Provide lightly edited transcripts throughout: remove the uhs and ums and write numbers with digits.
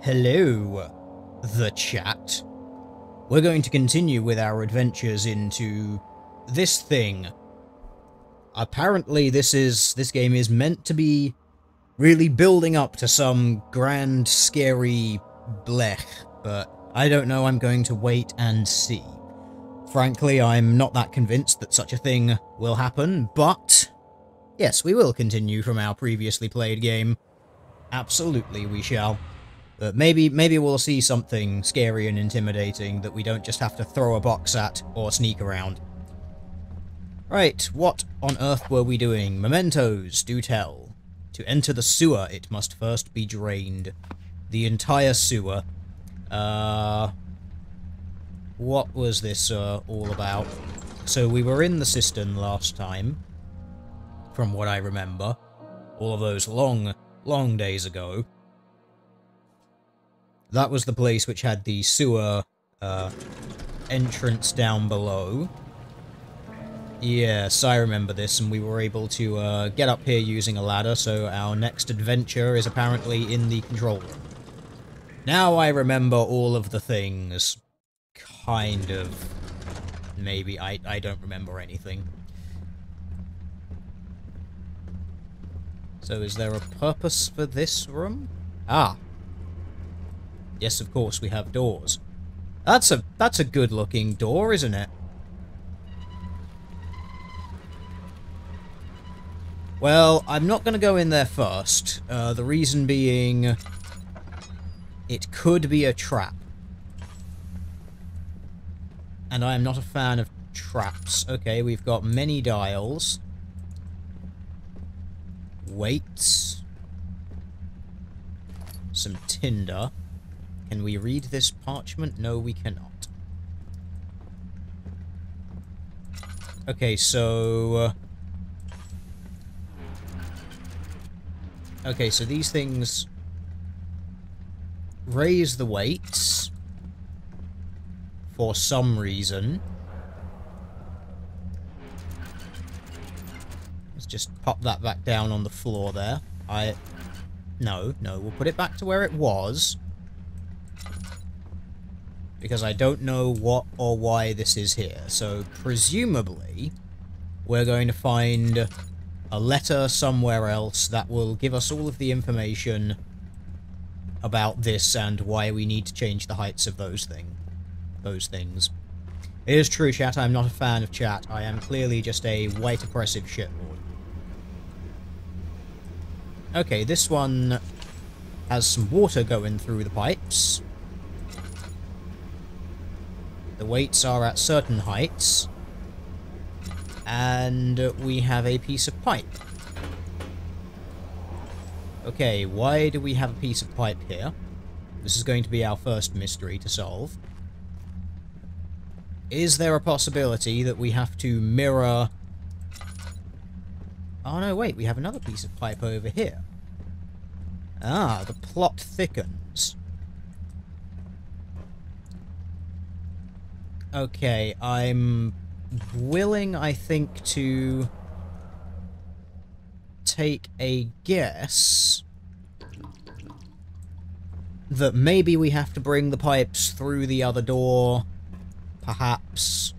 Hello, the chat. We're going to continue with our adventures into this thing. Apparently this game is meant to be really building up to some grand, scary blech, but I don't know, I'm going to wait and see. Frankly, I'm not that convinced that such a thing will happen, but yes, we will continue from our previously played game. Absolutely we shall. But maybe we'll see something scary and intimidating that we don't just have to throw a box at or sneak around. Right, what on earth were we doing? Mementos, do tell. To enter the sewer, it must first be drained. The entire sewer. What was this all about? So we were in the cistern last time, from what I remember. All of those long days ago. That was the place which had the sewer entrance down below. Yes, I remember this, and we were able to get up here using a ladder, so our next adventure is apparently in the control room. Now I remember all of the things. Kind of. Maybe. I don't remember anything. So is there a purpose for this room? Ah. Yes, of course, we have doors. That's a good-looking door, isn't it? Well, I'm not going to go in there first. The reason being, it could be a trap. And I am not a fan of traps. Okay, we've got many dials. Weights. Some tinder. Can we read this parchment? No, we cannot. Okay, so... okay, so these things raise the weights for some reason. Let's just pop that back down on the floor there. No, we'll put it back to where it was. Because I don't know what or why this is here. So, presumably, we're going to find a letter somewhere else that will give us all of the information about this and why we need to change the heights of those things. It is true, chat, I'm not a fan of chat. I am clearly just a white oppressive shitlord. Okay, this one has some water going through the pipes. The weights are at certain heights. And we have a piece of pipe. Okay, why do we have a piece of pipe here? This is going to be our first mystery to solve. Is there a possibility that we have to mirror... oh no, wait, we have another piece of pipe over here. Ah, the plot thickens. Okay, I'm willing, I think, to take a guess that maybe we have to bring the pipes through the other door, perhaps,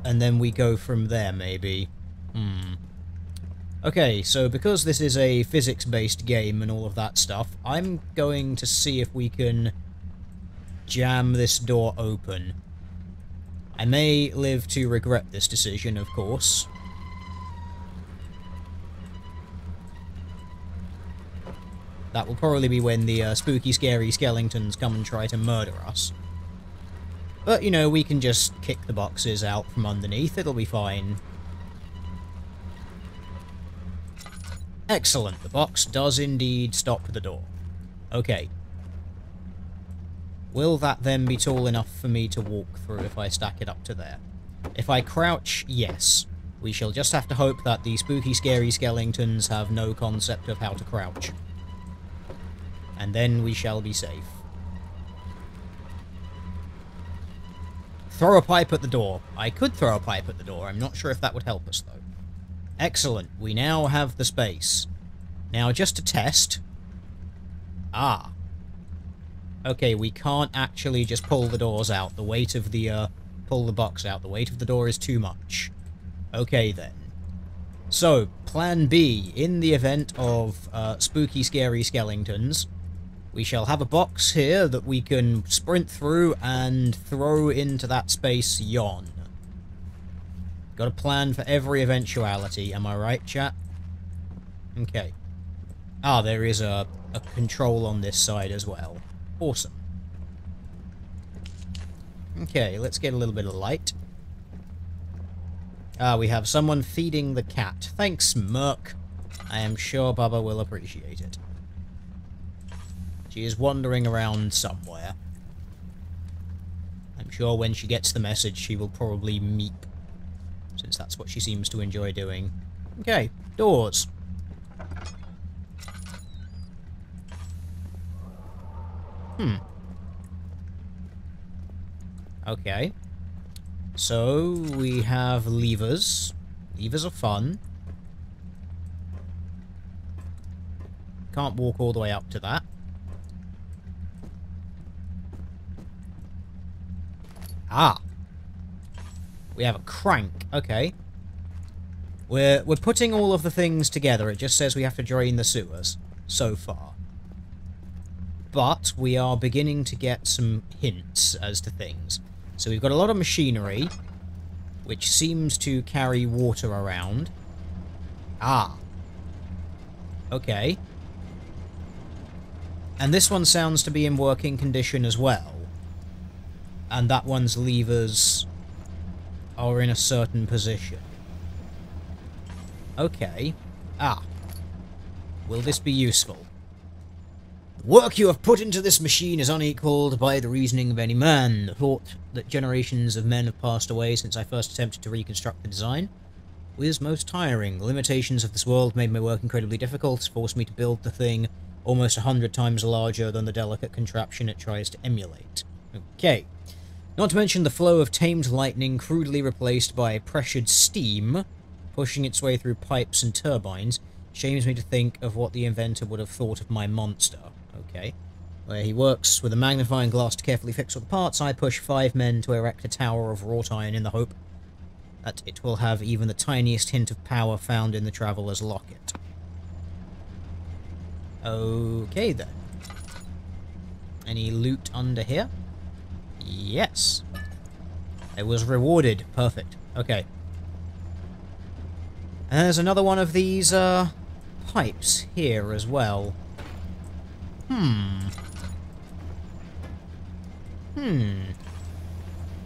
and then we go from there, maybe. Okay, so because this is a physics-based game and all of that stuff, I'm going to see if we can jam this door open. I may live to regret this decision, of course. That will probably be when the spooky, scary skeletons come and try to murder us. But, you know, we can just kick the boxes out from underneath, it'll be fine. Excellent, the box does indeed stop the door. Okay. Will that then be tall enough for me to walk through if I stack it up to there? If I crouch, yes. We shall just have to hope that the spooky, scary skeletons have no concept of how to crouch. And then we shall be safe. Throw a pipe at the door. I could throw a pipe at the door. I'm not sure if that would help us, though. Excellent. We now have the space. Now, just to test, Ah. Okay, we can't actually just pull the doors out. The weight of the, pull the box out. The weight of the door is too much. Okay, then. So, plan B. In the event of, spooky, scary skeletons, we shall have a box here that we can sprint through and throw into that space yon. Got a plan for every eventuality, am I right, chat? Okay. Ah, there is a control on this side as well. Awesome. Okay, let's get a little bit of light. Ah, we have someone feeding the cat. Thanks, Merc. I am sure Bubba will appreciate it. She is wandering around somewhere. I'm sure when she gets the message she will probably meep, since that's what she seems to enjoy doing. Okay, doors. Okay. So, we have levers. Levers are fun. Can't walk all the way up to that. Ah. We have a crank. Okay. We're putting all of the things together. It just says we have to drain the sewers. So far. But we are beginning to get some hints as to things. So we've got a lot of machinery, which seems to carry water around. Ah. Okay. And this one sounds to be in working condition as well. And that one's levers are in a certain position. Okay. Ah. Will this be useful? The work you have put into this machine is unequalled by the reasoning of any man. The thought that generations of men have passed away since I first attempted to reconstruct the design was most tiring. The limitations of this world made my work incredibly difficult, forced me to build the thing almost 100 times larger than the delicate contraption it tries to emulate. Okay. Not to mention the flow of tamed lightning crudely replaced by pressured steam, pushing its way through pipes and turbines, shames me to think of what the inventor would have thought of my monster. Okay. Where he works with a magnifying glass to carefully fix all the parts, I push 5 men to erect a tower of wrought iron in the hope that it will have even the tiniest hint of power found in the Traveller's Locket. Okay, then. Any loot under here? Yes. It was rewarded. Perfect. Okay. And there's another one of these, pipes here as well.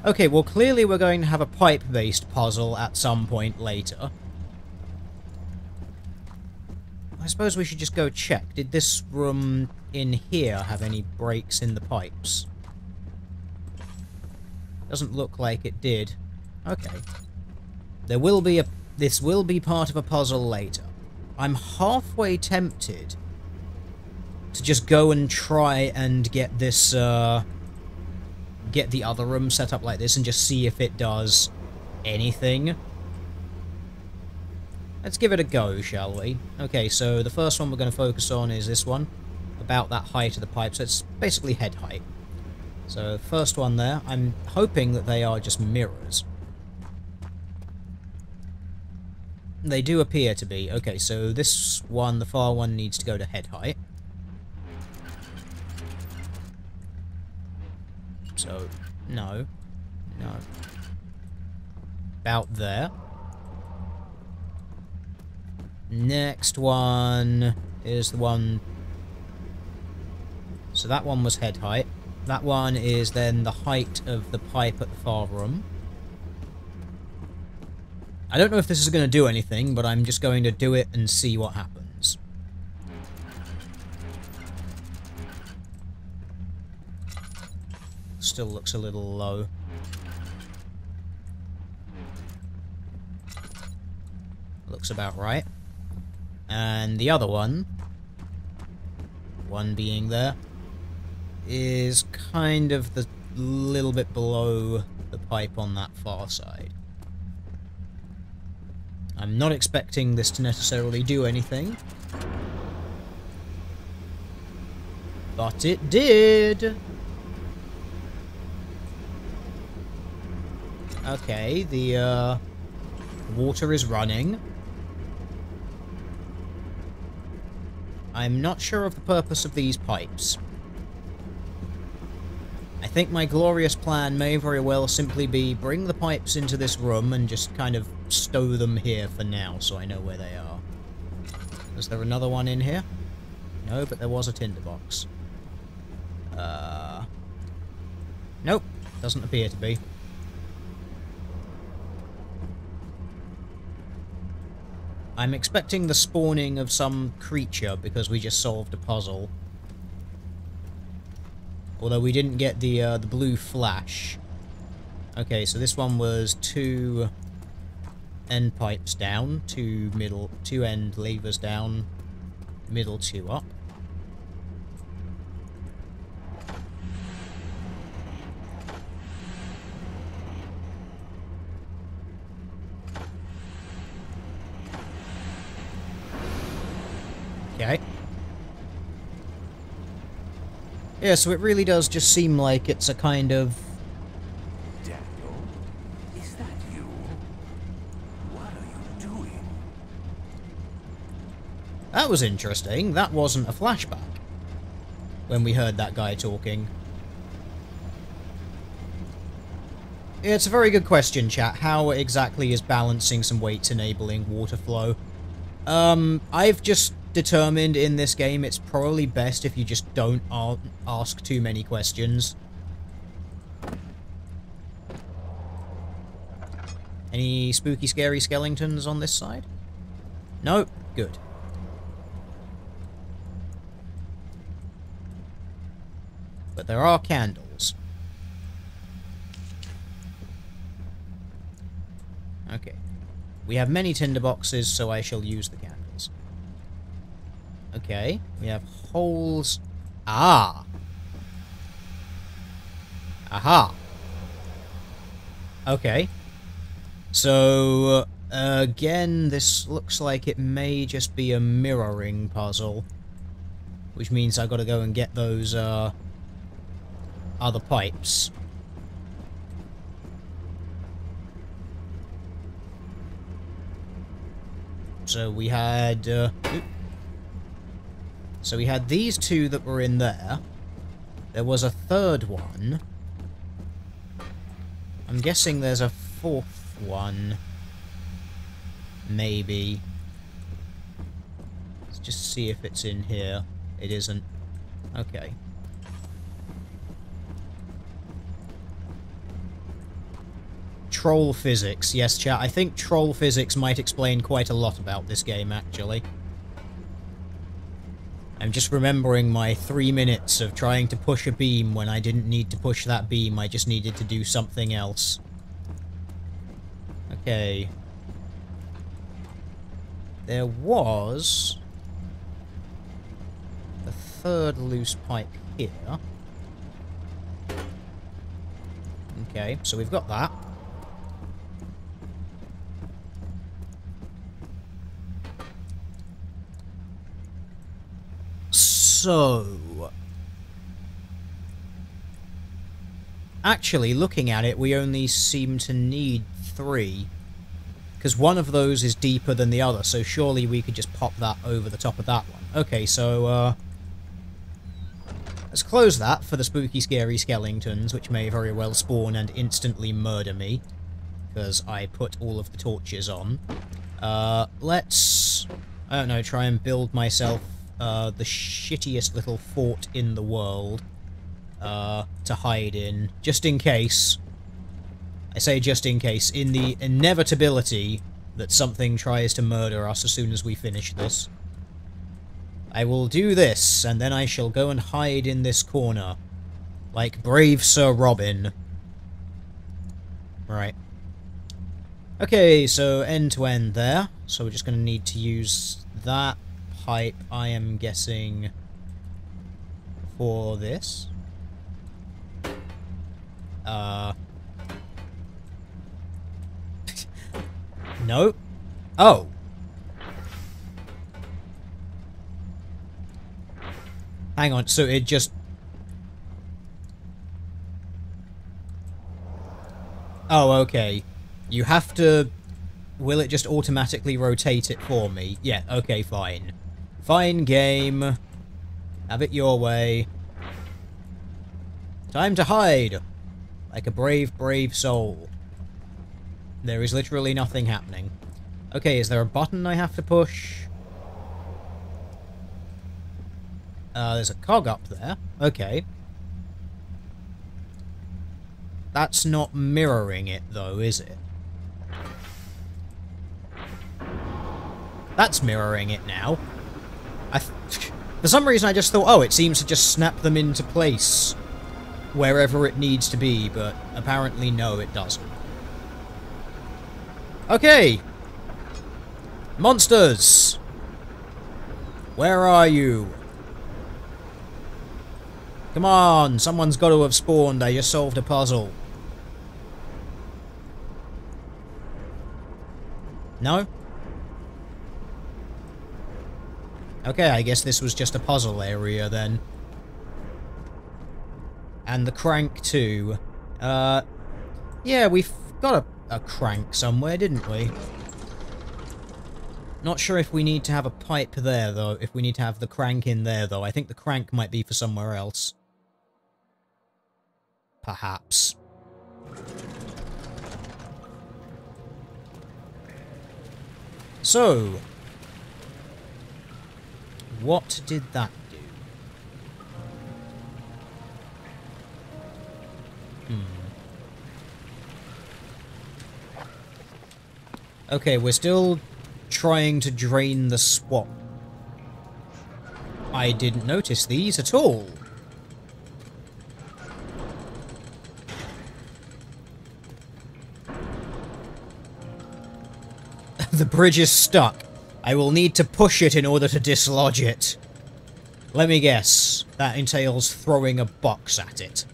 Okay, well clearly we're going to have a pipe-based puzzle at some point later. I suppose we should just go check. Did this room in here have any breaks in the pipes? Doesn't look like it did. Okay. There will be this will be part of a puzzle later. I'm halfway tempted to just go and try and get this, get the other room set up like this and just see if it does anything. Let's give it a go, shall we? Okay, so the first one we're going to focus on is this one. About that height of the pipe, so it's basically head height. So, first one there. I'm hoping that they are just mirrors. They do appear to be. Okay, so this one, the far one, needs to go to head height. So, no. No. About there. Next one is the one... So that one was head height. That one is then the height of the pipe at the far room. I don't know if this is going to do anything, but I'm just going to do it and see what happens. Still looks a little low. Looks about right. And the other one being there, is kind of the little bit below the pipe on that far side. I'm not expecting this to necessarily do anything. But it did! Okay, the water is running. I'm not sure of the purpose of these pipes. I think my glorious plan may very well simply be bring the pipes into this room and just kind of stow them here for now so I know where they are. Is there another one in here? No, but there was a tinderbox. Nope, doesn't appear to be. I'm expecting the spawning of some creature because we just solved a puzzle. Although we didn't get the blue flash. Okay, so this one was 2 end pipes down, 2 end levers down, middle 2 up. Okay. Yeah, so it really does just seem like it's a kind of... Daniel, is that you? What are you doing? That was interesting. That wasn't a flashback. When we heard that guy talking. Yeah, it's a very good question, chat. How exactly is balancing some weights enabling water flow? I've just determined in this game it's probably best if you just don't ask too many questions. Any spooky, scary skeletons on this side? No? Good. But there are candles. Okay. We have many tinderboxes, so I shall use the candles. Okay, we have holes. Ah! Aha! Okay. So, again, this looks like it may just be a mirroring puzzle. Which means I've got to go and get those, other pipes. So we had, so we had these 2 that were in there. There was a 3rd one. I'm guessing there's a 4th one. Maybe. Let's just see if it's in here. It isn't. Okay. Troll physics. Yes, chat. I think troll physics might explain quite a lot about this game, actually. I'm just remembering my 3 minutes of trying to push a beam when I didn't need to push that beam, I just needed to do something else. Okay. There was a 3rd loose pipe here. Okay, so we've got that. So... actually, looking at it, we only seem to need 3. Because one of those is deeper than the other, so surely we could just pop that over the top of that one. Okay, so, let's close that for the spooky, scary skeletons, which may very well spawn and instantly murder me. Because I put all of the torches on. Let's... I don't know, try and build myself the shittiest little fort in the world to hide in, just in case. I say just in case, in the inevitability that something tries to murder us as soon as we finish this. I will do this, and then I shall go and hide in this corner, like brave Sir Robin. Right. Okay, so end to end there, so we're just going to need to use that pipe, I am guessing, for this. No. Oh. Hang on, so it just... Oh, okay. You have to... Will it just automatically rotate it for me? Yeah, okay, fine. Fine, game. Have it your way. Time to hide! Like a brave, brave soul. There is literally nothing happening. Okay, is there a button I have to push? There's a cog up there. Okay. That's not mirroring it, though, is it? That's mirroring it now. For some reason I just thought, oh, it seems to just snap them into place wherever it needs to be, but apparently no, it doesn't. Okay! Monsters! Where are you? Come on, someone's got to have spawned. I just solved a puzzle. No? Okay, I guess this was just a puzzle area then. And the crank too. Yeah, we've got a crank somewhere, didn't we? Not sure if we need to have a pipe there, though. If we need to have the crank in there, though. I think the crank might be for somewhere else. Perhaps. So, what did that do? Okay, we're still trying to drain the swamp. I didn't notice these at all. The bridge is stuck. I will need to push it in order to dislodge it. Let me guess. That entails throwing a box at it.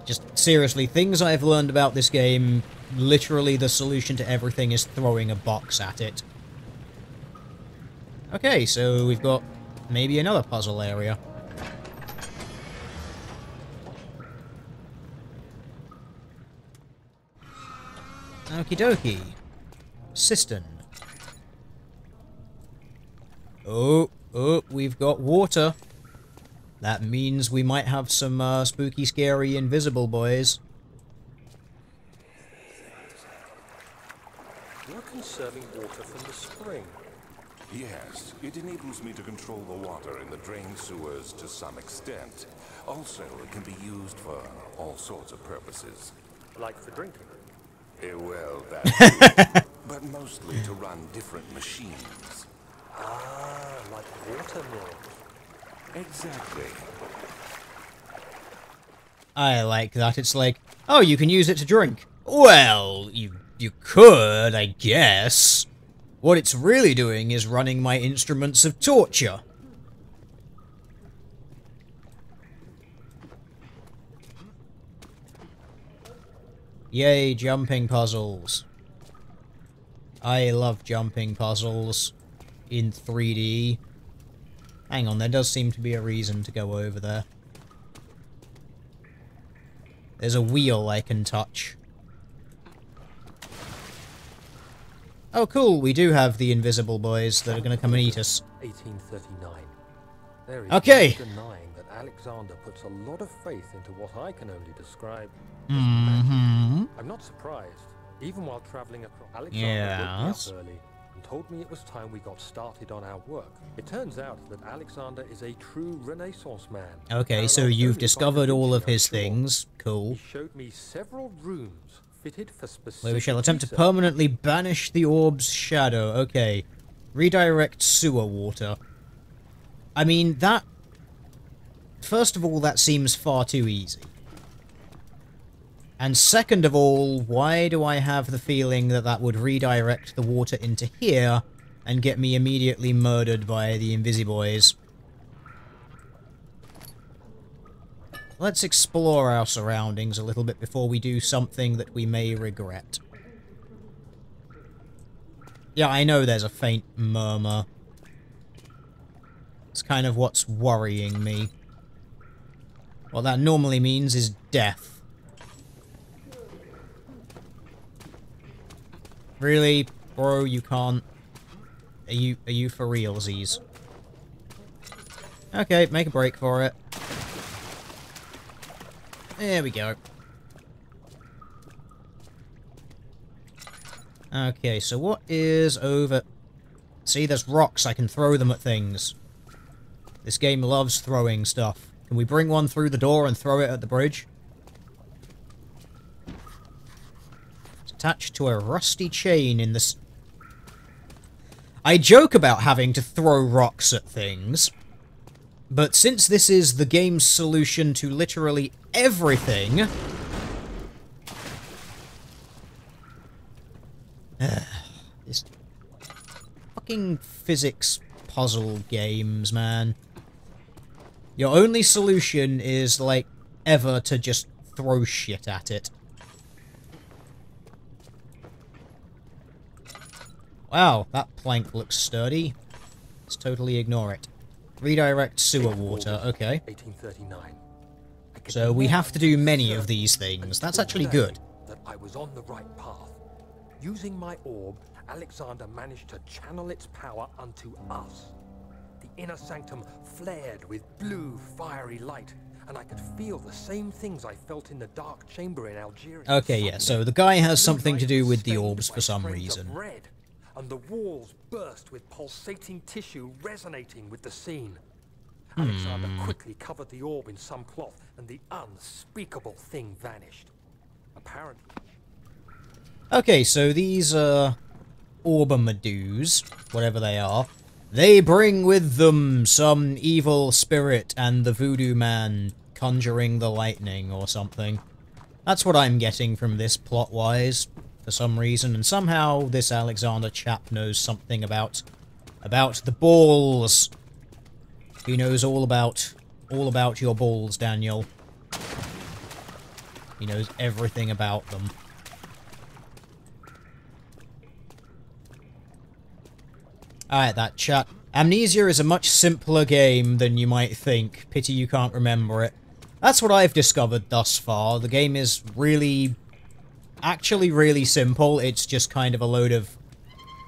Just seriously, things I've learned about this game, literally the solution to everything is throwing a box at it. Okay, so we've got maybe another puzzle area. Okie dokie. Cistern. Oh, we've got water. That means we might have some spooky, scary, invisible boys. You're conserving water from the spring. Yes, it enables me to control the water in the drain sewers to some extent. Also, it can be used for all sorts of purposes. Like for drinking. Well, that too, but mostly to run different machines. Ah, like water mills. Exactly. I like that. It's like, oh, you can use it to drink. Well, you could, I guess. What it's really doing is running my instruments of torture. Yay, jumping puzzles. I love jumping puzzles in 3D. Hang on, there does seem to be a reason to go over there. There's a wheel I can touch. Oh cool, we do have the invisible boys that are going to come and eat us. 1839. There is Okay. no denying that Alexander puts a lot of faith into what I can only describe as Mm-hmm. magic. I'm not surprised. Even while traveling across, Alexander woke me Yes. up early and told me it was time we got started on our work. It turns out that Alexander is a true Renaissance man. Okay, so Parallels you've only by discovered Da all of Vinci, I'm his sure. things. Cool. He showed me several rooms fitted for specific Where we shall attempt to research. permanently banish the orb's shadow. Okay. Redirect sewer water. I mean, that... First of all, that seems far too easy. And second of all, why do I have the feeling that that would redirect the water into here and get me immediately murdered by the Invisiboys? Let's explore our surroundings a little bit before we do something that we may regret. Yeah, I know there's a faint murmur. It's kind of what's worrying me. What that normally means is death. Really? Bro, you can't... Are you for realsies? Okay, make a break for it. There we go. Okay, so what is over... See, there's rocks. I can throw them at things. This game loves throwing stuff. Can we bring one through the door and throw it at the bridge? It's attached to a rusty chain in this... I joke about having to throw rocks at things, but since this is the game's solution to literally everything... This fucking physics puzzle games, man. Your only solution is, like, ever to just throw shit at it. Wow, that plank looks sturdy. Let's totally ignore it. Redirect sewer water, okay. 1839. So we have to do many of these things. That's actually good. That I was on the right path. Using my orb, Alexander managed to channel its power unto us. The inner sanctum flared with blue, fiery light, and I could feel the same things I felt in the dark chamber in Algeria. Okay, yeah, so the guy has something to do with the orbs for some reason. Red, and the walls burst with pulsating tissue resonating with the scene. Alexander quickly covered the orb in some cloth, and the unspeakable thing vanished. Apparently... Okay, so these, Orbamadoos, whatever they are, they bring with them some evil spirit and the voodoo man conjuring the lightning or something. That's what I'm getting from this plot-wise, for some reason, and somehow this Alexander chap knows something about the balls. He knows all about your balls, Daniel. He knows everything about them. Alright, that chat. Amnesia is a much simpler game than you might think. Pity you can't remember it. That's what I've discovered thus far. The game is really... actually really simple. It's just kind of a load of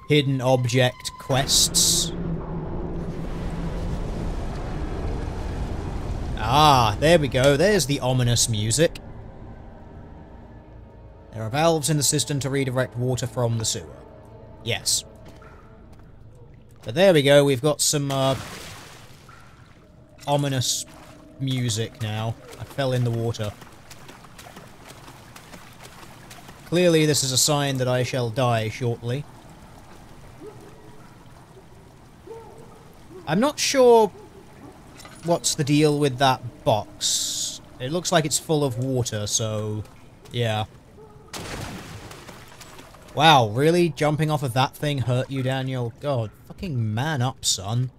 hidden object quests. Ah, there we go. There's the ominous music. There are valves in the cistern to redirect water from the sewer. Yes. But there we go, we've got some, ominous music now. I fell in the water. Clearly this is a sign that I shall die shortly. I'm not sure what's the deal with that box. It looks like it's full of water, so... yeah. Wow, really? Jumping off of that thing hurt you, Daniel? God, fucking man up, son.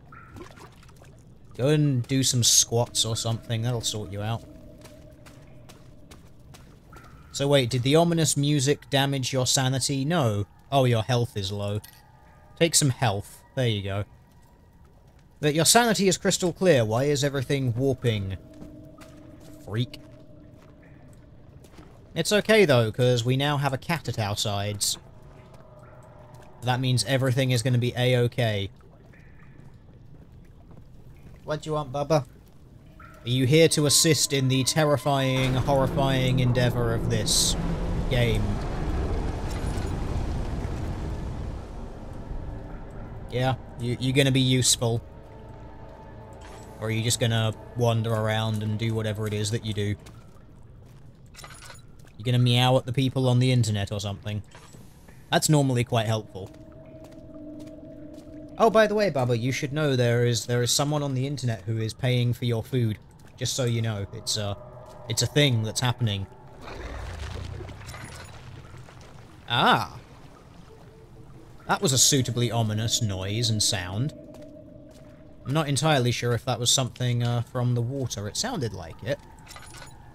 Go and do some squats or something, that'll sort you out. So wait, did the ominous music damage your sanity? No. Oh, your health is low. Take some health. There you go. But your sanity is crystal clear. Why is everything warping? Freak. It's okay, though, because we now have a cat at our sides. That means everything is going to be A-okay. What do you want, Bubba? Are you here to assist in the terrifying, horrifying endeavour of this game? Yeah? You're going to be useful? Or are you just going to wander around and do whatever it is that you do? You're going to meow at the people on the internet or something? That's normally quite helpful. Oh, by the way, Bubba, you should know there is someone on the internet who is paying for your food. Just so you know, it's a thing that's happening. Ah! That was a suitably ominous noise and sound. I'm not entirely sure if that was something from the water. It sounded like it.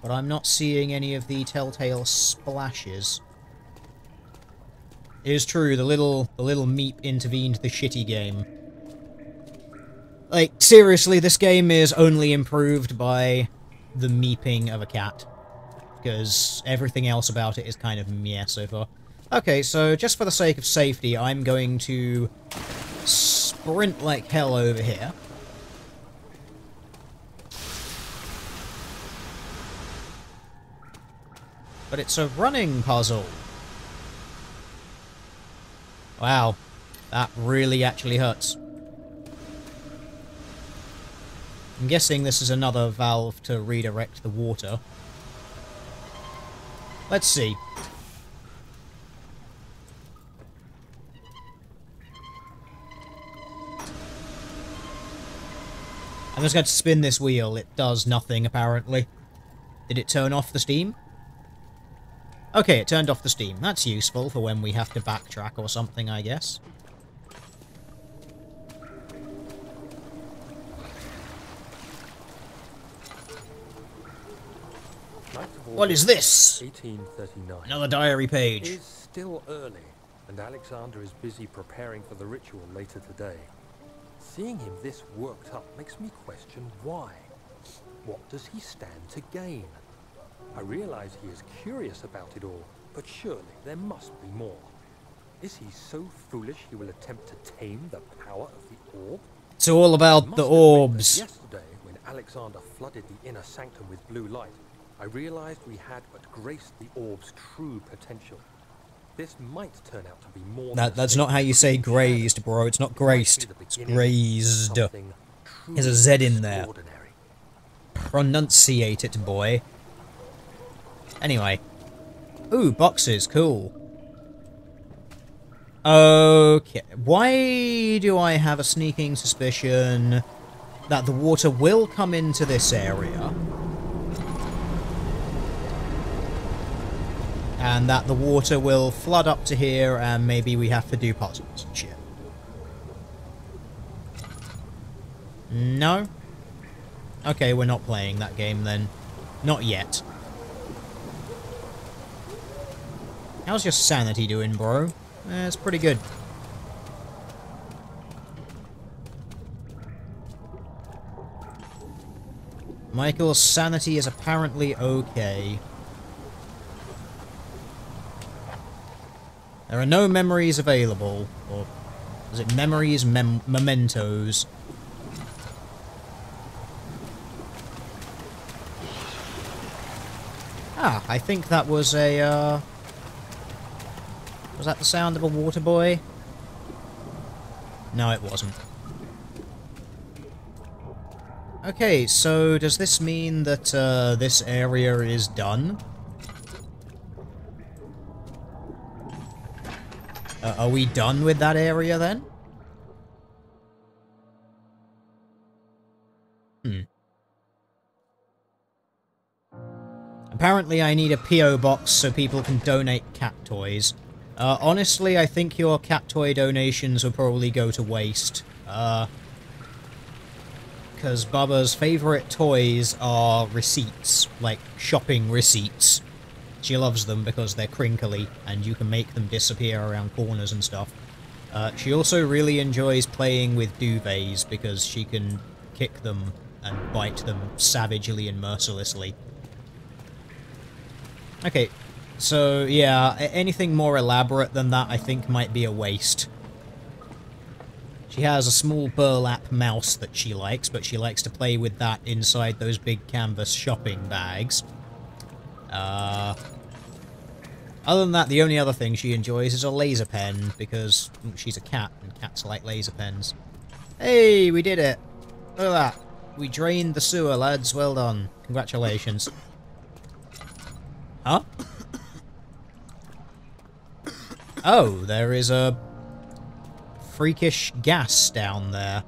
But I'm not seeing any of the telltale splashes. It is true, the little meep intervened the shitty game. Like, seriously, this game is only improved by the meeping of a cat. Because everything else about it is kind of meh so far. Okay, so just for the sake of safety, I'm going to sprint like hell over here. But it's a running puzzle. Wow, that really actually hurts. I'm guessing this is another valve to redirect the water. Let's see. I'm just going to spin this wheel. It does nothing, apparently. Did it turn off the steam? Okay, it turned off the steam. That's useful for when we have to backtrack or something, I guess. What is this? 1839. Another diary page. It is still early, and Alexander is busy preparing for the ritual later today. Seeing him this worked up makes me question why. What does he stand to gain? I realize he is curious about it all, but surely there must be more. Is he so foolish he will attempt to tame the power of the orb? It's all about the orbs. Yesterday, when Alexander flooded the inner sanctum with blue light, I realized we had but graced the orb's true potential. This might turn out to be more. That's not how you say grazed, bro. It's not graced. It's grazed. There's a Z in there. Pronunciate it, boy. Anyway. Ooh, boxes. Cool. Okay. Why do I have a sneaking suspicion that the water will come into this area? And that the water will flood up to here, and maybe we have to do puzzles and shit. No? Okay, we're not playing that game then. Not yet. How's your sanity doing, bro? It's pretty good. Michael's sanity is apparently okay. There are no memories available. Or is it memories? Mementos. Ah, I think that was a, was that the sound of a water boy? No, it wasn't. Okay, so does this mean that, this area is done? Are we done with that area, then? Apparently I need a P.O. box so people can donate cat toys. Honestly, I think your cat toy donations will probably go to waste. Because Bubba's favourite toys are receipts, like shopping receipts. She loves them because they're crinkly, and you can make them disappear around corners and stuff. She also really enjoys playing with duvets, because she can kick them and bite them savagely and mercilessly. Okay, so yeah, anything more elaborate than that I think might be a waste. She has a small burlap mouse that she likes, but she likes to play with that inside those big canvas shopping bags. Other than that, the only other thing she enjoys is a laser pen, because she's a cat, and cats like laser pens. Hey, we did it! Look at that. We drained the sewer, lads. Well done. Congratulations. Huh? Oh, there is a freakish gas down there.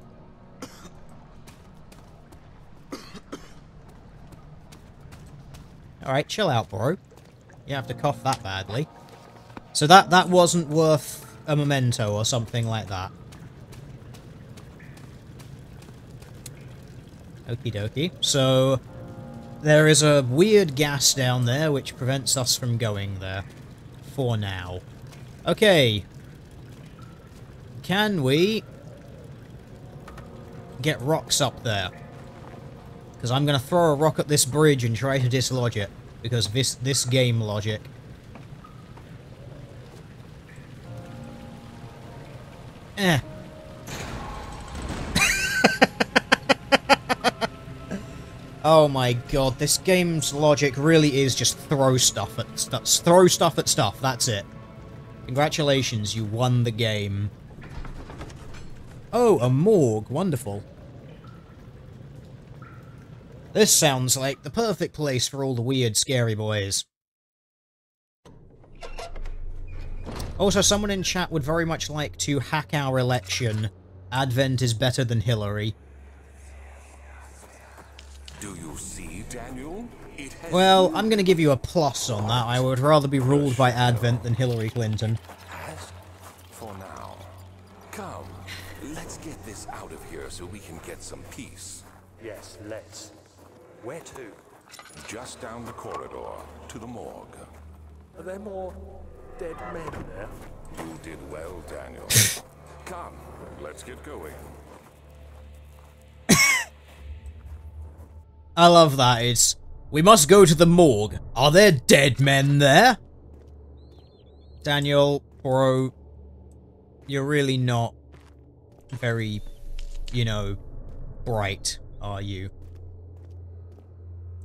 Alright, chill out, bro. You have to cough that badly. So that wasn't worth a memento or something like that. Okie dokie. So there is a weird gas down there which prevents us from going there. For now. Okay. Can we get rocks up there. Because I'm going to throw a rock at this bridge and try to dislodge it. Because this game logic. Eh. Oh my god, this game's logic really is just throw stuff at stuff, that's it. Congratulations, you won the game. Oh, a morgue, wonderful. This sounds like the perfect place for all the weird, scary boys. Also, someone in chat would very much like to hack our election. Advent is better than Hillary. Do you see, Daniel? Well, I'm going to give you a plus on that. I would rather be ruled by Advent than Hillary Clinton. For now. Come, let's get this out of here so we can get some peace. Yes, let's. Where to? Just down the corridor, to the morgue. Are there more dead men there? You did well, Daniel. Come, let's get going. I love that. It's, we must go to the morgue. Are there dead men there? Daniel, bro, you're really not very, you know, bright, are you?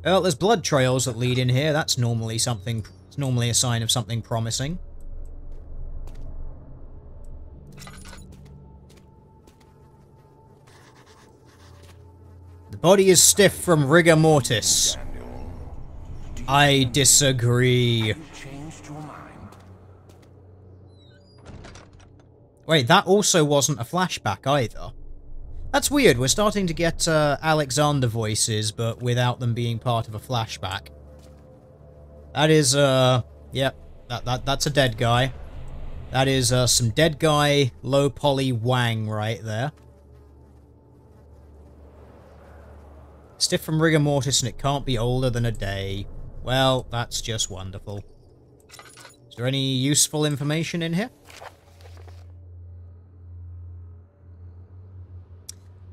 Well, there's blood trails that lead in here. That's normally something, it's normally a sign of something promising. The body is stiff from rigor mortis. I disagree. You changed your mind? Wait, that also wasn't a flashback either. That's weird, we're starting to get Alexander voices, but without them being part of a flashback. That is, yep, that's a dead guy. That is, some dead guy, low poly wang right there. Stiff from rigor mortis and it can't be older than a day. Well, that's just wonderful. Is there any useful information in here?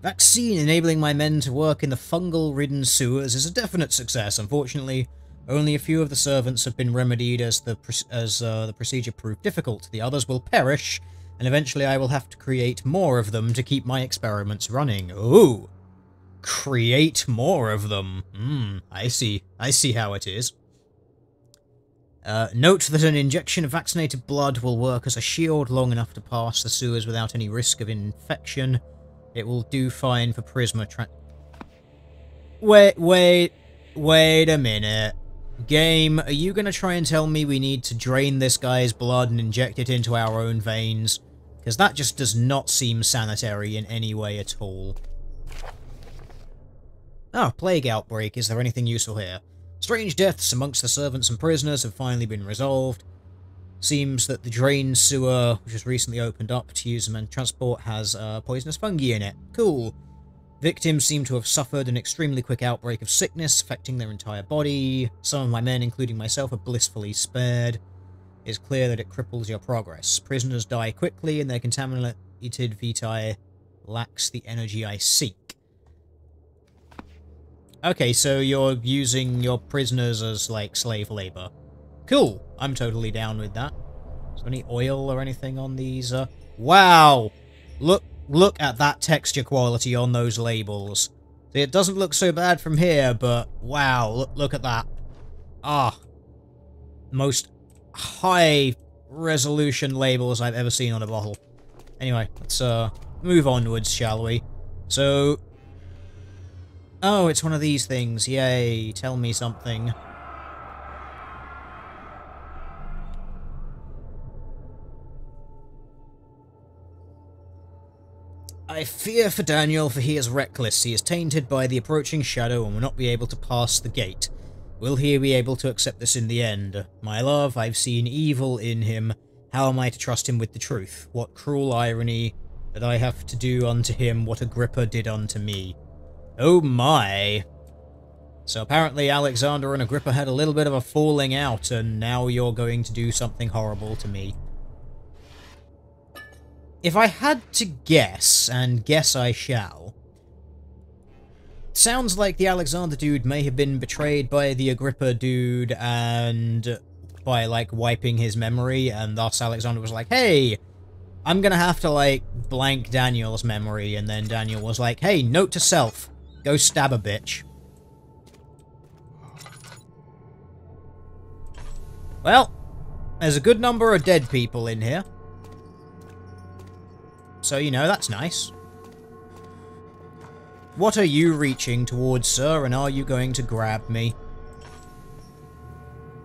Vaccine enabling my men to work in the fungal-ridden sewers is a definite success. Unfortunately, only a few of the servants have been remedied as the procedure proved difficult. The others will perish, and eventually I will have to create more of them to keep my experiments running. Ooh! Create more of them. I see how it is. Note that an injection of vaccinated blood will work as a shield long enough to pass the sewers without any risk of infection. It will do fine for Prisma Wait a minute. Game, are you gonna try and tell me we need to drain this guy's blood and inject it into our own veins? Because that just does not seem sanitary in any way at all. Oh, plague outbreak. Is there anything useful here? Strange deaths amongst the servants and prisoners have finally been resolved. Seems that the drain sewer, which has recently opened up to use them and transport, has poisonous fungi in it. Cool. Victims seem to have suffered an extremely quick outbreak of sickness, affecting their entire body. Some of my men, including myself, are blissfully spared. It's clear that it cripples your progress. Prisoners die quickly, and their contaminated vitae lacks the energy I seek. Okay, so you're using your prisoners as, like, slave labor. Cool. I'm totally down with that. Is there any oil or anything on these? Wow! Look at that texture quality on those labels. See, it doesn't look so bad from here, but wow, look at that. Ah. Most high-resolution labels I've ever seen on a bottle. Anyway, let's move onwards, shall we? So... Oh, it's one of these things. Yay, tell me something. I fear for Daniel, for he is reckless. He is tainted by the approaching shadow and will not be able to pass the gate. Will he be able to accept this in the end? My love, I've seen evil in him. How am I to trust him with the truth? What cruel irony that I have to do unto him what Agrippa did unto me. Oh my. So apparently Alexander and Agrippa had a little bit of a falling out, and now you're going to do something horrible to me. If I had to guess, and guess I shall, It sounds like the Alexander dude may have been betrayed by the Agrippa dude and by, like, wiping his memory, and thus Alexander was like, hey, I'm gonna have to, like, blank Daniel's memory, and then Daniel was like, hey, note to self, go stab a bitch. Well, there's a good number of dead people in here. So, you know, that's nice. What are you reaching towards, sir, and are you going to grab me?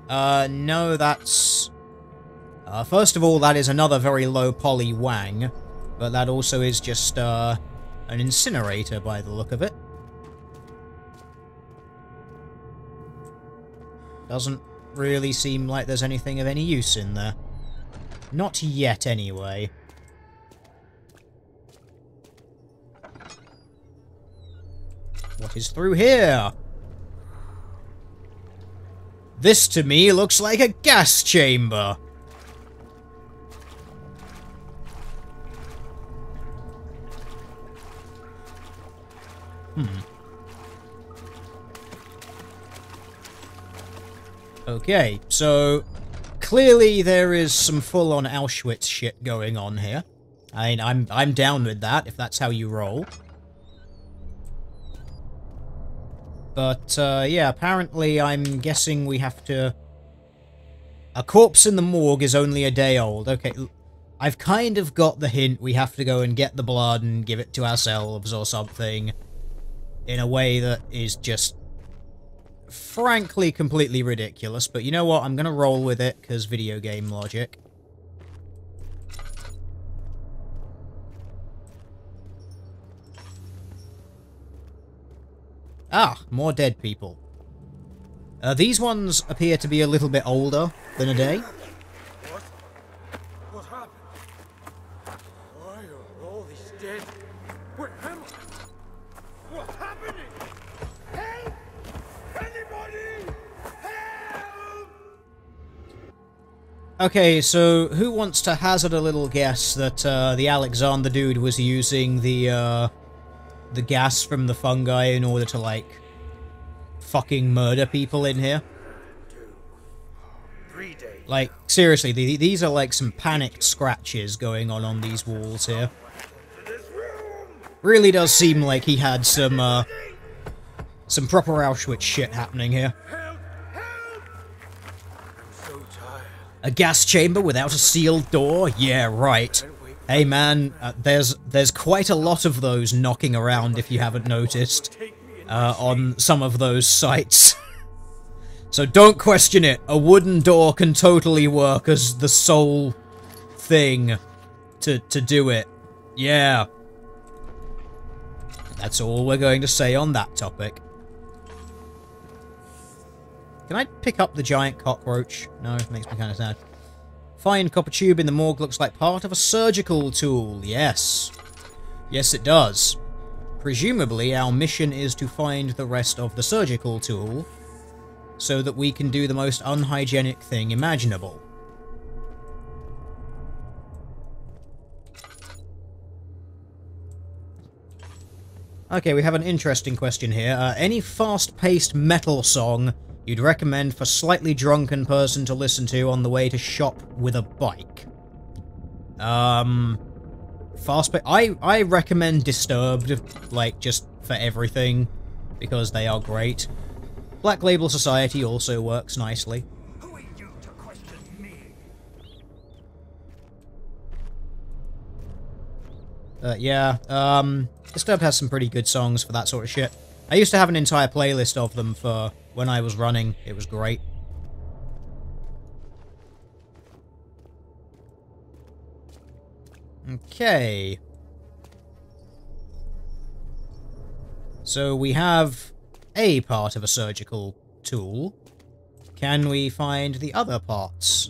No, that's... first of all, that is another very low poly wang, but that also is just, an incinerator by the look of it. Doesn't really seem like there's anything of any use in there. Not yet, anyway. What is through here? This, to me, looks like a gas chamber. Okay, so clearly there is some full-on Auschwitz shit going on here. I mean, I'm down with that, if that's how you roll. But, yeah, apparently I'm guessing we have to... A corpse in the morgue is only a day old. Okay, I've kind of got the hint we have to go and get the blood and give it to ourselves or something. In a way that is just... frankly completely ridiculous. But you know what? I'm gonna roll with it, because video game logic. Ah, more dead people. These ones appear to be a little bit older than a day. What happened? Why are all these dead? Where am I? What's happening? Help! Anybody! Help! Okay, so who wants to hazard a little guess that the Alexander dude was using the gas from the fungi in order to, like, fucking murder people in here? 3 days. Like, seriously, these are like some panicked scratches going on these walls here. Really does seem like he had some proper Auschwitz shit happening here. Help! Help! I'm so tired. A gas chamber without a sealed door? Yeah, right. Hey man, there's quite a lot of those knocking around if you haven't noticed, on some of those sites. So don't question it, a wooden door can totally work as the sole thing to do it. Yeah. That's all we're going to say on that topic. Can I pick up the giant cockroach? No, it makes me kind of sad. Fine copper tube in the morgue looks like part of a surgical tool. Yes. Yes, it does. Presumably, our mission is to find the rest of the surgical tool, so that we can do the most unhygienic thing imaginable. Okay, we have an interesting question here. Any fast-paced metal song you'd recommend for slightly drunken person to listen to on the way to shop with a bike? I recommend Disturbed, like, just for everything, because they are great. Black Label Society also works nicely. Who are you to question me? Yeah, Disturbed has some pretty good songs for that sort of shit. I used to have an entire playlist of them for when I was running. It was great. Okay. So we have a part of a surgical tool. Can we find the other parts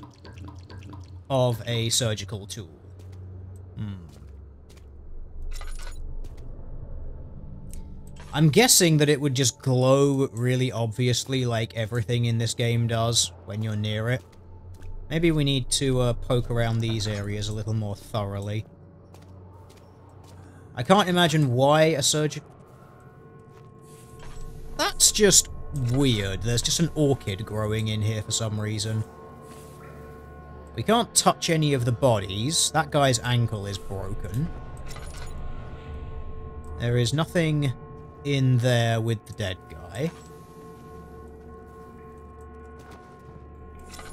of a surgical tool? I'm guessing that it would just glow really obviously like everything in this game does when you're near it. Maybe we need to poke around these areas a little more thoroughly. I can't imagine why a surgical... That's just weird. There's just an orchid growing in here for some reason. We can't touch any of the bodies. That guy's ankle is broken. There is nothing in there with the dead guy.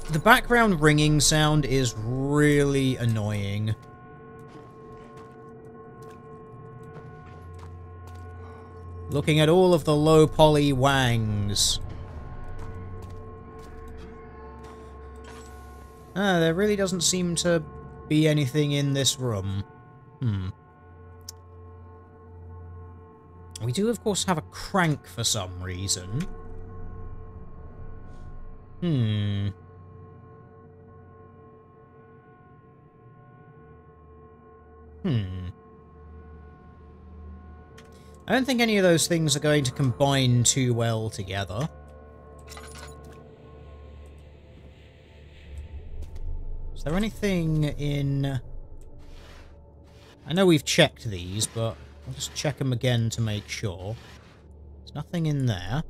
The background ringing sound is really annoying. Looking at all of the low poly wangs. There really doesn't seem to be anything in this room. We do, of course, have a crank for some reason. I don't think any of those things are going to combine too well together. Is there anything in... I know we've checked these, but I'll just check them again to make sure. There's nothing in there.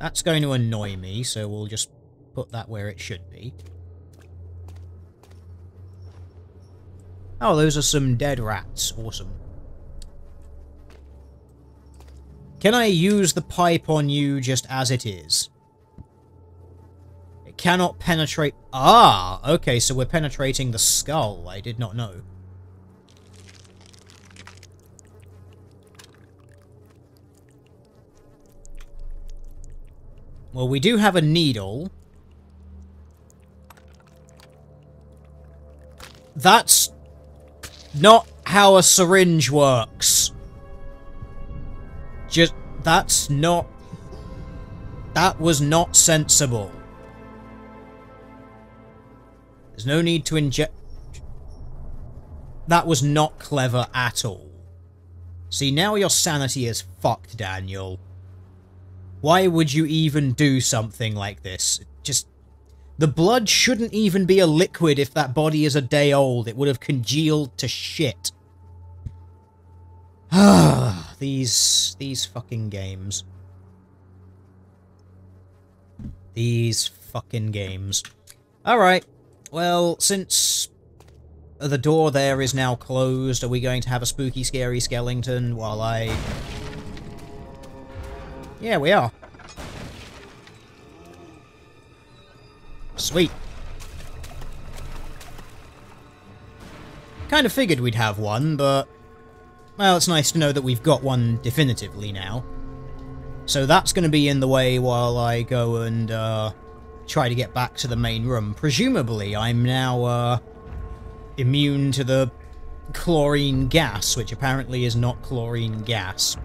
That's going to annoy me, so we'll just put that where it should be. Oh, those are some dead rats. Awesome. Can I use the pipe on you just as it is? It cannot penetrate... Ah! Okay, so we're penetrating the skull. I did not know. Well, we do have a needle. That's not how a syringe works. Just, that's not... That was not sensible. There's no need to inject... That was not clever at all. See, now your sanity is fucked, Daniel. Why would you even do something like this? Just... The blood shouldn't even be a liquid if that body is a day old. It would have congealed to shit. Ah, these fucking games. These fucking games. Alright, well, since the door there is now closed, are we going to have a spooky, scary skeleton while I... Yeah, we are. Sweet. Kind of figured we'd have one, but... Well, it's nice to know that we've got one definitively now. So that's going to be in the way while I go and try to get back to the main room. Presumably, I'm now immune to the chlorine gas, which apparently is not chlorine gas.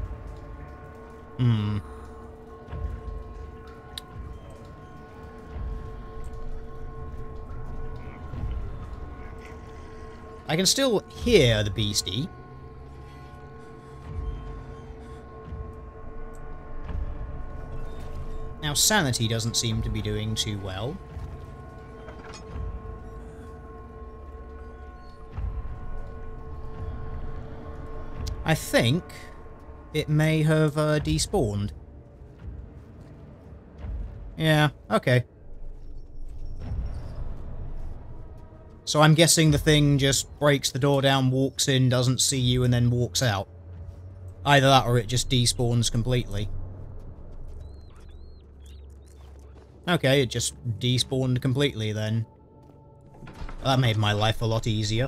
I can still hear the beastie. Now, sanity doesn't seem to be doing too well. I think it may have despawned. Yeah, okay. So I'm guessing the thing just breaks the door down, walks in, doesn't see you, and then walks out. Either that or it just despawns completely. Okay, it just despawned completely then. That made my life a lot easier.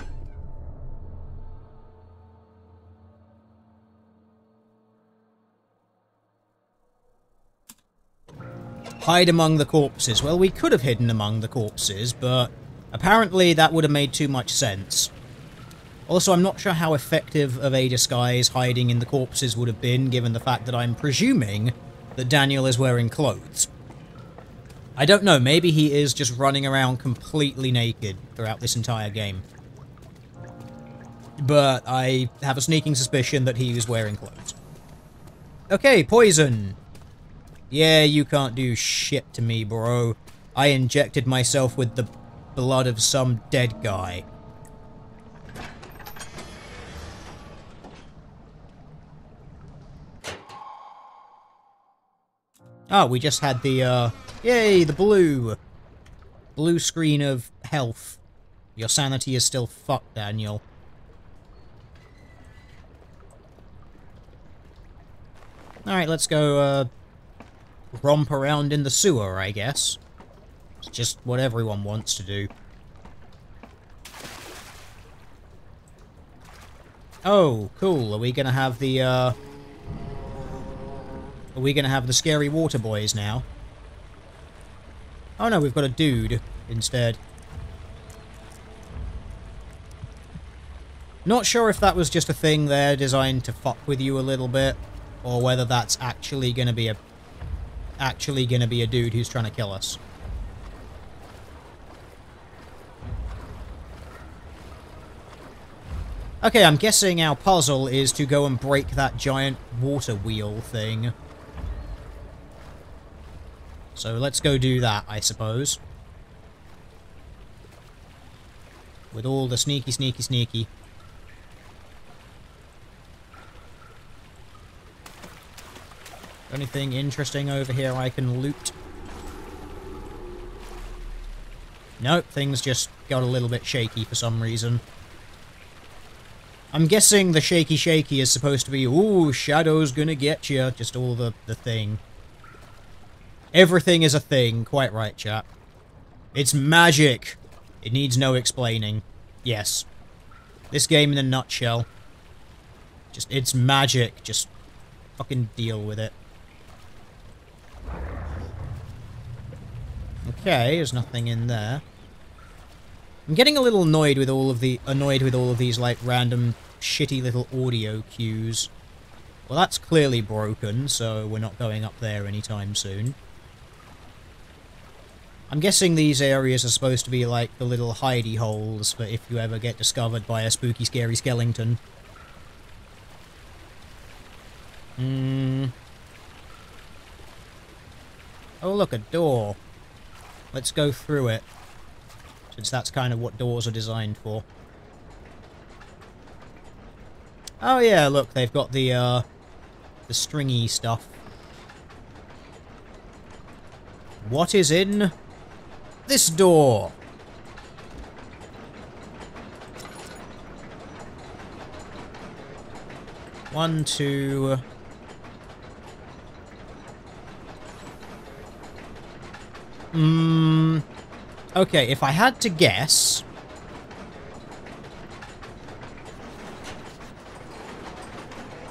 Hide among the corpses. Well, we could have hidden among the corpses, but apparently that would have made too much sense. Also, I'm not sure how effective of a disguise hiding in the corpses would have been, given the fact that I'm presuming that Daniel is wearing clothes. I don't know, maybe he is just running around completely naked throughout this entire game. But I have a sneaking suspicion that he was wearing clothes. Okay, poison! Yeah, you can't do shit to me, bro. I injected myself with the blood of some dead guy. Oh, we just had the, yay, the blue screen of health. Your sanity is still fucked, Daniel. Alright, let's go, romp around in the sewer, I guess. It's just what everyone wants to do. Oh, cool. Are we gonna have the, Are we gonna have the scary water boys now? Oh no, we've got a dude instead. Not sure if that was just a thing there designed to fuck with you a little bit, or whether that's actually gonna be a dude who's trying to kill us. Okay, I'm guessing our puzzle is to go and break that giant water wheel thing. So let's go do that, I suppose. With all the sneaky. Anything interesting over here I can loot? Nope, things just got a little bit shaky for some reason. I'm guessing the shaky is supposed to be, ooh, Shadow's gonna get you. Just all the thing. Everything is a thing. Quite right, chap. It's magic. It needs no explaining. Yes. This game in a nutshell. Just, it's magic. Just fucking deal with it. Okay, there's nothing in there. I'm getting a little annoyed with all of these like random shitty little audio cues. Well, that's clearly broken, so we're not going up there anytime soon. I'm guessing these areas are supposed to be like the little hidey holes for if you ever get discovered by a spooky, scary skeleton. Oh, look, a door. Let's go through it. Since that's kind of what doors are designed for. Oh yeah, look, they've got the stringy stuff. What is in this door? One, two... Okay, if I had to guess...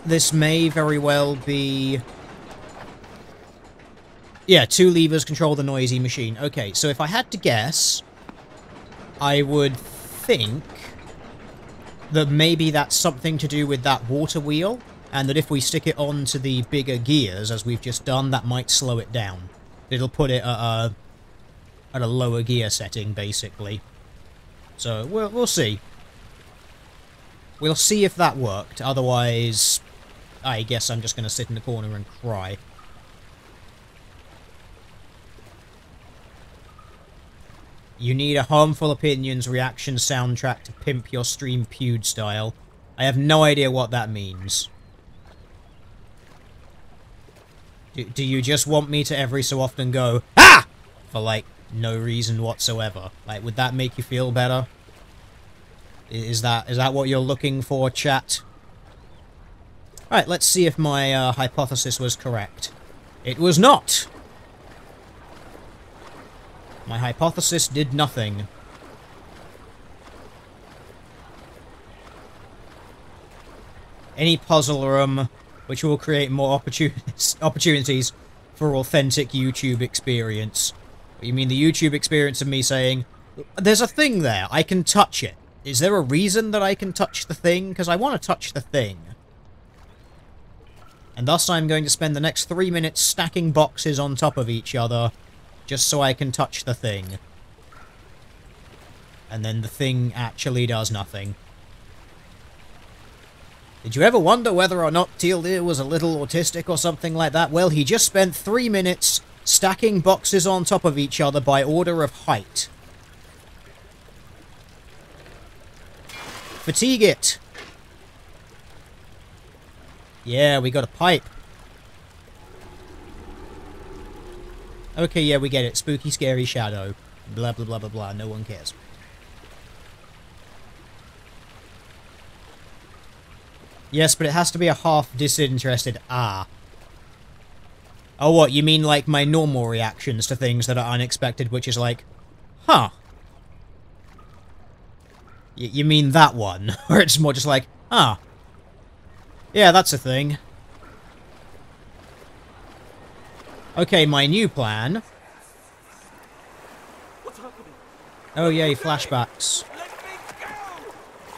This may very well be... Yeah, 2 levers control the noisy machine. Okay, so if I had to guess, I would think that maybe that's something to do with that water wheel, and that if we stick it onto the bigger gears, as we've just done, that might slow it down. It'll put it at a lower gear setting, basically. So, we'll see. We'll see if that worked. Otherwise, I guess I'm just going to sit in the corner and cry. You need a Harmful Opinions reaction soundtrack to pimp your stream pewd style. I have no idea what that means. Do you just want me to every so often go, ah! For, like, no reason whatsoever? Like, would that make you feel better? Is that what you're looking for, chat? Alright, let's see if my hypothesis was correct. It was not! My hypothesis did nothing. Any puzzle room which will create more opportunities for authentic YouTube experience. You mean the YouTube experience of me saying, there's a thing there, I can touch it. Is there a reason that I can touch the thing? Because I want to touch the thing. And thus I'm going to spend the next 3 minutes stacking boxes on top of each other, just so I can touch the thing. And then the thing actually does nothing. Did you ever wonder whether or not Teal Deer was a little autistic or something like that? Well, he just spent 3 minutes stacking boxes on top of each other by order of height. Fatigue it! Yeah, we got a pipe. Okay, yeah, we get it. Spooky, scary shadow. Blah, blah, blah, blah, blah. No one cares. Yes, but it has to be a half disinterested ah. Oh, what? You mean like my normal reactions to things that are unexpected, which is like, huh. You mean that one? Or it's more just like, huh. Yeah, that's a thing. Okay, my new plan. What's happening? Oh yay, flashbacks. Let me go!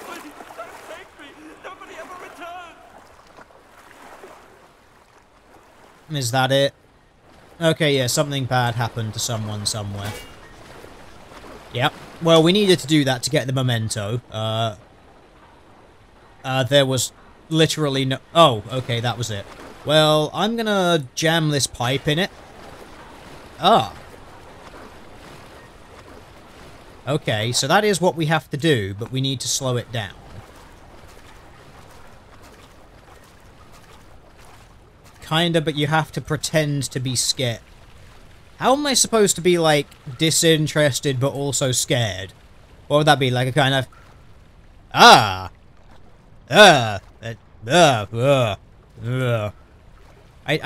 Please, don't take me! Nobody ever return! Is that it? Okay, yeah, something bad happened to someone somewhere. Yep. Well, we needed to do that to get the memento. There was literally no... Oh, okay, that was it. Well, I'm gonna jam this pipe in it. Ah. Okay, so that is what we have to do, but we need to slow it down. Kinda, but you have to pretend to be scared. How am I supposed to be, like, disinterested but also scared? What would that be? Like a kind of... Ah! I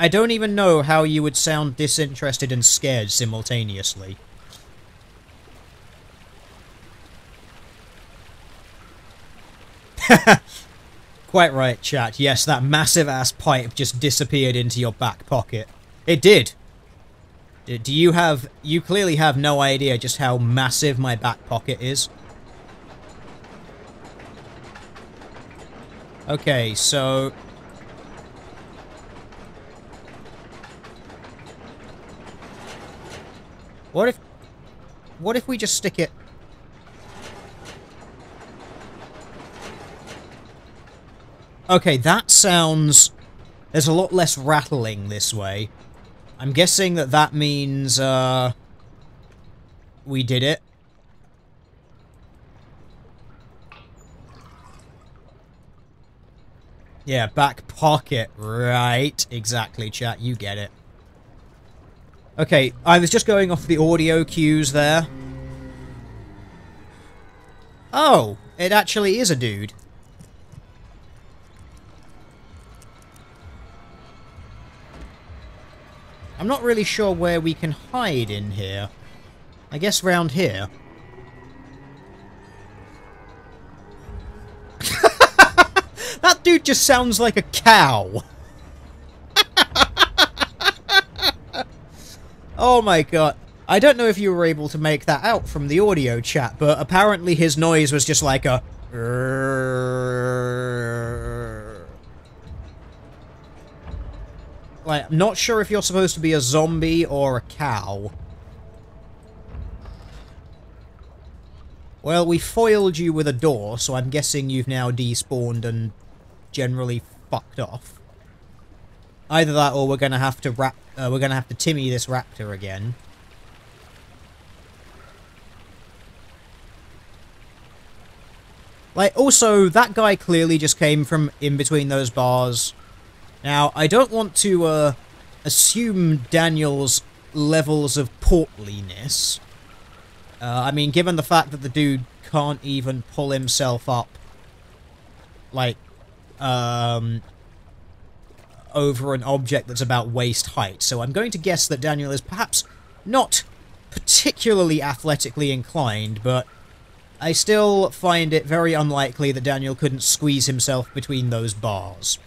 don't even know how you would sound disinterested and scared simultaneously. Quite right, chat. Yes, that massive-ass pipe just disappeared into your back pocket. It did! Do you have... You clearly have no idea just how massive my back pocket is. Okay, so... What if we just stick it... Okay, that sounds... There's a lot less rattling this way. I'm guessing that that means, we did it. Yeah, back pocket. Right. Exactly, chat. You get it. Okay, I was just going off the audio cues there. Oh, it actually is a dude. I'm not really sure where we can hide in here. I guess round here. That dude just sounds like a cow. Oh my god. I don't know if you were able to make that out from the audio chat, but apparently his noise was just like a... Like, I'm not sure if you're supposed to be a zombie or a cow. Well, we foiled you with a door, so I'm guessing you've now despawned and generally fucked off. Either that, or we're gonna have to Timmy this raptor again. Like, also, that guy clearly just came from in between those bars. Now, I don't want to, assume Daniel's levels of portliness. I mean, given the fact that the dude can't even pull himself up, like, over an object that's about waist height. So I'm going to guess that Daniel is perhaps not particularly athletically inclined, but I still find it very unlikely that Daniel couldn't squeeze himself between those bars.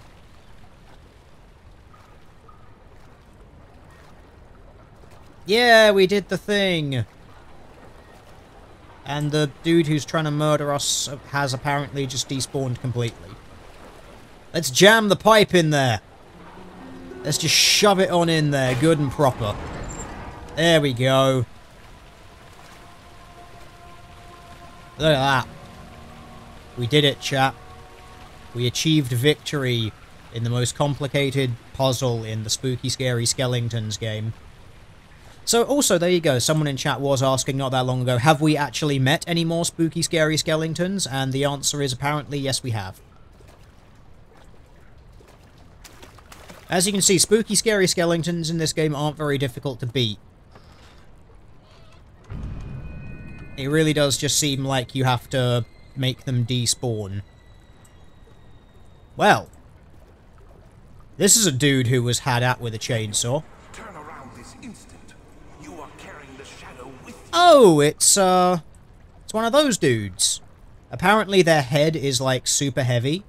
Yeah, we did the thing! And the dude who's trying to murder us has apparently just despawned completely. Let's jam the pipe in there! Let's just shove it on in there, good and proper. There we go. Look at that. We did it, chap. We achieved victory in the most complicated puzzle in the Spooky Scary Skeletons game. So, also, there you go, someone in chat was asking not that long ago, have we actually met any more Spooky Scary Skeletons? And the answer is apparently yes, we have. As you can see, Spooky Scary Skeletons in this game aren't very difficult to beat. It really does just seem like you have to make them despawn. Well. This is a dude who was had at with a chainsaw. Turn around this instant. You are carrying the shadow with you. Oh, it's one of those dudes. Apparently their head is, like, super heavy.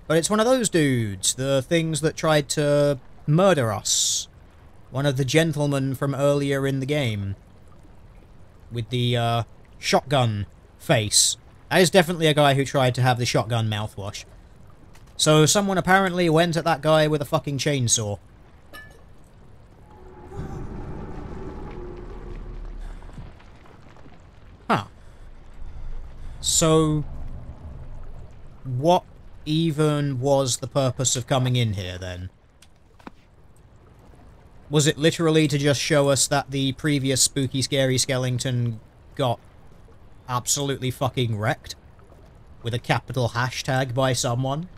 But it's one of those dudes. The things that tried to murder us. One of the gentlemen from earlier in the game. With the, shotgun face. That is definitely a guy who tried to have the shotgun mouthwash. So someone apparently went at that guy with a fucking chainsaw. Huh. So, what even was the purpose of coming in here, then? Was it literally to just show us that the previous spooky, scary skeleton got absolutely fucking wrecked? With a capital hashtag by someone?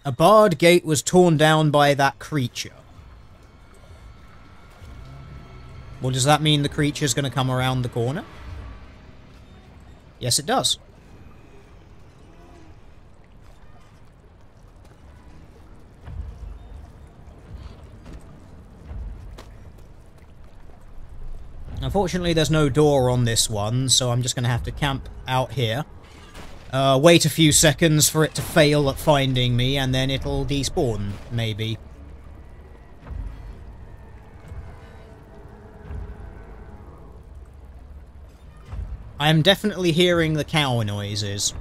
A barred gate was torn down by that creature. Well, does that mean the creature's going to come around the corner? Yes, it does. Unfortunately, there's no door on this one, so I'm just going to have to camp out here. Wait a few seconds for it to fail at finding me, and then it'll despawn, maybe. I am definitely hearing the cow noises.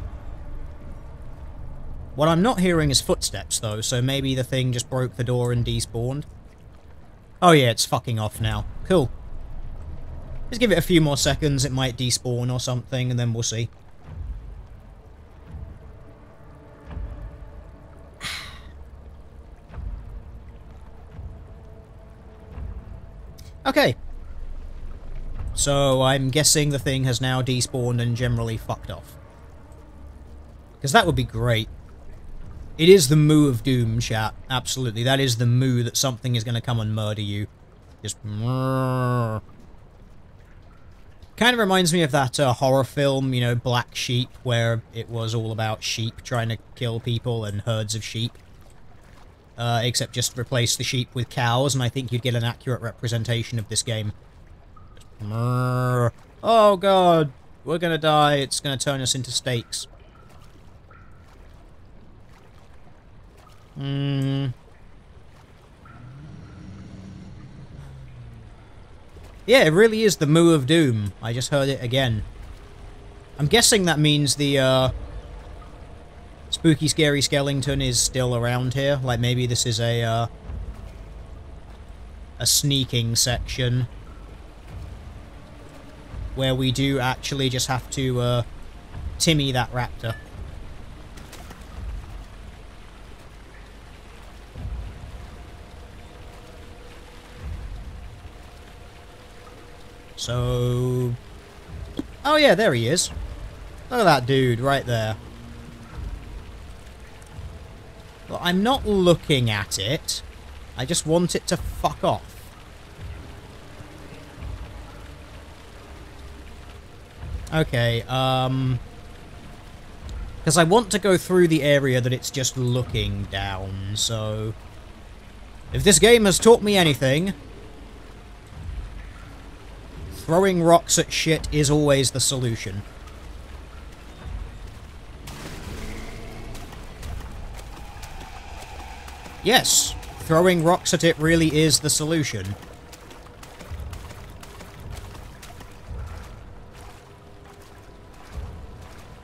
What I'm not hearing is footsteps, though, so maybe the thing just broke the door and despawned. Oh yeah, it's fucking off now. Cool. Just give it a few more seconds, it might despawn or something, and then we'll see. Okay. So, I'm guessing the thing has now despawned and generally fucked off. Because that would be great. It is the moo of doom, chat. Absolutely. That is the moo that something is going to come and murder you. Just... Kind of reminds me of that horror film, you know, Black Sheep, where it was all about sheep trying to kill people and herds of sheep. Except just replace the sheep with cows, and I think you'd get an accurate representation of this game. Oh god, we're gonna die, it's gonna turn us into steaks. Yeah, it really is the moo of doom. I just heard it again. I'm guessing that means the, spooky, scary skeleton is still around here. Like, maybe this is a sneaking section. Where we do actually just have to, Timmy that raptor. So... Oh yeah, there he is. Look at that dude right there. Well, I'm not looking at it. I just want it to fuck off. Okay, because I want to go through the area that it's just looking down, so... If this game has taught me anything... Throwing rocks at shit is always the solution. Yes, throwing rocks at it really is the solution.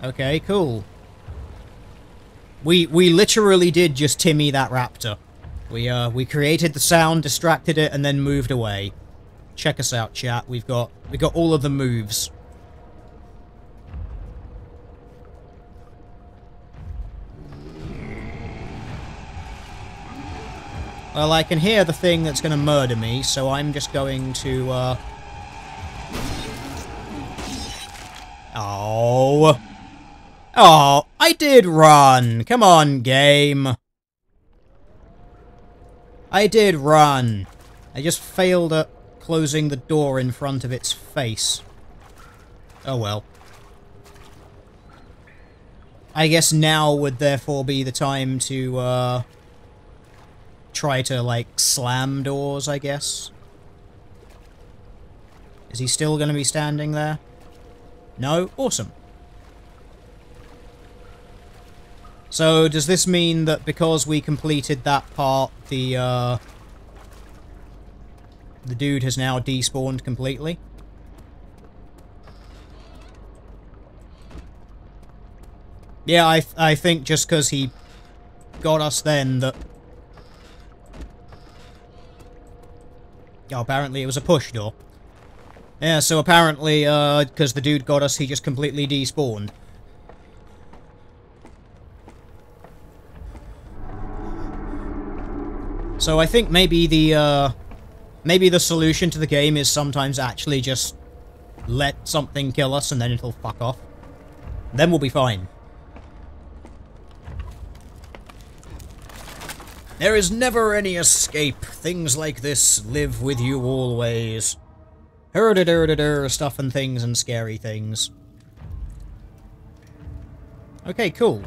Okay, cool. We literally did just Timmy that raptor. We created the sound, distracted it, and then moved away. Check us out, chat. We got all of the moves. Well, I can hear the thing that's going to murder me, so I'm just going to, Oh. Oh, I did run! Come on, game! I did run. I just failed at closing the door in front of its face. Oh well. I guess now would therefore be the time to, try to, like, slam doors, I guess. Is he still going to be standing there? No? Awesome. So, does this mean that because we completed that part, the dude has now despawned completely? Yeah, I think just because he got us then that... Oh, apparently it was a push door. Yeah, so apparently, because the dude got us, he just completely despawned. So I think maybe the solution to the game is sometimes actually just let something kill us and then it'll fuck off. Then we'll be fine. There is never any escape. Things like this live with you always. Stuff and things and scary things. Okay, cool.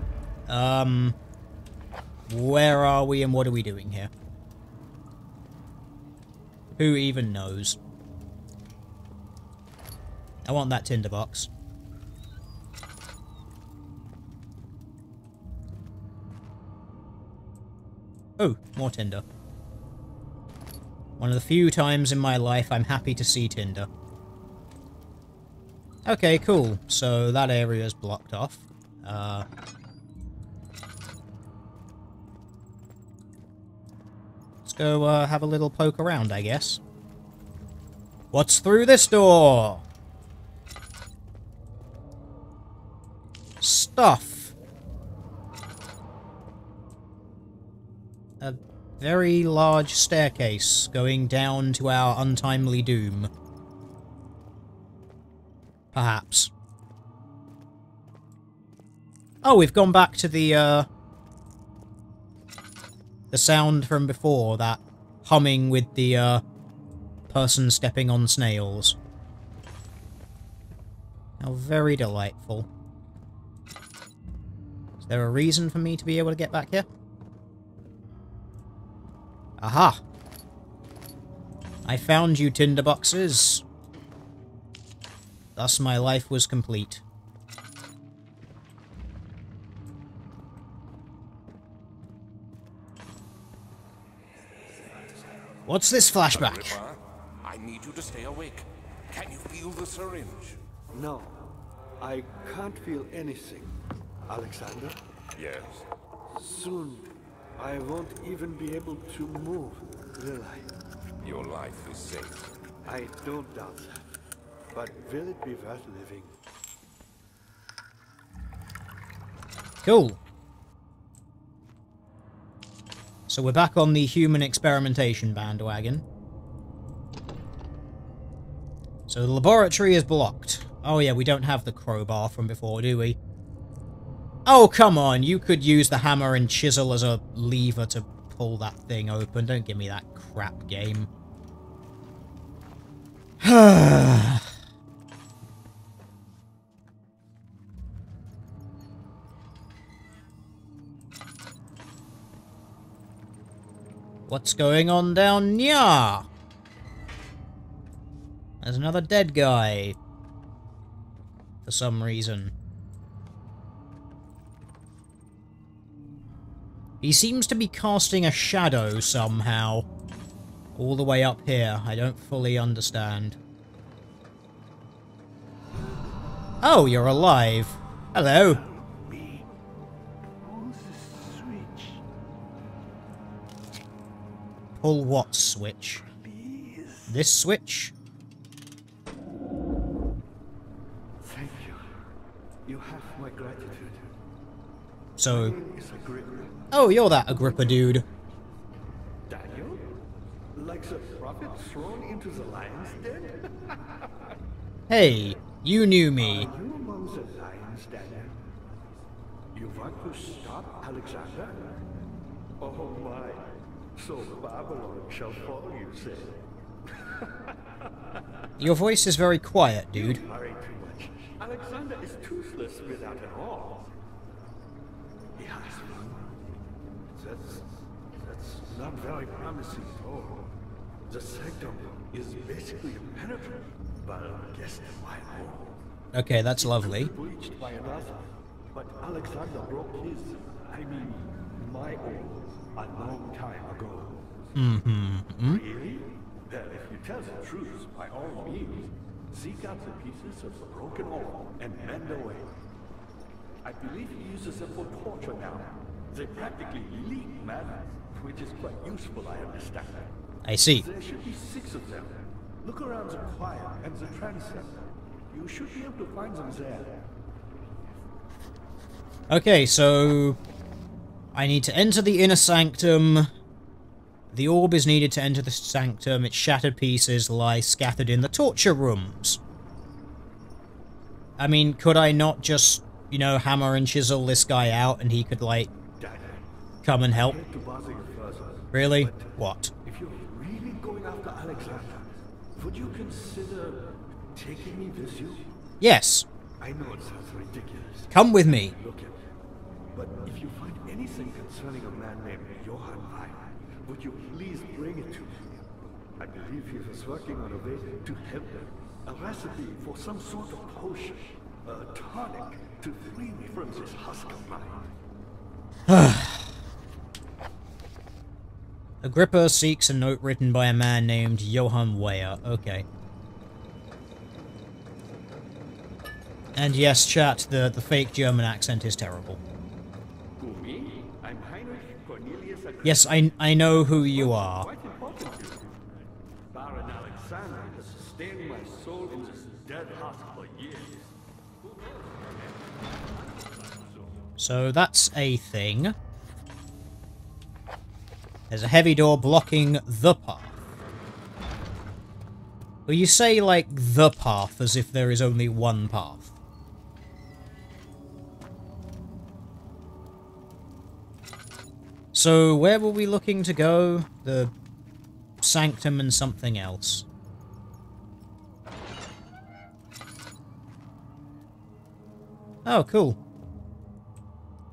Where are we and what are we doing here? Who even knows? I want that tinderbox. Oh, more tinder. One of the few times in my life I'm happy to see tinder. Okay, cool. So that area's blocked off. Let's go have a little poke around, I guess. What's through this door? Stuff. A very large staircase going down to our untimely doom. Perhaps. Oh, we've gone back to the sound from before, that humming with the person stepping on snails. How very delightful. Is there a reason for me to be able to get back here? Aha! I found you, tinderboxes. Thus my life was complete. What's this flashback? Agrippa, I need you to stay awake. Can you feel the syringe? No, I can't feel anything. Alexander? Yes. Soon, I won't even be able to move, will I? Your life is safe. I don't doubt that. But will it be worth living? Cool. So we're back on the human experimentation bandwagon. So the laboratory is blocked. Oh yeah, we don't have the crowbar from before, do we? Oh, come on, you could use the hammer and chisel as a lever to pull that thing open. Don't give me that crap game. What's going on down here? There's another dead guy. For some reason. He seems to be casting a shadow somehow. All the way up here. I don't fully understand. Oh, you're alive. Hello. Pull what switch? This switch? Thank you. You have my gratitude. So... It's Agrippa. Oh, you're that Agrippa dude. Daniel? Like the prophet thrown into the lion's den? Hey, you knew me. Are you among the lions, Daniel? You want to stop Alexander? Oh my. So Babylon shall fall, you say? Your voice is very quiet, dude. You worry too much. Alexander is toothless without an arm. He has one. That's not very promising at all. The sanctum is basically impenetrable, but guess why? Okay, that's lovely. Breached by another, but Alexander broke his, my own, a long time ago. Really? Well, if you tell the truth, by all means, seek out the pieces of the broken orb and mend away. I believe he uses them for torture now. They practically leak matter, which is quite useful, I understand. I see. There should be 6 of them. Look around the choir and the transept. You should be able to find them there. Okay, so I need to enter the inner sanctum. The orb is needed to enter the sanctum. Its shattered pieces lie scattered in the torture rooms. I mean, could I not just, you know, hammer and chisel this guy out and he could, like, come and help? Really? What? If you're really going after Alexander, would you consider taking me with you? Yes. I know it sounds ridiculous. Come with me. Look at, but if you find anything concerning a man named Johann Weyer, would you please bring it to me? I believe he was working on a way to help him. A recipe for some sort of potion, a tonic, to free me from this husk of mine. Agrippa seeks a note written by a man named Johann Weyer. Okay. And yes, chat, the fake German accent is terrible. Who, me? I'm Heinrich Cornelius Agrippa. Yes, I know who you are. Quite important to you. Baron Alexander has sustained my soul in this dead husk for years. So that's a thing. There's a heavy door blocking the path. Well, you say, like, the path, as if there is only one path. So, where were we looking to go? The sanctum and something else. Oh, cool.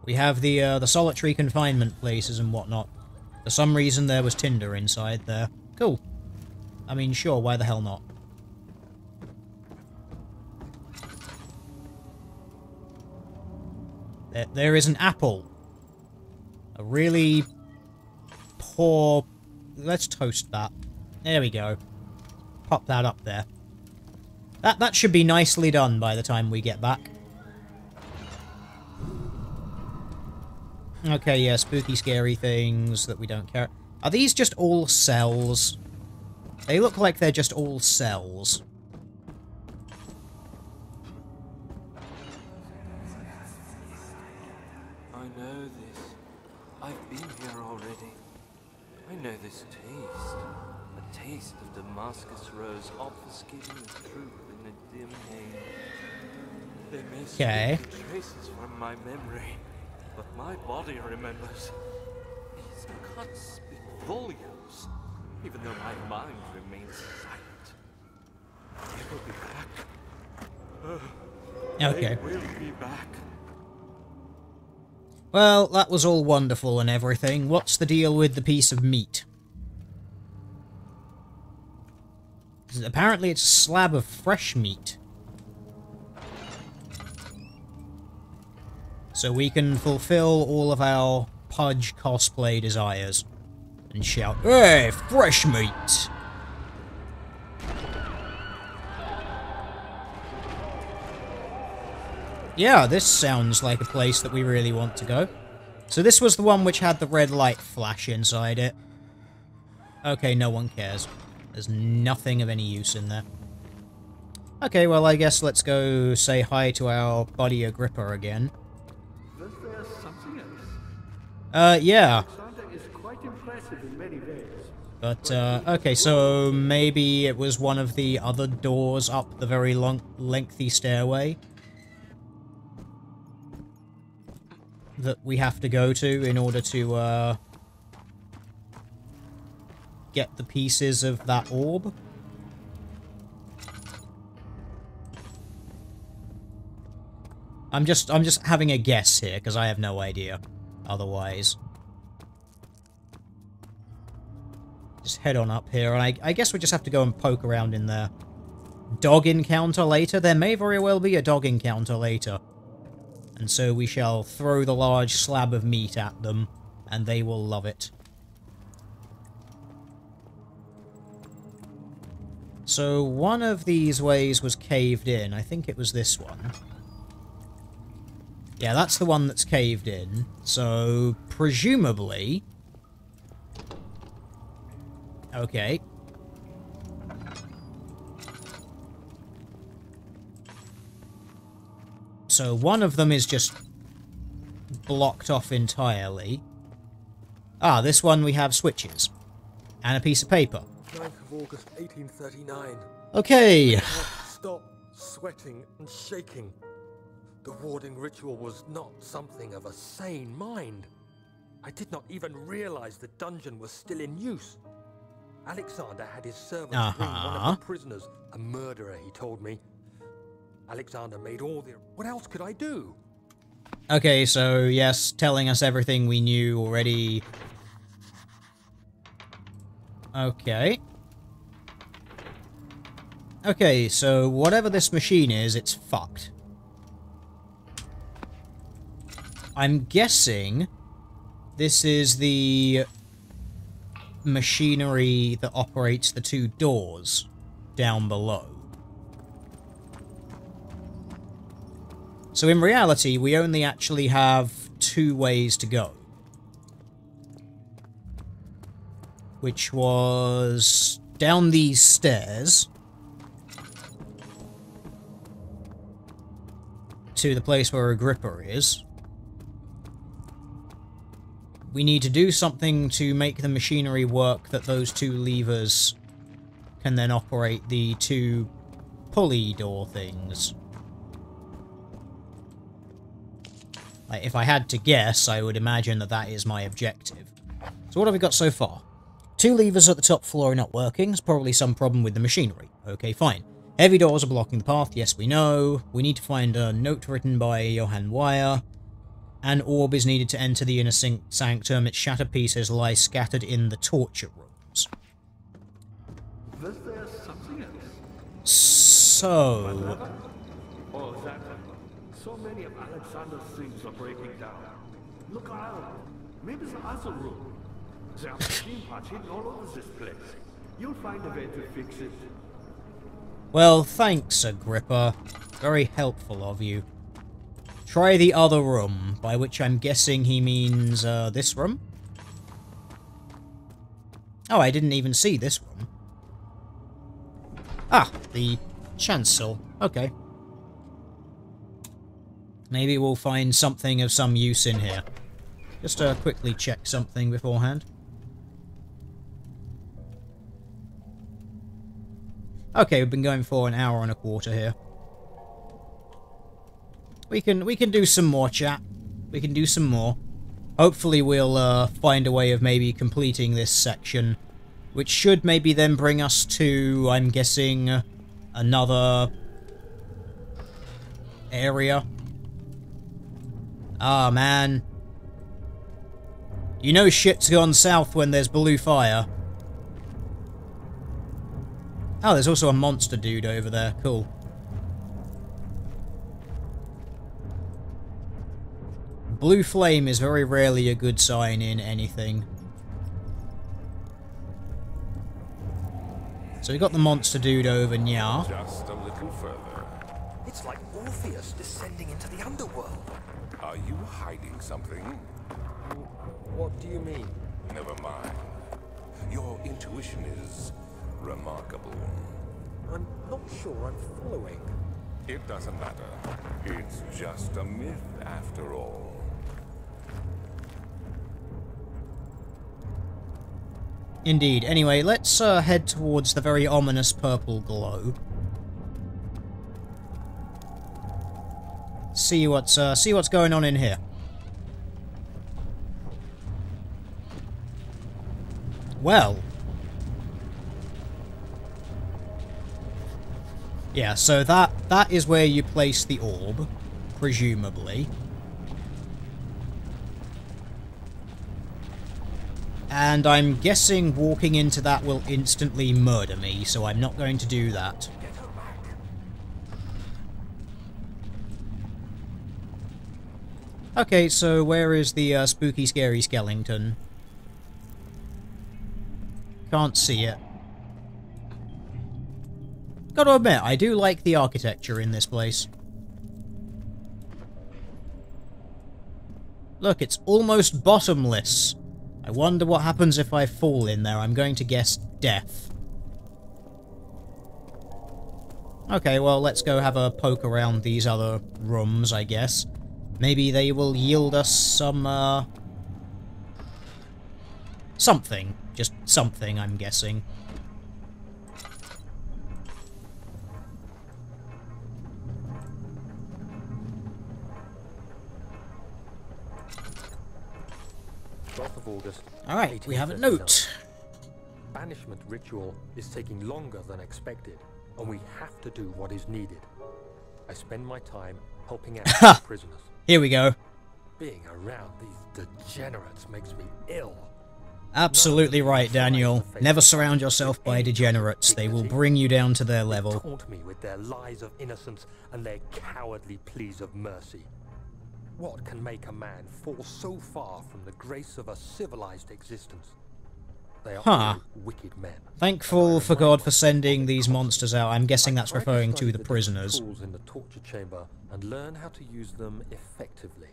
We have the solitary confinement places and whatnot. For some reason, there was tinder inside there. Cool. I mean, sure, why the hell not? There is an apple. A really poor... Let's toast that. There we go. Pop that up there. That should be nicely done by the time we get back. Okay, yeah, spooky, scary things that we don't care. Are these just all cells? They look like they're just all cells. I know this. I've been here already. I know this taste. A taste of Damascus rose obfuscating the truth in a dim haze. They may speak the traces from my memory, but my body remembers. These cuts speak volumes, even though my mind remains silent. They will be back. Okay. They will be back. Well, that was all wonderful and everything. What's the deal with the piece of meat? Apparently it's a slab of fresh meat. So we can fulfill all of our Pudge cosplay desires. And shout, "Hey, fresh meat!" Yeah, this sounds like a place that we really want to go. So this was the one which had the red light flash inside it. Okay, no one cares. There's nothing of any use in there. Okay, well, I guess let's go say hi to our buddy Agrippa again. Was there something else? Yeah. Alexander is quite impressive in many ways. But, okay, so maybe it was one of the other doors up the very long, lengthy stairway that we have to go to in order to, get the pieces of that orb. I'm just having a guess here, because I have no idea otherwise. Just head on up here, and I guess we just have to go and poke around in there. Dog encounter later? There may very well be a dog encounter later. And so we shall throw the large slab of meat at them, and they will love it. So one of these ways was caved in. I think it was this one. Yeah, that's the one that's caved in. So, presumably... Okay. So one of them is just blocked off entirely. Ah, this one we have switches. And a piece of paper. 9th of August, 1839. Okay. I stopped sweating and shaking. The warding ritual was not something of a sane mind. I did not even realize the dungeon was still in use. Alexander had his servants bring one of the prisoners, a murderer, he told me. Alexander made all the... What else could I do? Okay, so yes, telling us everything we knew already. Okay. Okay, so whatever this machine is, it's fucked. I'm guessing this is the machinery that operates the two doors down below. So in reality, we only actually have 2 ways to go. Which was down these stairs to the place where Agrippa is. We need to do something to make the machinery work that those 2 levers can then operate the 2 pulley door things. If I had to guess, I would imagine that that is my objective. So what have we got so far? 2 levers at the top floor are not working. There's probably some problem with the machinery. Okay, fine. Heavy doors are blocking the path. Yes, we know. We need to find a note written by Johann Weyer. An orb is needed to enter the inner sanctum. Its shattered pieces lie scattered in the torture rooms. Was there something else? So... Oh, that. So many of Alexander's things are breaking down. Look out. Maybe the other room. There are machine parts hidden all over this place. You'll find a way to fix it. Well, thanks, Agrippa. Very helpful of you. Try the other room, by which I'm guessing he means, this room? Oh, I didn't even see this room. Ah, the chancel. Okay. Maybe we'll find something of some use in here. Just to quickly check something beforehand. Okay, we've been going for an hour and a quarter here. We can do some more, chat. We can do some more. Hopefully we'll find a way of maybe completing this section, which should maybe then bring us to, I'm guessing, another area. Ah, man. You know shit's gone south when there's blue fire. Oh, there's also a monster dude over there. Cool. Blue flame is very rarely a good sign in anything. So we got the monster dude over now. Just a little further. It's like Orpheus descending into the underworld. Are you hiding something? What do you mean? Never mind. Your intuition is remarkable. I'm not sure I'm following. It doesn't matter. It's just a myth after all. Indeed. Anyway, let's head towards the very ominous purple glow. See what's going on in here. Well, Yeah, so that is where you place the orb, presumably. And I'm guessing walking into that will instantly murder me, so I'm not going to do that. Okay, so where is the spooky, scary skeleton? Can't see it. Gotta admit, I do like the architecture in this place. Look, it's almost bottomless. I wonder what happens if I fall in there. I'm going to guess death. Okay, well, let's go have a poke around these other rooms, I guess. Maybe they will yield us some, something. Just something, I'm guessing. August. All right, we have a note. Banishment ritual is taking longer than expected, and we have to do what is needed. I spend my time helping out prisoners. Here we go. Being around these degenerates makes me ill. Absolutely right, Daniel. Never surround yourself by degenerates. They will bring you down to their level. They taunt me with their lies of innocence and their cowardly pleas of mercy. What can make a man fall so far from the grace of a civilized existence? They are all wicked men. Thankful for God for sending these monsters out. I'm guessing that's referring to the prisoners. Tools in the torture chamber and learn how to use them effectively.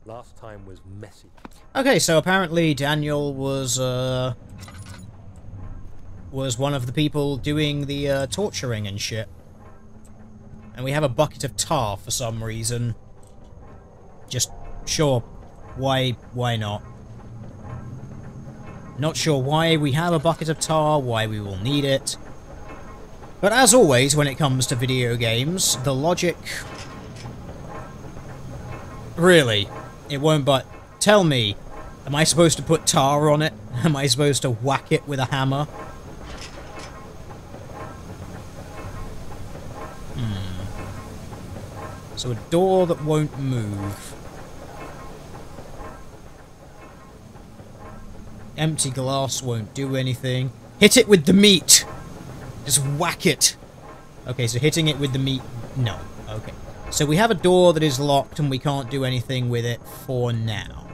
Last time was messy. Okay, so apparently Daniel was one of the people doing the torturing and shit. And we have a bucket of tar for some reason. Just, sure, why not? Not sure why we have a bucket of tar, why we will need it. But as always, when it comes to video games, the logic... Really, it won't but... Tell me, am I supposed to put tar on it? Am I supposed to whack it with a hammer? So a door that won't move. Empty glass won't do anything. Hit it with the meat! Just whack it! Okay, so hitting it with the meat... No. Okay. So we have a door that is locked and we can't do anything with it for now.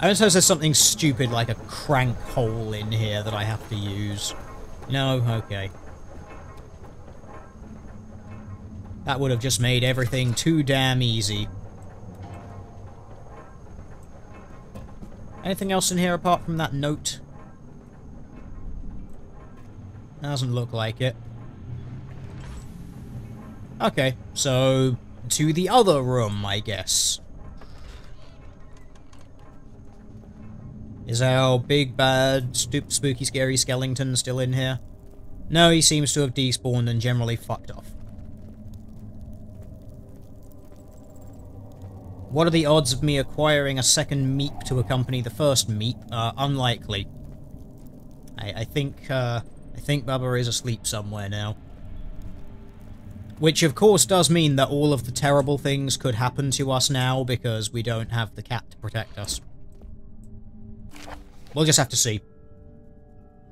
I don't suppose there's something stupid like a crank hole in here that I have to use. No? Okay. That would have just made everything too damn easy. Anything else in here apart from that note? Doesn't look like it. Okay, so to the other room, I guess. Is our big, bad, spooky, scary skeleton still in here? No, he seems to have despawned and generally fucked off. What are the odds of me acquiring a second meep to accompany the first meep? Unlikely. I think Bubba is asleep somewhere now. Which of course does mean that all of the terrible things could happen to us now because we don't have the cat to protect us. We'll just have to see.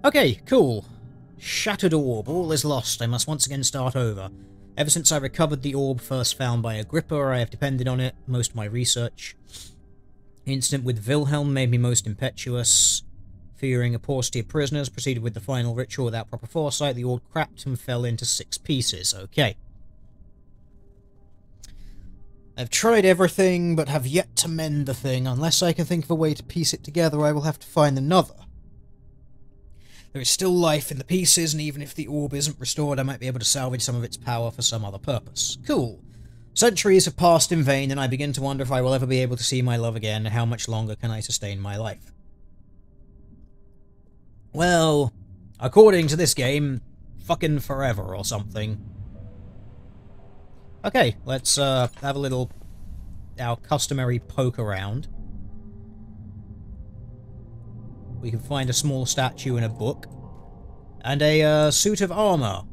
Okay, cool. Shattered orb. All is lost. I must once again start over. Ever since I recovered the orb first found by Agrippa, I have depended on it most of my research. The incident with Wilhelm made me most impetuous. Fearing a paucity of prisoners, proceeded with the final ritual without proper foresight. The orb cracked and fell into 6 pieces. Okay. I've tried everything, but have yet to mend the thing. Unless I can think of a way to piece it together, I will have to find another. There is still life in the pieces, and even if the orb isn't restored, I might be able to salvage some of its power for some other purpose. Cool. Centuries have passed in vain, and I begin to wonder if I will ever be able to see my love again, and how much longer can I sustain my life. Well, according to this game, fucking forever or something. Okay, let's have a little, our customary poke around. We can find a small statue in a book. And a suit of armor.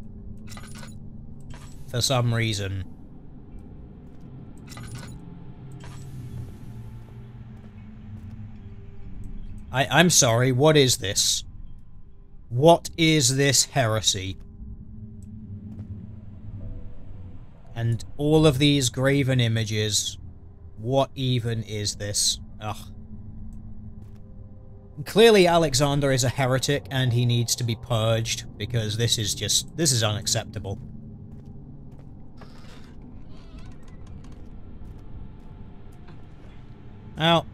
for some reason. I'm sorry, what is this? What is this heresy? And all of these graven images, what even is this? Ugh. Clearly Alexander is a heretic and he needs to be purged, because this is unacceptable. Now,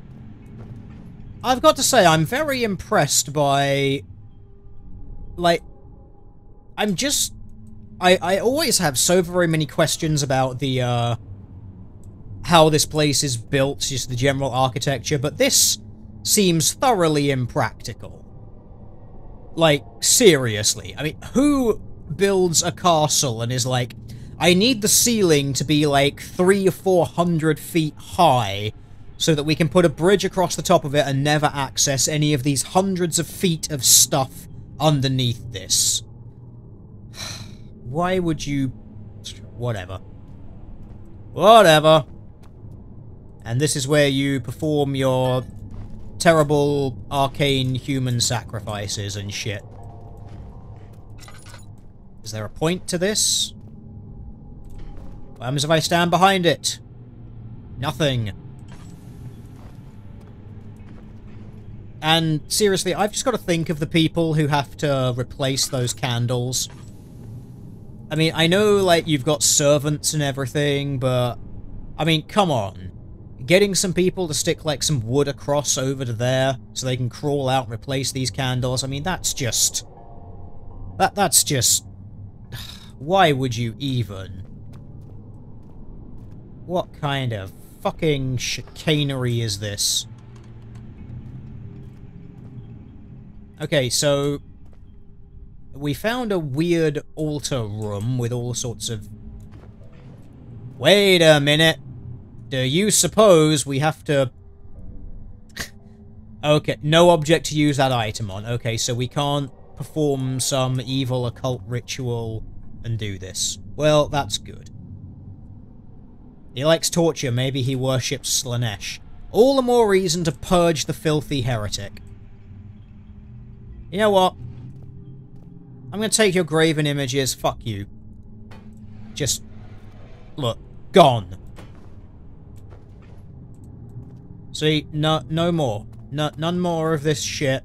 I've got to say, I'm very impressed by, like, I always have so very many questions about the, how this place is built, just the general architecture, but this seems thoroughly impractical. Like, seriously. I mean, who builds a castle and is like, I need the ceiling to be like 300 or 400 feet high, so that we can put a bridge across the top of it and never access any of these hundreds of feet of stuff underneath this. Why would you... Whatever. Whatever. And this is where you perform your terrible, arcane human sacrifices and shit. Is there a point to this? What happens if I stand behind it? Nothing. And seriously, I've just got to think of the people who have to replace those candles. I mean, I know, like, you've got servants and everything, but... I mean, come on. Getting some people to stick, like, some wood across over to there so they can crawl out and replace these candles, I mean, that's just... That's just... Why would you even? What kind of fucking chicanery is this? Okay, so... we found a weird altar room with all sorts of... Wait a minute! Do you suppose we have to... Okay, no object to use that item on. Okay, so we can't perform some evil occult ritual and do this. Well, that's good. He likes torture, maybe he worships Slanesh. All the more reason to purge the filthy heretic. You know what? I'm gonna take your graven images, fuck you. Just... look, gone. See, no more. None more of this shit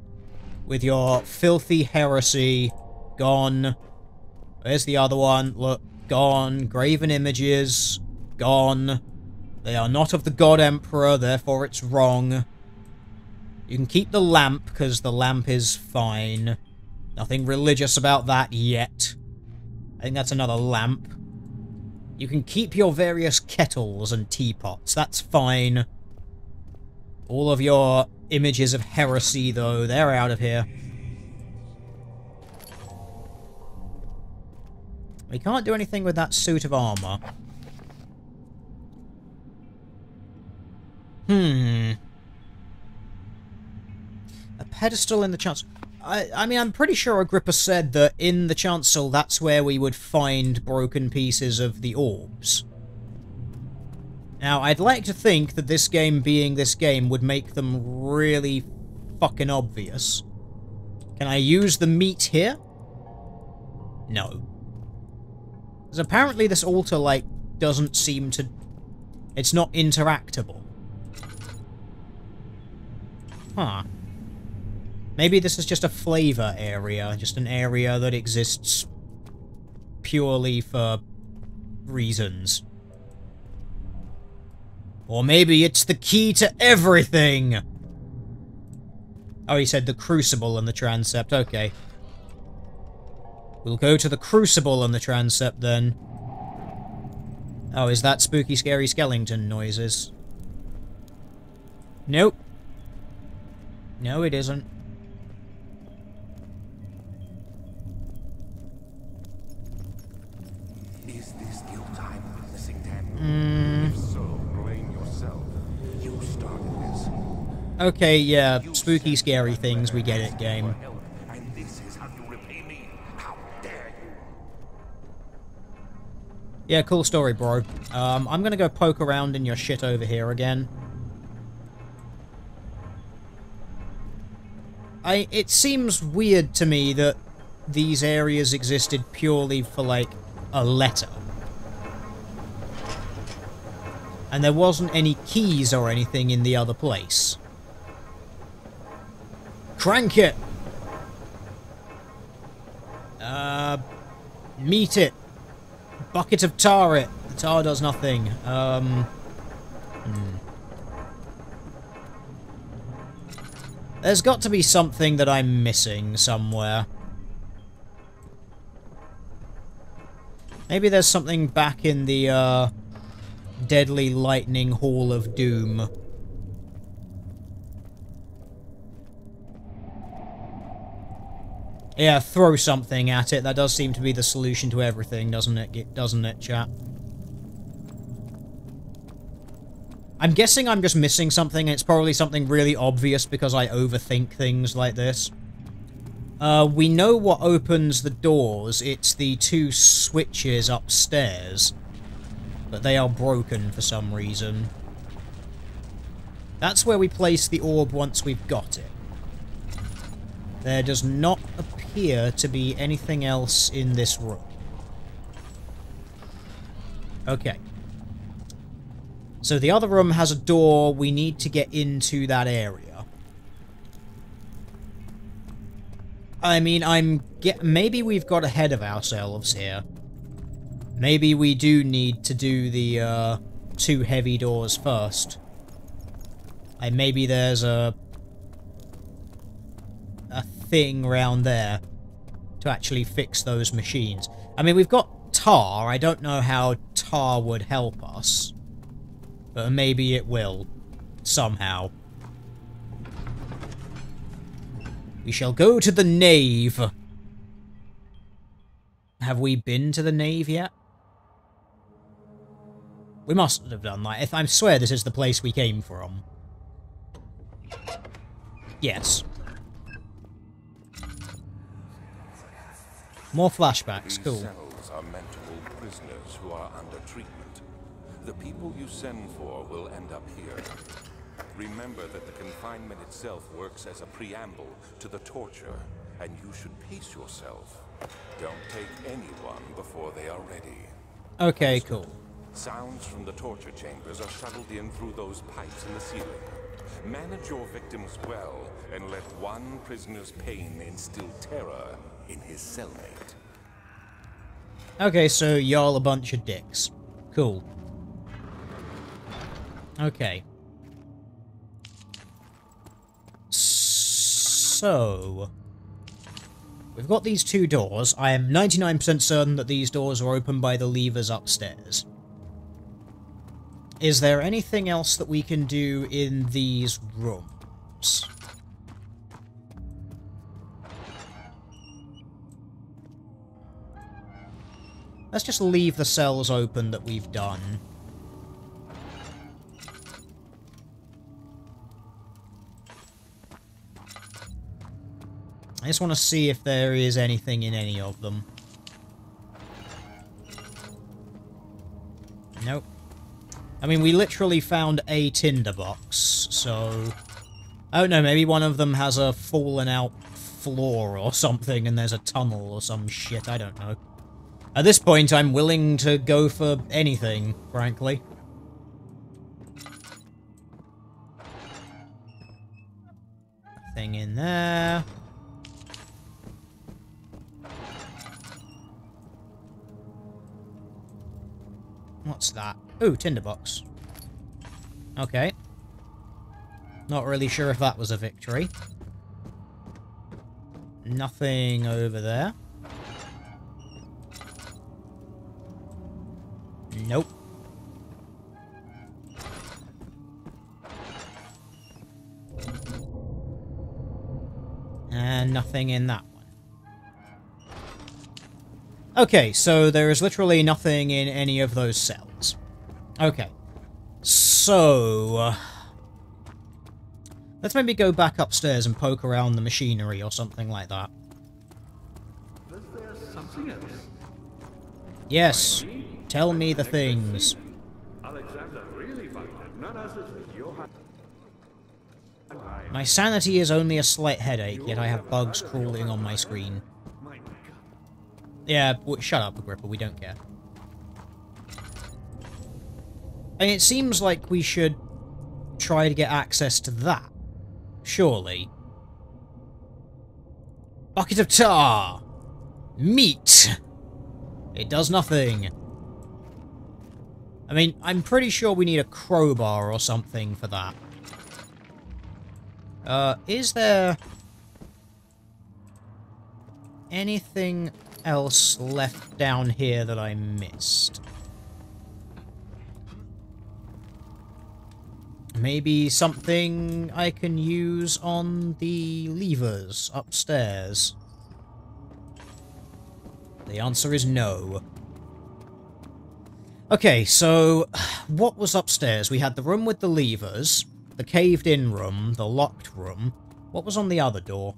with your filthy heresy. Gone. Where's the other one? Look, gone. Graven images. Gone. They are not of the God Emperor, therefore it's wrong. You can keep the lamp, because the lamp is fine. Nothing religious about that yet. I think that's another lamp. You can keep your various kettles and teapots, that's fine. All of your images of heresy, though, they're out of here. We can't do anything with that suit of armor. A pedestal in the chancel. I mean, I'm pretty sure Agrippa said that in the chancel, that's where we would find broken pieces of the orbs. Now, I'd like to think that this game being this game would make them really fucking obvious. Can I use the meat here? No. Because apparently this altar, like, doesn't seem to... It's not interactable. Huh. Maybe this is just a flavor area, just an area that exists purely for reasons. Or maybe it's the key to everything! Oh, he said the crucible and the transept, okay. We'll go to the crucible and the transept then. Oh, is that spooky, scary skeleton noises? Nope. No, it isn't. Is this your time witnessing them? If so, blame yourself. You started this. Okay, yeah, spooky, scary things, we get it, game. And this is how you repay me. How dare Yeah, cool story, bro. I'm gonna go poke around in your shit over here again. It seems weird to me that these areas existed purely for, like, a letter. And there wasn't any keys or anything in the other place. Crank it! Meet it! Bucket of tar it! The tar does nothing. There's got to be something that I'm missing somewhere. Maybe there's something back in the, Deadly Lightning Hall of Doom. Yeah, throw something at it. That does seem to be the solution to everything, doesn't it? Doesn't it, chat? I'm guessing I'm just missing something, and it's probably something really obvious because I overthink things like this. We know what opens the doors. It's the 2 switches upstairs. But they are broken for some reason. That's where we place the orb once we've got it. There does not appear to be anything else in this room. Okay. So the other room has a door. We need to get into that area. I mean, maybe we've got ahead of ourselves here. Maybe we do need to do the 2 heavy doors first. And maybe there's a thing around there to actually fix those machines. I mean, we've got tar. I don't know how tar would help us. But maybe it will. Somehow. We shall go to the nave. Have we been to the nave yet? We must have done that. I swear this is the place we came from. Yes. More flashbacks, cool. These cells are meant to hold prisoners who are under treatment. The people you send for will end up here. Remember that the confinement itself works as a preamble to the torture, and you should pace yourself. Don't take anyone before they are ready. Okay, cool. Sounds from the torture chambers are shuttled in through those pipes in the ceiling. Manage your victims well, and let one prisoner's pain instill terror in his cellmate. Okay, so y'all a bunch of dicks. Cool. Okay. So... we've got these 2 doors. I am 99% certain that these doors are opened by the levers upstairs. Is there anything else that we can do in these rooms? Let's just leave the cells open that we've done. I just want to see if there is anything in any of them. Nope. I mean, we literally found a tinderbox, so... I don't know, maybe one of them has a fallen out floor or something and there's a tunnel or some shit, I don't know. At this point, I'm willing to go for anything, frankly. Nothing in there. What's that? Ooh, tinderbox. Okay. Not really sure if that was a victory. Nothing over there. Nope. And nothing in that one. Okay, so there is literally nothing in any of those cells. Okay. So... let's maybe go back upstairs and poke around the machinery or something like that. Was there something else? Yes. Tell me the things. Alexander really found none other than Johann. My sanity is only a slight headache, yet I have bugs crawling on my screen. My God. Yeah, shut up, Agrippa, we don't care. And it seems like we should try to get access to that. Surely. Bucket of tar! Meat! It does nothing. I mean, I'm pretty sure we need a crowbar or something for that. Is there anything else left down here that I missed? Maybe something I can use on the levers upstairs? The answer is no. Okay, so what was upstairs? We had the room with the levers, the caved-in room, the locked room. What was on the other door?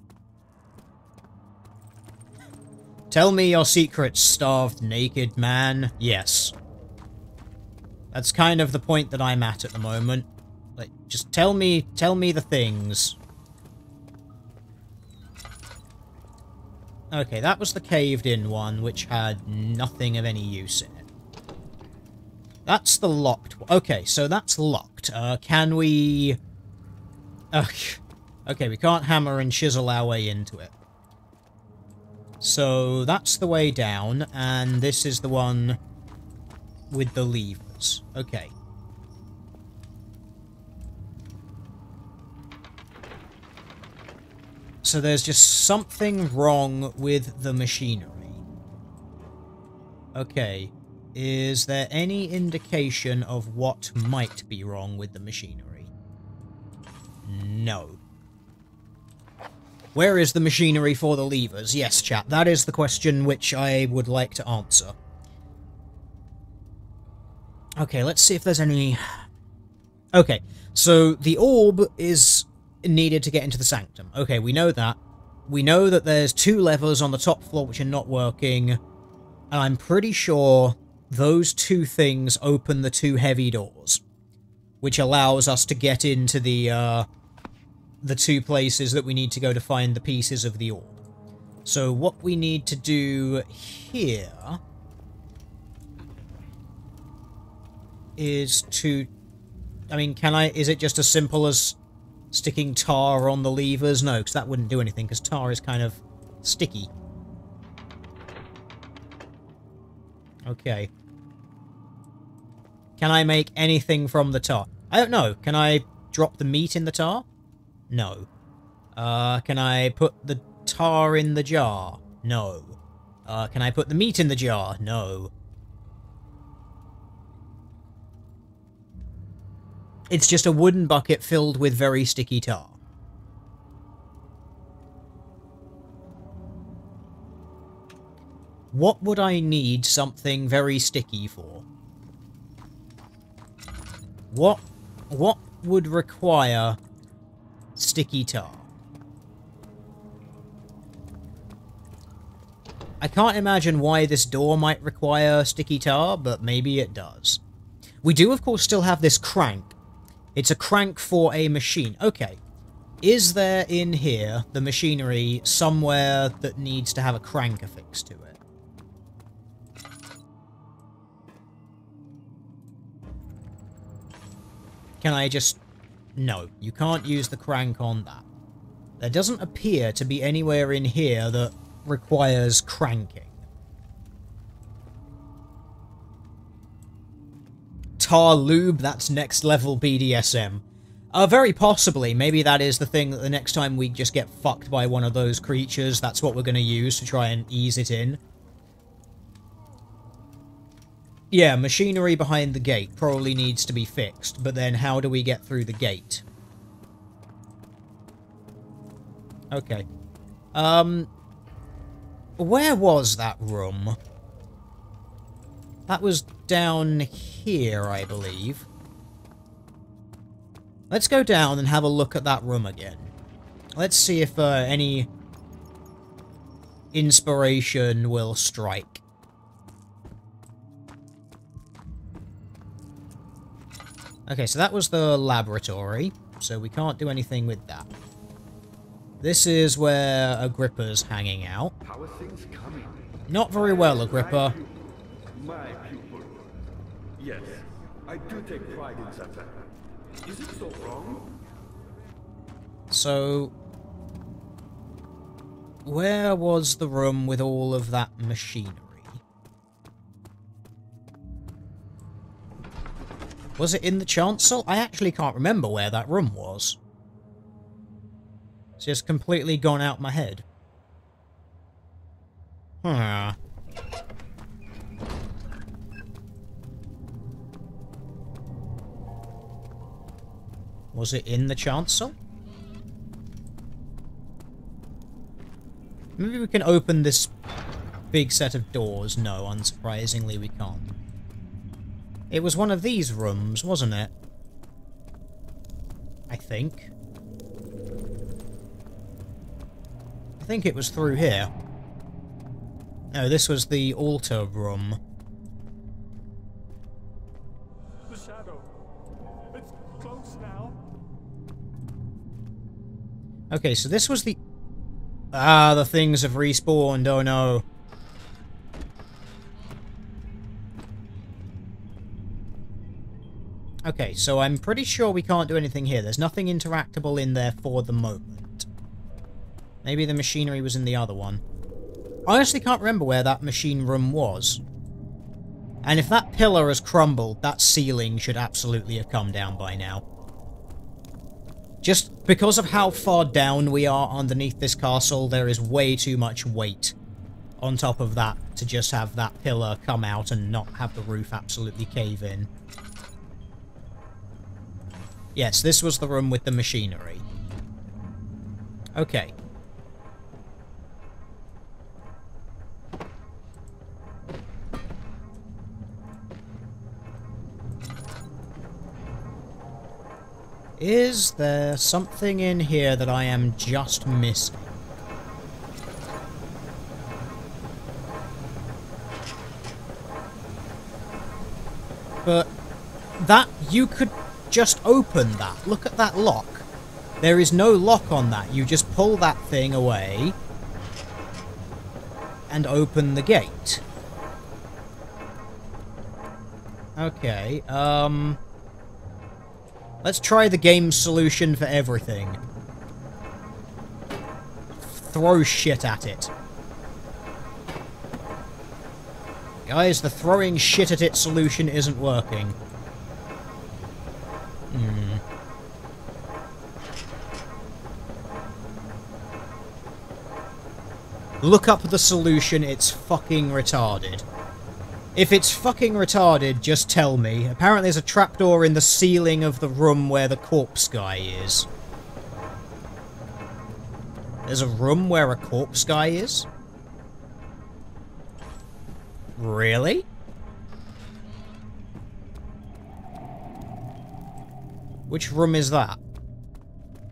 Tell me your secrets, starved, naked man. Yes. That's kind of the point that I'm at the moment. Like, just tell me the things. Okay, that was the caved-in one, which had nothing of any use in it. That's the locked one. Okay, so that's locked. Can we... okay, we can't hammer and chisel our way into it. So that's the way down, and this is the one with the levers. Okay. So there's just something wrong with the machinery. Okay. Is there any indication of what might be wrong with the machinery? No. Where is the machinery for the levers? Yes, chat, that is the question which I would like to answer. Okay, let's see if there's any... Okay, so the orb is needed to get into the sanctum. Okay, we know that. We know that there's 2 levers on the top floor which are not working, and I'm pretty sure those 2 things open the 2 heavy doors, which allows us to get into the 2 places that we need to go to find the pieces of the orb. So what we need to do here is to... I mean, is it just as simple as sticking tar on the levers? No, because that wouldn't do anything, because tar is kind of sticky. Okay. Can I make anything from the tar? I don't know. Can I drop the meat in the tar? No. Can I put the tar in the jar? No. Can I put the meat in the jar? No. It's just a wooden bucket filled with very sticky tar. What would I need something very sticky for? What would require sticky tar? I can't imagine why this door might require sticky tar, but maybe it does. We do, of course, still have this crank. It's a crank for a machine. Okay. Is there in here, the machinery, somewhere that needs to have a crank affixed to it? Can I just... No, you can't use the crank on that. There doesn't appear to be anywhere in here that requires cranking. Tar lube, that's next level BDSM. Very possibly. Maybe that is the thing that the next time we just get fucked by one of those creatures, that's what we're going to use to try and ease it in. Yeah, machinery behind the gate probably needs to be fixed, but then how do we get through the gate? Okay. Where was that room? That was down here, I believe. Let's go down and have a look at that room again. Let's see if any inspiration will strike. Okay, so that was the laboratory, so we can't do anything with that. This is where Agrippa's hanging out. How are things coming? Not very well, Agrippa. My pupil. Yes, I do take pride in that. Is it so wrong? So, where was the room with all of that machinery? Was it in the chancel? I actually can't remember where that room was. It's just completely gone out my head. Huh. Was it in the chancel? Maybe we can open this big set of doors. No, unsurprisingly we can't. It was one of these rooms, wasn't it? I think. I think it was through here. No, this was the altar room. The shadow. It's close now. Okay, so this was the... Ah, the things have respawned, oh no. Okay, so I'm pretty sure we can't do anything here. There's nothing interactable in there for the moment. Maybe the machinery was in the other one. I honestly can't remember where that machine room was. And if that pillar has crumbled, that ceiling should absolutely have come down by now. Just because of how far down we are underneath this castle, there is way too much weight on top of that to just have that pillar come out and not have the roof absolutely cave in. Yes, this was the room with the machinery. Okay. Is there something in here that I am just missing? But that, you could just open that. Look at that lock. There is no lock on that. You just pull that thing away and open the gate. Okay, let's try the game solution for everything. Throw shit at it. Guys, the throwing shit at it solution isn't working. Look up the solution, it's fucking retarded. If it's fucking retarded, just tell me. Apparently there's a trapdoor in the ceiling of the room where the corpse guy is. There's a room where a corpse guy is? Really? Which room is that?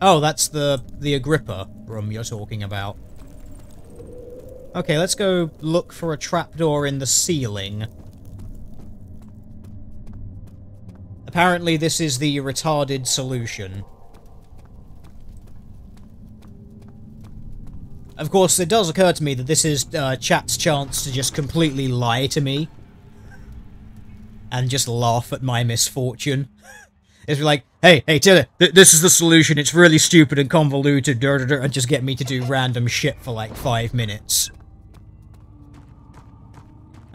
Oh, that's the Agrippa room you're talking about. Okay, let's go look for a trapdoor in the ceiling. Apparently this is the retarded solution. Of course, it does occur to me that this is chat's chance to just completely lie to me. And just laugh at my misfortune. It's like, hey, Tilly, this is the solution, it's really stupid and convoluted, and just get me to do random shit for like 5 minutes.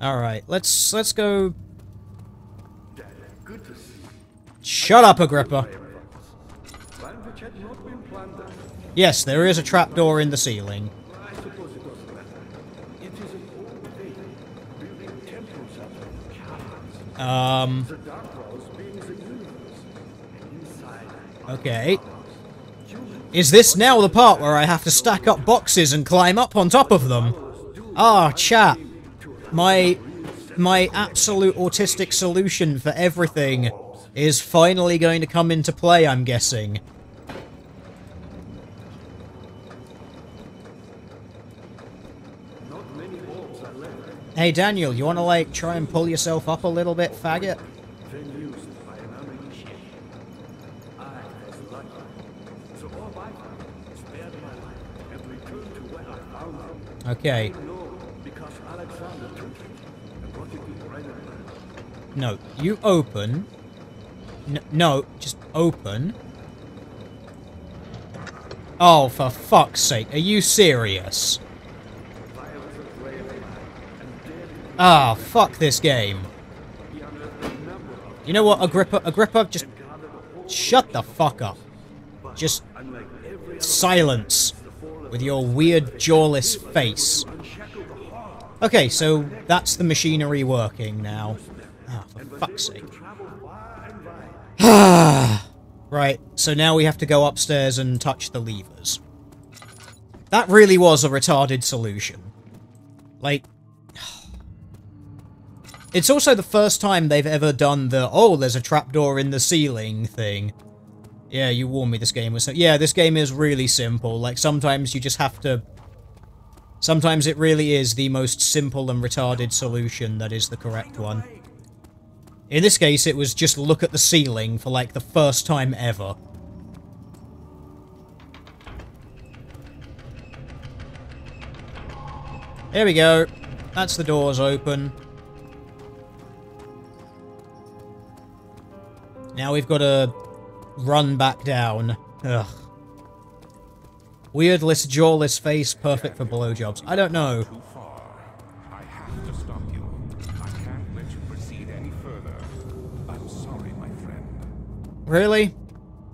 Alright, let's go... Good to see. Shut up, Agrippa! Language had not been planned. Yes, there is a trapdoor in the ceiling. I suppose it doesn't matter. It is an old thing. Building temples out of caverns. The dark worlds being the universe. Inside. Okay. Is this now the part where I have to stack up boxes and climb up on top of them? Ah, chat. My absolute autistic solution for everything is finally going to come into play, I'm guessing. Hey Daniel, you wanna like try and pull yourself up a little bit, faggot? found it. Okay. No, because Alexander took it and brought it to Brennan. No, you open. No, just open. Oh, for fuck's sake, are you serious? Ah, fuck this game. You know what, Agrippa, just shut the fuck up. Just silence with your weird jawless face. Okay, so that's the machinery working now. Ah, for fuck's sake. Right, so now we have to go upstairs and touch the levers. That really was a retarded solution. Like, it's also the first time they've ever done the, oh, there's a trapdoor in the ceiling thing. Yeah, you warned me this game was... Yeah, this game is really simple. Like, sometimes you just have to... Sometimes it really is the most simple and retarded solution that is the correct one. In this case, it was just look at the ceiling for, like, the first time ever. There we go. That's the doors open. Now we've got to run back down. Ugh. Weirdless, jawless face, perfect for blowjobs. I don't know. Too far. I have to stop you. I can't let you proceed any further. I'm sorry, my friend. Really?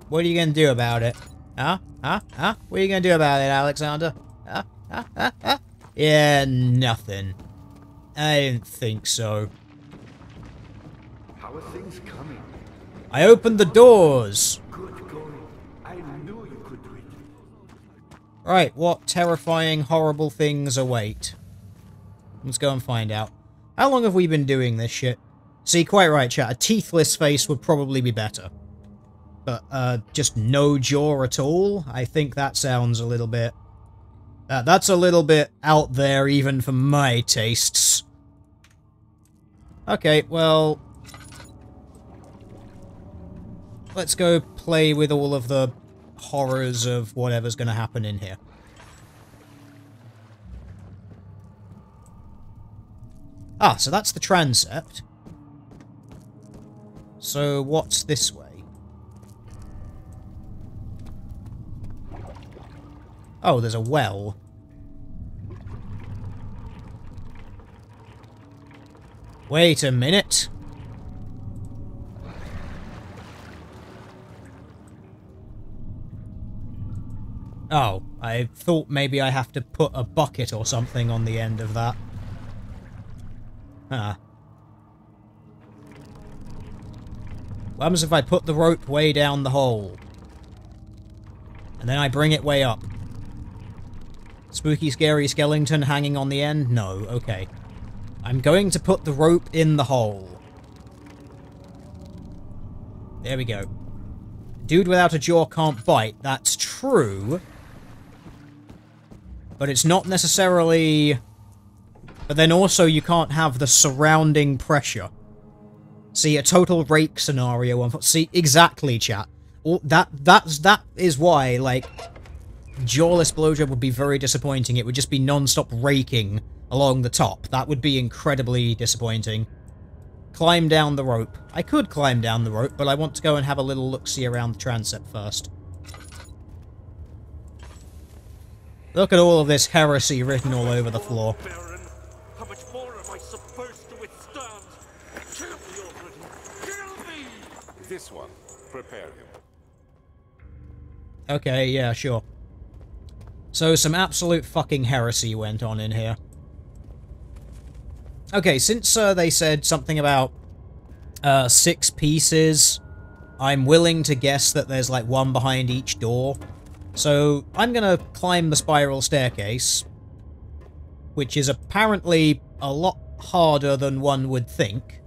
What are you gonna do about it? Huh? Huh? Huh? What are you gonna do about it, Alexander? Huh? Huh? Huh? Huh? Yeah, nothing. I didn't think so. How are things coming? I opened the doors! Good going. I knew you could do it. Right, what terrifying, horrible things await? Let's go and find out. How long have we been doing this shit? See, quite right, chat. A teethless face would probably be better. But, just no jaw at all? I think that sounds a little bit... that's a little bit out there, even for my tastes. Okay, well... let's go play with all of the horrors of whatever's going to happen in here. Ah, so that's the transept. So what's this way? Oh, there's a well. Wait a minute. Oh, I thought maybe I have to put a bucket or something on the end of that. Huh. What happens if I put the rope way down the hole? And then I bring it way up? Spooky, scary skeleton hanging on the end? No, okay. I'm going to put the rope in the hole. There we go. Dude without a jaw can't bite. That's true. But it's not necessarily... But then also you can't have the surrounding pressure. See, a total rake scenario. See, exactly, chat. That is why, like, jawless blowjob would be very disappointing. It would just be non-stop raking along the top. That would be incredibly disappointing. Climb down the rope. I could climb down the rope, but I want to go and have a little look-see around the transept first. Look at all of this heresy written all over the floor. Baron, how much more am I supposed to withstand? Kill me already! Kill me! This one. Prepare him. Okay, yeah, sure. So, some absolute fucking heresy went on in here. Okay, since they said something about 6 pieces, I'm willing to guess that there's like one behind each door. So, I'm gonna climb the spiral staircase, which is apparently a lot harder than one would think.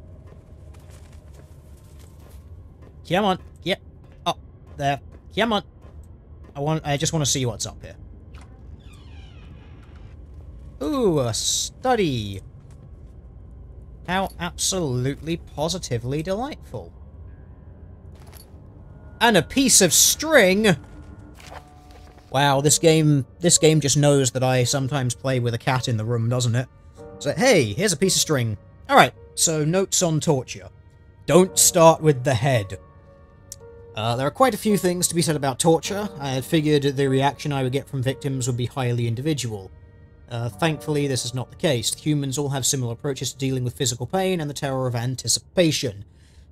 Come on, yep, up there, come on. I just want to see what's up here. Ooh, a study. How absolutely positively delightful. And a piece of string. Wow, this game just knows that I sometimes play with a cat in the room, doesn't it? So, hey, here's a piece of string. Alright, so notes on torture. Don't start with the head. There are quite a few things to be said about torture. I had figured the reaction I would get from victims would be highly individual. Thankfully, this is not the case. Humans all have similar approaches to dealing with physical pain and the terror of anticipation.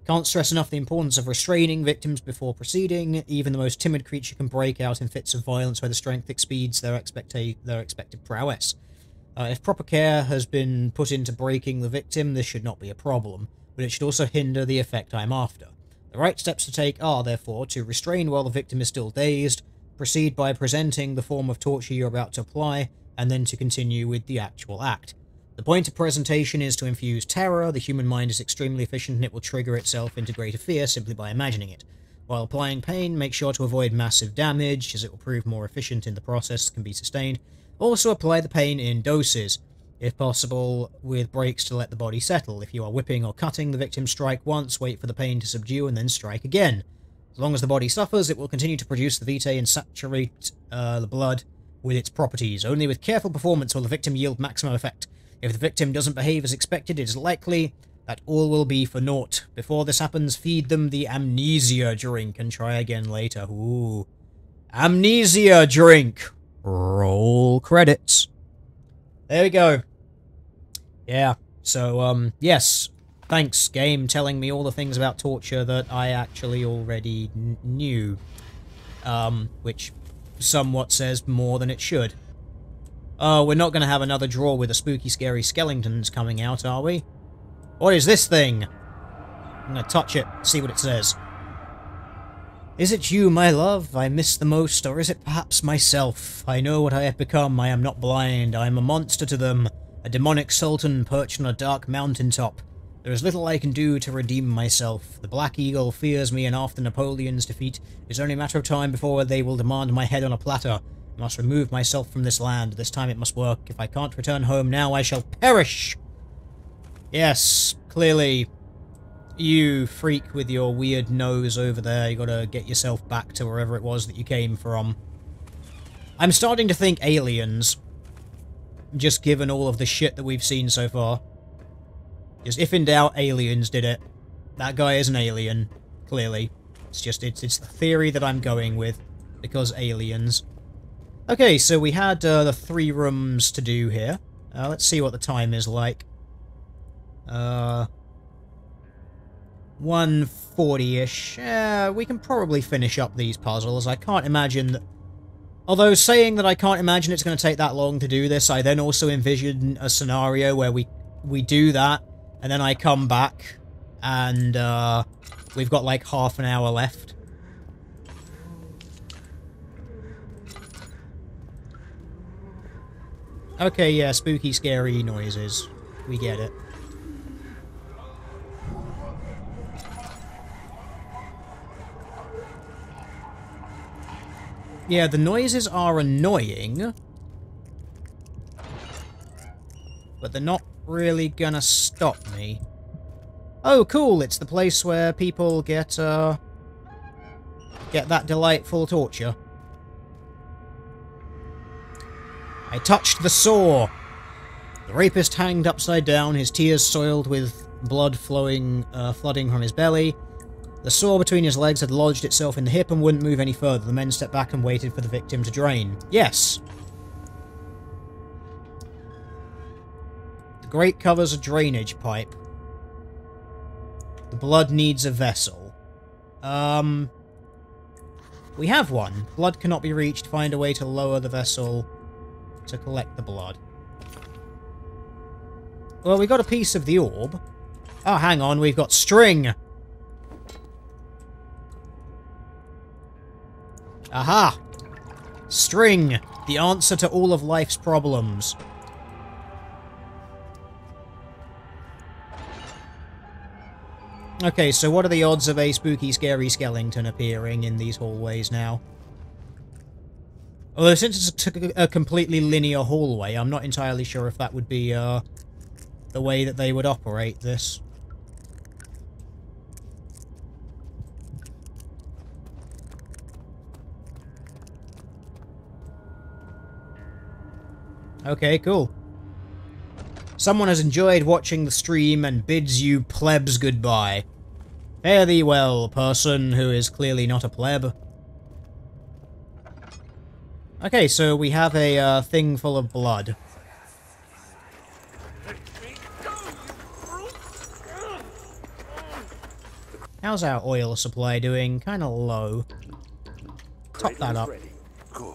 Can't stress enough the importance of restraining victims before proceeding. Even the most timid creature can break out in fits of violence where the strength exceeds their expected prowess. If proper care has been put into breaking the victim, this should not be a problem, but it should also hinder the effect I'm after. The right steps to take are, therefore, to restrain while the victim is still dazed, proceed by presenting the form of torture you're about to apply, and then to continue with the actual act. The point of presentation is to infuse terror. The human mind is extremely efficient and it will trigger itself into greater fear simply by imagining it. While applying pain, make sure to avoid massive damage, as it will prove more efficient in the process that can be sustained. Also apply the pain in doses, if possible with breaks to let the body settle. If you are whipping or cutting the victim, strike once, wait for the pain to subdue, and then strike again. As long as the body suffers, it will continue to produce the vitae and saturate the blood with its properties. Only with careful performance will the victim yield maximum effect. If the victim doesn't behave as expected, it is likely that all will be for naught. Before this happens, feed them the Amnesia drink and try again later. Ooh. Amnesia drink! Roll credits. There we go. Yeah, so, yes. Thanks, game, telling me all the things about torture that I actually already knew. Which somewhat says more than it should. Oh, we're not going to have another draw with the spooky, scary skeletons coming out, are we? What is this thing? I'm going to touch it, see what it says. Is it you, my love, I miss the most, or is it perhaps myself? I know what I have become, I am not blind, I am a monster to them, a demonic sultan perched on a dark mountaintop. There is little I can do to redeem myself. The Black Eagle fears me, and after Napoleon's defeat, it's only a matter of time before they will demand my head on a platter. I must remove myself from this land. This time it must work. If I can't return home now, I shall perish! Yes, clearly, you freak with your weird nose over there, you gotta get yourself back to wherever it was that you came from. I'm starting to think aliens, just given all of the shit that we've seen so far. Just if in doubt, aliens did it. That guy is an alien, clearly. It's the theory that I'm going with, because aliens. Okay, so we had the 3 rooms to do here. Let's see what the time is like. 1:40-ish. We can probably finish up these puzzles. I can't imagine that... Although saying that I can't imagine it's going to take that long to do this, I then also envision a scenario where we do that, and then I come back, and we've got like half an hour left. Okay, yeah, spooky, scary noises. We get it. Yeah, the noises are annoying, but they're not really gonna stop me. Oh, cool, it's the place where people get that delightful torture. I touched the saw. The rapist hanged upside down, his tears soiled with blood flooding from his belly. The saw between his legs had lodged itself in the hip and wouldn't move any further. The men stepped back and waited for the victim to drain. Yes! The grate covers a drainage pipe. The blood needs a vessel. We have one. Blood cannot be reached. Find a way to lower the vessel to collect the blood. Well, we got a piece of the orb. Oh, hang on, we've got string! Aha! String! The answer to all of life's problems. Okay, so what are the odds of a spooky, scary skeleton appearing in these hallways now? Although since it's a completely linear hallway, I'm not entirely sure if that would be the way that they would operate this. Okay, cool. Someone has enjoyed watching the stream and bids you plebs goodbye. Fare thee well, person who is clearly not a pleb. Okay, so we have a thing full of blood. How's our oil supply doing? Kinda low. Top that up. Good.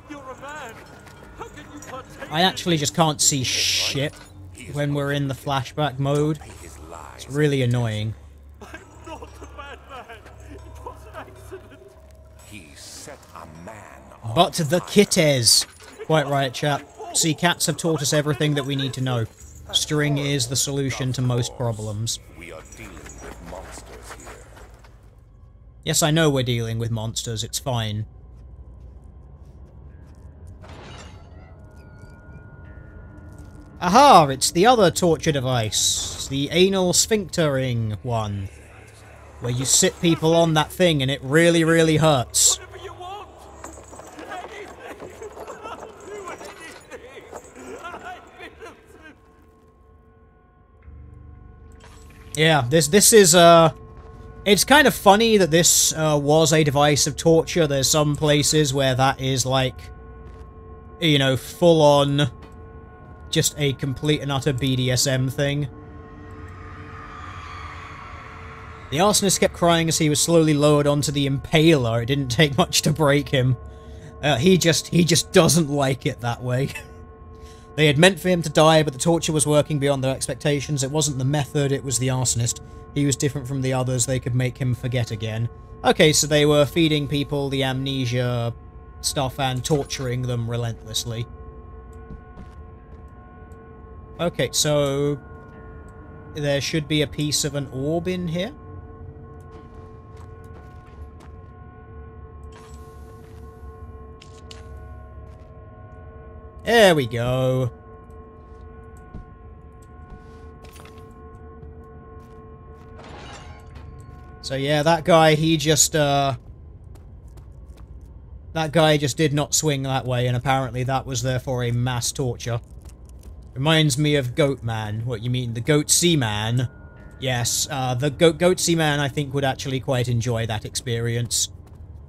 You're a man. How can you partake? I actually just can't see shit when we're in the flashback mode. It's really annoying. I'm not a bad man. It was an accident. He set a man on But the kittes! Quite right, chap. See, cats have taught us everything that we need to know. String is the solution to most problems. We are dealing with monsters here. Yes, I know we're dealing with monsters, it's fine. Aha! It's the other torture device. The anal sphinctering one. Where you sit people on that thing and it really, really hurts. Whatever you want. Anything. I'll do anything. I'm innocent. Yeah, this is, it's kind of funny that this, was a device of torture. There's some places where that is, like, you know, full-on, just a complete and utter BDSM thing. The arsonist kept crying as he was slowly lowered onto the impaler. It didn't take much to break him. He just doesn't like it that way. They had meant for him to die, but the torture was working beyond their expectations. It wasn't the method, it was the arsonist. He was different from the others, they could make him forget again. Okay, so they were feeding people the amnesia stuff and torturing them relentlessly. Okay, so there should be a piece of an orb in here. There we go. So yeah, that guy, he just, that guy just did not swing that way, and apparently that was therefore a mass torture. Reminds me of Goat Man. What, you mean the Goat Sea Man? Yes, the Goat Sea Man I think would actually quite enjoy that experience.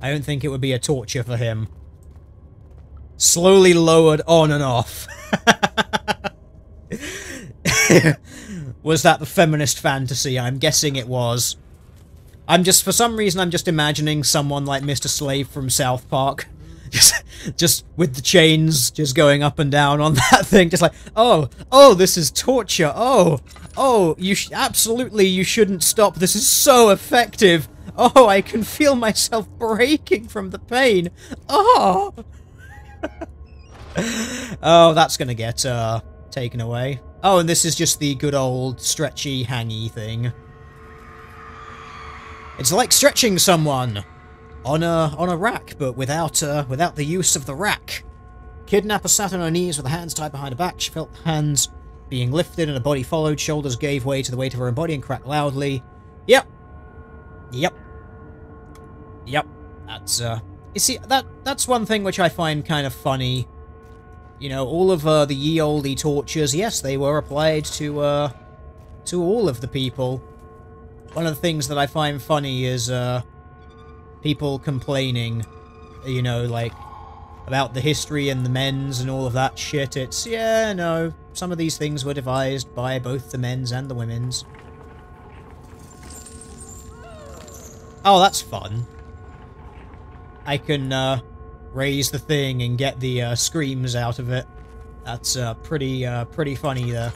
I don't think it would be a torture for him. Slowly lowered on and off. Was that the feminist fantasy? I'm guessing it was. For some reason, I'm just imagining someone like Mr. Slave from South Park. Just with the chains just going up and down on that thing. Just like, oh, this is torture. Oh, absolutely, you shouldn't stop. This is so effective. Oh, I can feel myself breaking from the pain. Oh. Oh, that's gonna get, taken away. Oh, and this is just the good old stretchy, hangy thing. It's like stretching someone on a rack, but without the use of the rack. Kidnapper sat on her knees with her hands tied behind her back. She felt the hands being lifted and her body followed. Shoulders gave way to the weight of her own body and cracked loudly. Yep. That's, you see, that's one thing which I find kind of funny. You know, all of the ye olde tortures, yes, they were applied to all of the people. One of the things that I find funny is, people complaining, you know, like, about the history and the men's and all of that shit. It's, yeah, no, some of these things were devised by both the men's and the women's. Oh, that's fun. I can, raise the thing and get the, screams out of it. That's, pretty funny there.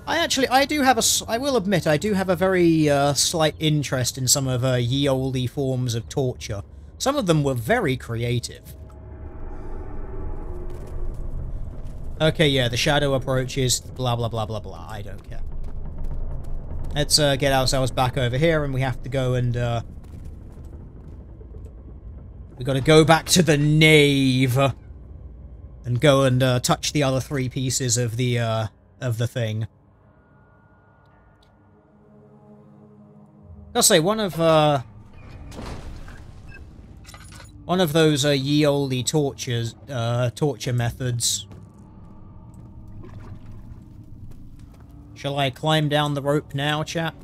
I will admit, I do have a very, slight interest in some of, ye olde forms of torture. Some of them were very creative. Okay, yeah, the shadow approaches, blah blah blah blah blah, I don't care. Let's, get ourselves back over here, and we have to go and, we gotta go back to the nave, and go and, touch the other 3 pieces of the thing. I'll say, one of One of those ye olde torture methods. Shall I climb down the rope now, chap?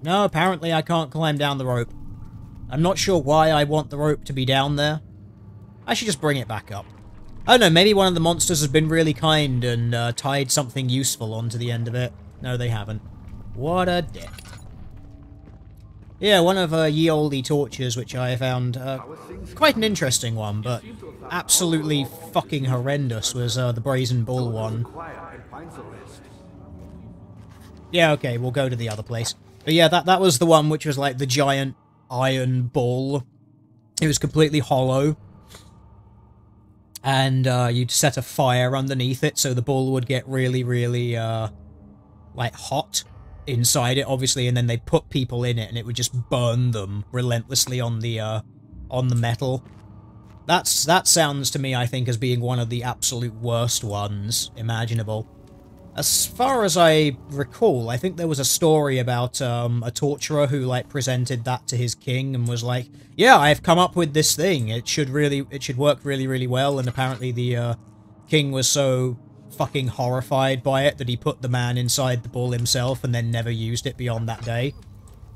No, apparently I can't climb down the rope. I'm not sure why I want the rope to be down there. I should just bring it back up. I don't know, maybe one of the monsters has been really kind and tied something useful onto the end of it. No, they haven't. What a dick. Yeah, one of ye olde tortures, which I found quite an interesting one, but absolutely fucking horrendous, was the Brazen Bull one. Yeah, okay, we'll go to the other place. But yeah, that was the one which was like the giant iron bull. It was completely hollow. And you'd set a fire underneath it, so the bull would get really, really, like, hot inside it, obviously, and then they put people in it, and it would just burn them relentlessly on the metal. That sounds to me, I think, as being one of the absolute worst ones imaginable. As far as I recall, I think there was a story about a torturer who, like, presented that to his king and was like, yeah, I've come up with this thing. It should work really, really well. And apparently the king was so fucking horrified by it that he put the man inside the bull himself and then never used it beyond that day.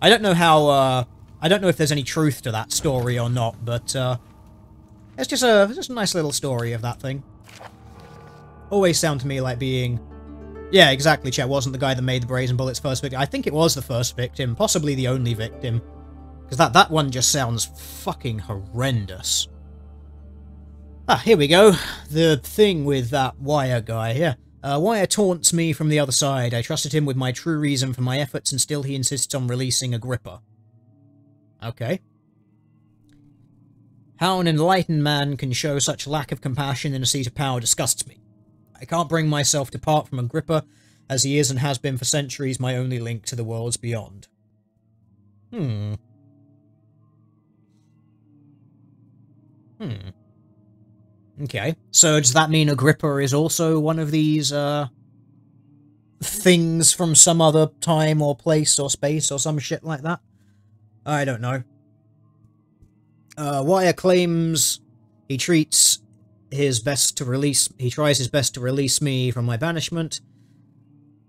I don't know how, I don't know if there's any truth to that story or not, but it's just a nice little story of that thing. Always sound to me like being... Yeah, exactly, Chet. Wasn't the guy that made the Brazen Bullet's first victim. I think it was the first victim, possibly the only victim. Because that one just sounds fucking horrendous. Ah, here we go. The thing with that Wire guy, yeah. Wire taunts me from the other side. I trusted him with my true reason for my efforts, and still he insists on releasing Agrippa. Okay. How an enlightened man can show such lack of compassion in a seat of power disgusts me. I can't bring myself to part from Agrippa, as he is and has been for centuries my only link to the worlds beyond. Okay, so does that mean Agrippa is also one of these, things from some other time or place or space or some shit like that? I don't know. Wire claims he tries his best to release me from my banishment,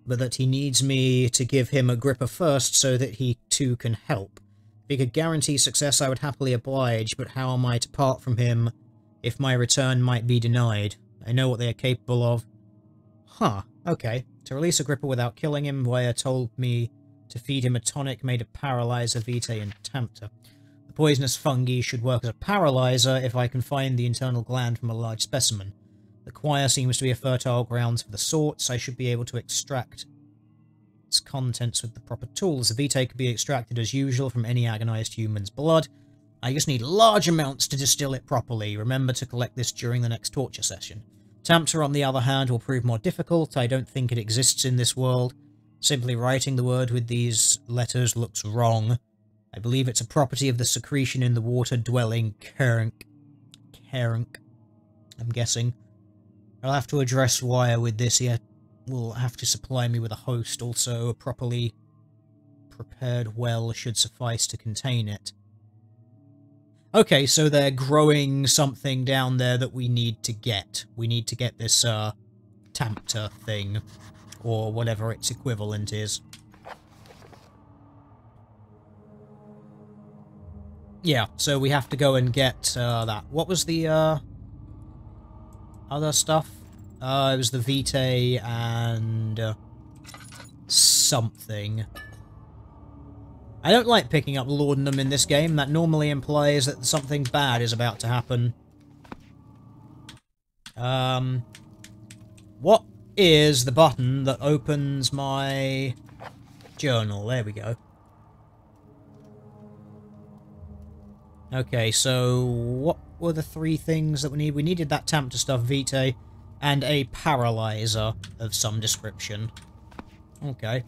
but that he needs me to give him Agrippa first so that he too can help. If he could guarantee success, I would happily oblige, but how am I to part from him if my return might be denied? I know what they are capable of. Huh, okay. To release Agrippa without killing him, Wire told me to feed him a tonic made of paralyzer, vitae, and tempter. The poisonous fungi should work as a paralyzer if I can find the internal gland from a large specimen. The choir seems to be a fertile ground for the sorts. I should be able to extract its contents with the proper tools. The vitae could be extracted as usual from any agonized human's blood. I just need large amounts to distill it properly. Remember to collect this during the next torture session. Tempter, on the other hand, will prove more difficult. I don't think it exists in this world. Simply writing the word with these letters looks wrong. I believe it's a property of the secretion in the water-dwelling Kerunk. I'm guessing. I'll have to address Wire with this. He will have to supply me with a host. Also, a properly prepared well should suffice to contain it. Okay, so they're growing something down there that we need to get. We need to get this, Tempter thing. Or whatever its equivalent is. Yeah, so we have to go and get, that. What was the, other stuff? It was the vitae and, something. I don't like picking up laudanum in this game. That normally implies that something bad is about to happen. What is the button that opens my journal? There we go. Okay, so what were the three things that we need? We needed that Tempter stuff, vitae, and a paralyzer of some description. Okay.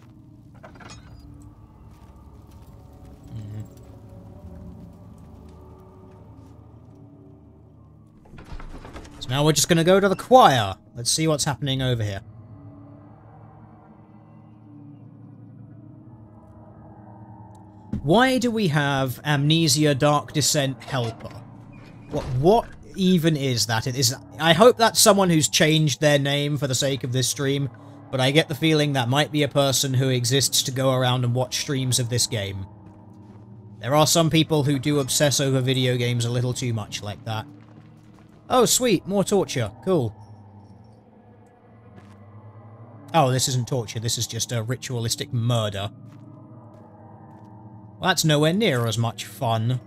So now we're just going to go to the choir. Let's see what's happening over here. Why do we have Amnesia Dark Descent Helper? What even is that? It is. I hope that's someone who's changed their name for the sake of this stream, but I get the feeling that might be a person who exists to go around and watch streams of this game. There are some people who do obsess over video games a little too much like that. Oh, sweet, more torture. Cool. Oh, this isn't torture, this is just a ritualistic murder. Well, that's nowhere near as much fun.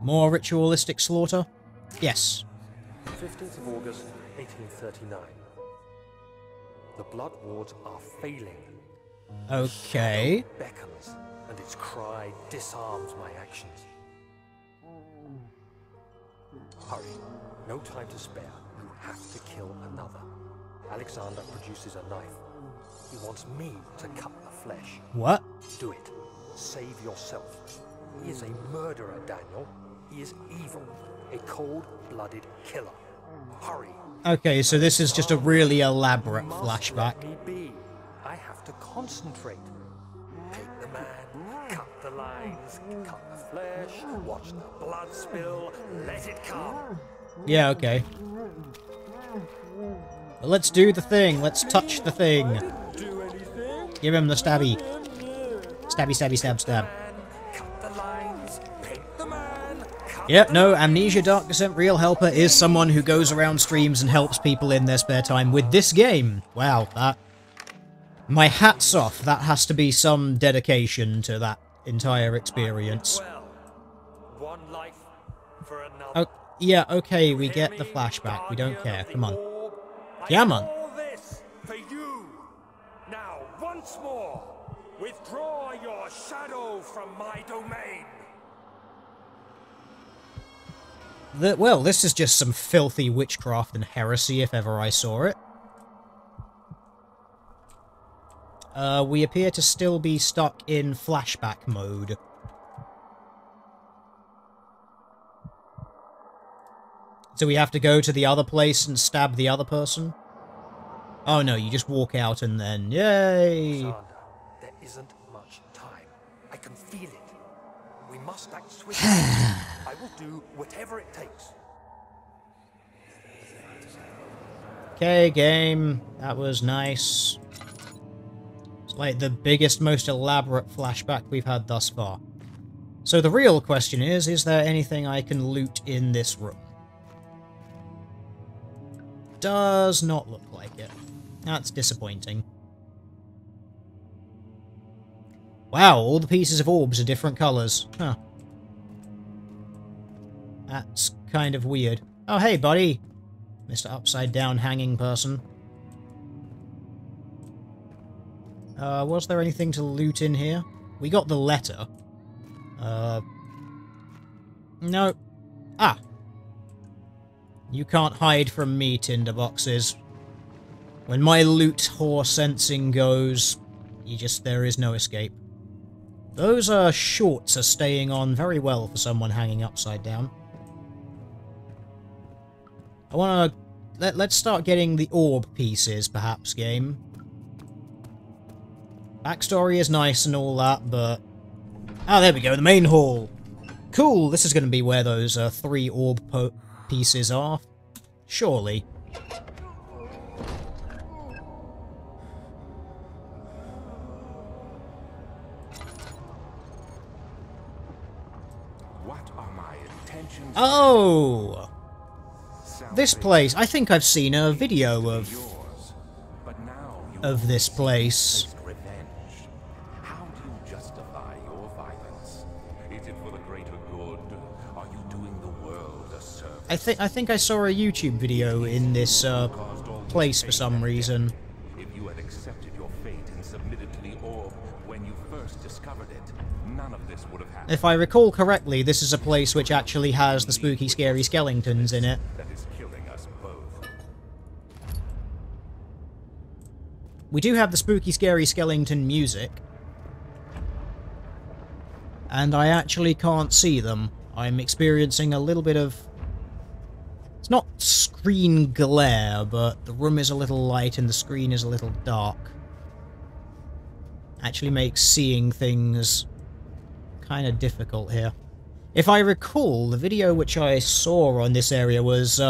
More ritualistic slaughter? Yes. 15th of August, 1839. The blood wards are failing. Okay. Shadow beckons, and its cry disarms my actions. Hurry. No time to spare. You have to kill another. Alexander produces a knife. He wants me to cut the flesh. What? Do it. Save yourself. He is a murderer, Daniel. He is evil. A cold-blooded killer. Hurry. Okay, so this is just a really elaborate flashback. Let me be. I have to concentrate. Take the man, cut the lines, cut the flesh, watch the blood spill, let it come. Yeah, okay. Well, let's do the thing. Let's touch the thing. Do anything? Give him the stabby. Stabby, stabby, stab, stab. Cut the lines, paint the man. Yep, no, Amnesia Dark Descent Real Helper is someone who goes around streams and helps people in their spare time with this game. Wow, that... My hat's off. That has to be some dedication to that entire experience. Well, one life for another. Oh, yeah, okay, we get the flashback. We don't care. Come on. Yeah, man. All this for you. Now, once more, withdraw your shadow from my domain. Well, this is just some filthy witchcraft and heresy if ever I saw it. We appear to still be stuck in flashback mode. So we have to go to the other place and stab the other person? Oh no, you just walk out and then... Yay! Alexander, there isn't much time. I can feel it. We must act swiftly. I will do whatever it takes. Okay, game. That was nice. It's like the biggest, most elaborate flashback we've had thus far. So the real question is there anything I can loot in this room? Does not look like it. That's disappointing. Wow, all the pieces of orbs are different colours. Huh. That's kind of weird. Oh, hey, buddy! Mr. Upside-Down Hanging Person. Was there anything to loot in here? We got the letter. No. Ah! You can't hide from me, tinderboxes. When my loot whore sensing goes, there is no escape. Those shorts are staying on very well for someone hanging upside down. I wanna... Let's start getting the orb pieces, perhaps, game. Backstory is nice and all that, but... Ah, there we go, the main hall! Cool, this is gonna be where those 3 orb pieces are. Surely. What are my intentions? Oh! This place. I think I've seen a video of this place. Revenge. How do you justify your violence? Is it for the greater good? Are you doing the world a service? I think I saw a YouTube video in this place for some reason. If you had accepted your fate and submitted to the orb when you first discovered it, none of this would have happened. If I recall correctly, this is a place which actually has the spooky, scary skeletons in it. That is killing us both. We do have the spooky, scary skeleton music. And I actually can't see them. I'm experiencing a little bit of... It's not screen glare, but the room is a little light and the screen is a little dark. actually makes seeing things kind of difficult here. If I recall, the video which I saw on this area was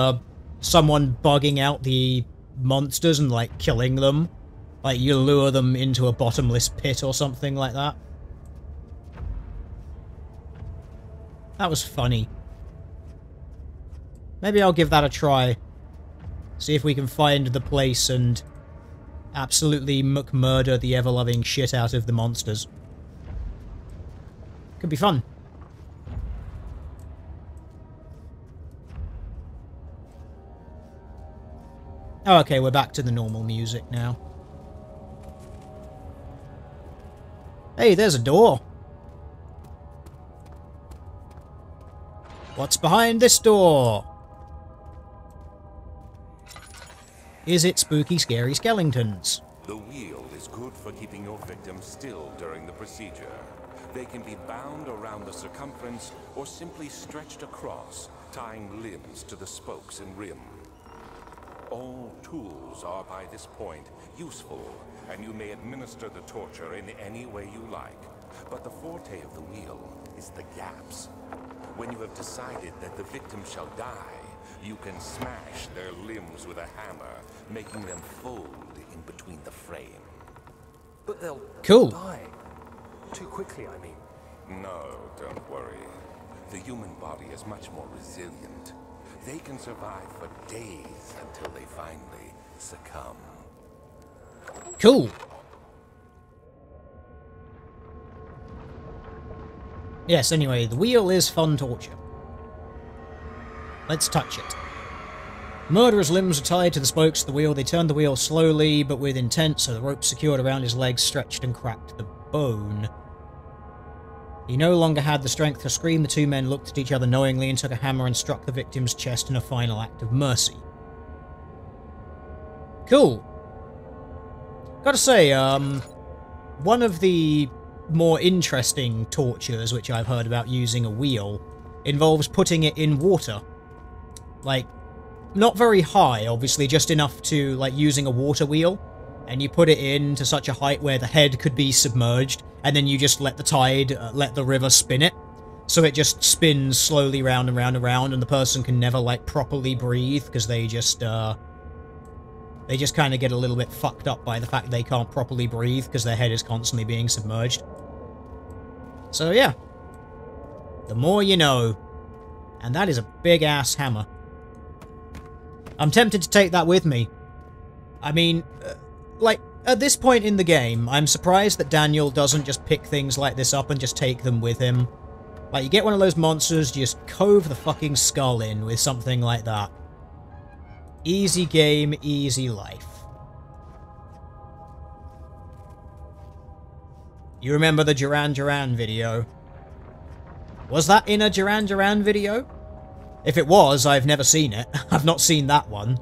someone bugging out the monsters and, like, killing them. Like, you lure them into a bottomless pit or something like that. That was funny. Maybe I'll give that a try. See if we can find the place and absolutely McMurder the ever-loving shit out of the monsters. Could be fun. Oh, okay, we're back to the normal music now. Hey, there's a door. What's behind this door? Is it spooky, scary skeletons? The wheel is good for keeping your victims still during the procedure. They can be bound around the circumference or simply stretched across, tying limbs to the spokes and rim. All tools are by this point useful, and you may administer the torture in any way you like. But the forte of the wheel is the gaps. When you have decided that the victim shall die, you can smash their limbs with a hammer, making them fold in between the frame. But they'll Cool. die. Too quickly, I mean. No, don't worry. The human body is much more resilient. They can survive for days until they finally succumb. Cool. Yes, anyway, the wheel is fun torture. Let's touch it. Murderer's limbs are tied to the spokes of the wheel. They turn the wheel slowly, but with intent, so the rope secured around his legs stretched and cracked the bone. He no longer had the strength to scream. The two men looked at each other knowingly and took a hammer and struck the victim's chest in a final act of mercy. Cool. Gotta say, one of the more interesting tortures which I've heard about using a wheel involves putting it in water. Like, not very high, obviously, just enough to, like, using a water wheel. And you put it in to such a height where the head could be submerged, and then you just let the tide, let the river spin it. So it just spins slowly round and round and round, and the person can never, like, properly breathe, because they just kind of get a little bit fucked up by the fact they can't properly breathe, because their head is constantly being submerged. So yeah. The more you know. And that is a big-ass hammer. I'm tempted to take that with me. I mean, like, at this point in the game, I'm surprised that Daniel doesn't just pick things like this up and just take them with him. Like, you get one of those monsters, you just cove the fucking skull in with something like that. Easy game, easy life. You remember the Duran Duran video? Was that in a Duran Duran video? If it was, I've never seen it. I've not seen that one.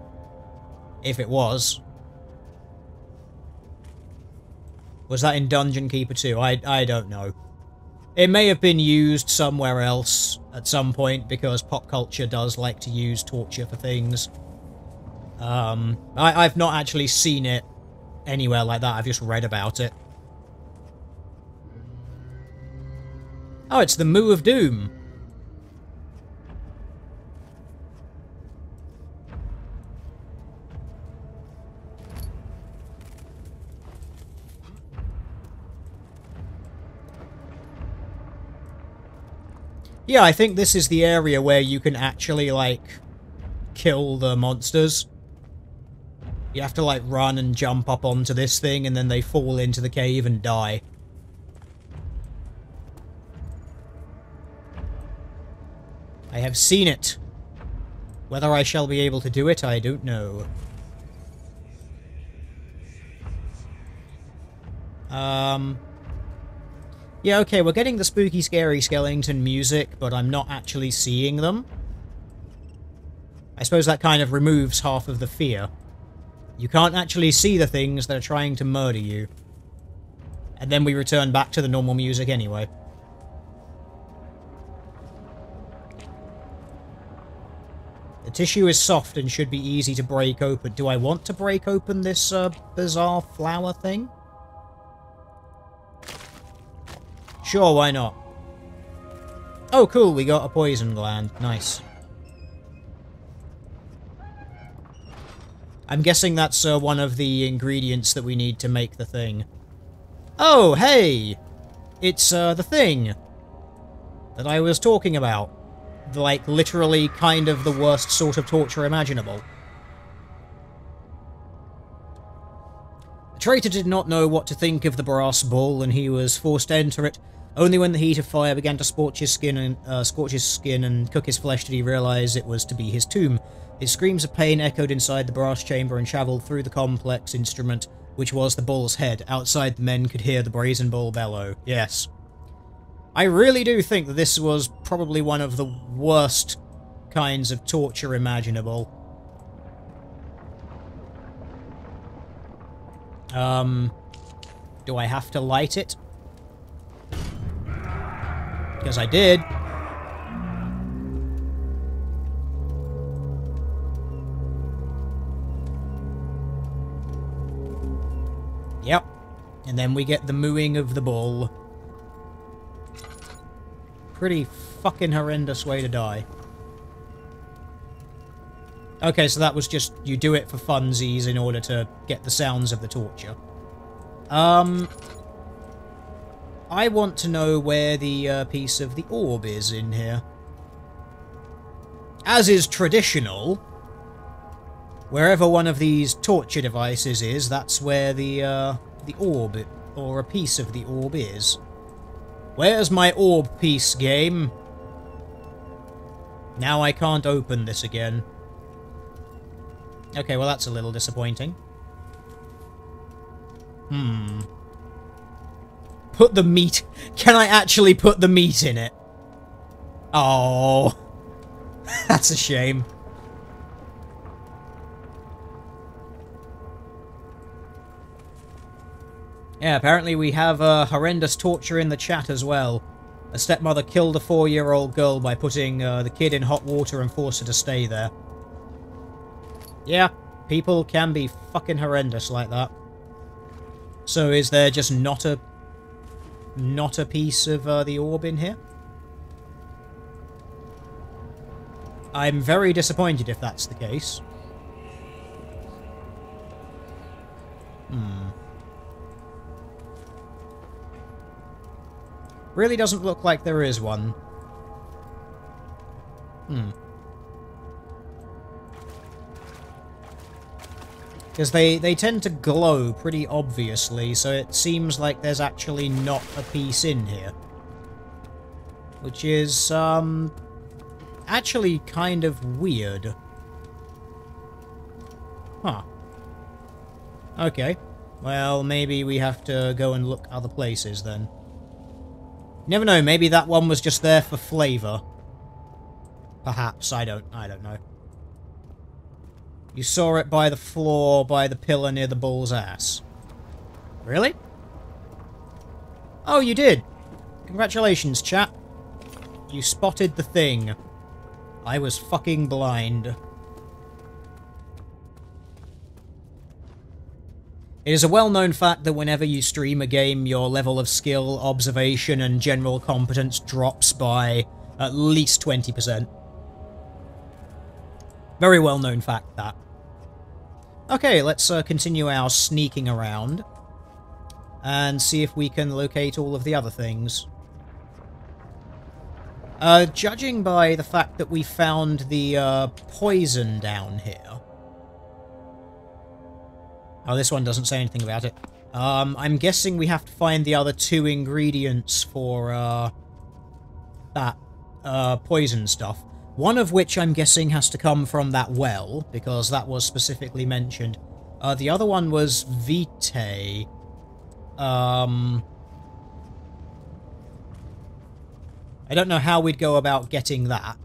If it was. Was that in Dungeon Keeper 2? I don't know. It may have been used somewhere else at some point, because pop culture does like to use torture for things. I've not actually seen it anywhere like that, I've just read about it. Oh, it's the Moo of Doom. Yeah, I think this is the area where you can actually, like, kill the monsters. You have to, like, run and jump up onto this thing, and then they fall into the cave and die. I have seen it. Whether I shall be able to do it, I don't know. Yeah, okay, we're getting the spooky, scary skeleton music, but I'm not actually seeing them. I suppose that kind of removes half of the fear. You can't actually see the things that are trying to murder you. And then we return back to the normal music anyway. The tissue is soft and should be easy to break open. Do I want to break open this bizarre flower thing? Sure, why not? Oh, cool, we got a poison gland. Nice. I'm guessing that's one of the ingredients that we need to make the thing. Oh, hey! It's the thing that I was talking about. Like, literally kind of the worst sort of torture imaginable. The traitor did not know what to think of the brass bull, and he was forced to enter it. Only when the heat of fire began to scorch his skin and cook his flesh did he realise it was to be his tomb. His screams of pain echoed inside the brass chamber and travelled through the complex instrument, which was the bull's head. Outside, the men could hear the brazen bull bellow. Yes. I really do think that this was probably one of the worst kinds of torture imaginable. Do I have to light it? Because I did. Yep. And then we get the mooing of the bull. Pretty fucking horrendous way to die. Okay, so that was just, you do it for funsies in order to get the sounds of the torture. I want to know where the piece of the orb is in here. As is traditional, wherever one of these torture devices is, that's where the orb, or a piece of the orb is. Where's my orb piece, game? Now I can't open this again. Okay, well that's a little disappointing. Put the meat... Can I actually put the meat in it? Oh. That's a shame. Yeah, apparently we have horrendous torture in the chat as well. A stepmother killed a 4-year-old girl by putting the kid in hot water and forced her to stay there. Yeah, people can be fucking horrendous like that. So is there just not a piece of the orb in here? I'm very disappointed if that's the case. Really doesn't look like there is one. Because they tend to glow pretty obviously, so it seems like there's actually not a piece in here. Which is, actually kind of weird. Huh. Okay. Well, maybe we have to go and look other places then. You never know, maybe that one was just there for flavour. Perhaps, I don't know. You saw it by the floor, by the pillar near the bull's ass. Really? Oh, you did. Congratulations, chap. You spotted the thing. I was fucking blind. It is a well-known fact that whenever you stream a game, your level of skill, observation, and general competence drops by at least 20%. Very well-known fact, that. Okay, let's continue our sneaking around and see if we can locate all of the other things. Judging by the fact that we found the poison down here... Oh, this one doesn't say anything about it. I'm guessing we have to find the other 2 ingredients for that poison stuff. One of which I'm guessing has to come from that well, because that was specifically mentioned. The other one was vitae. I don't know how we'd go about getting that.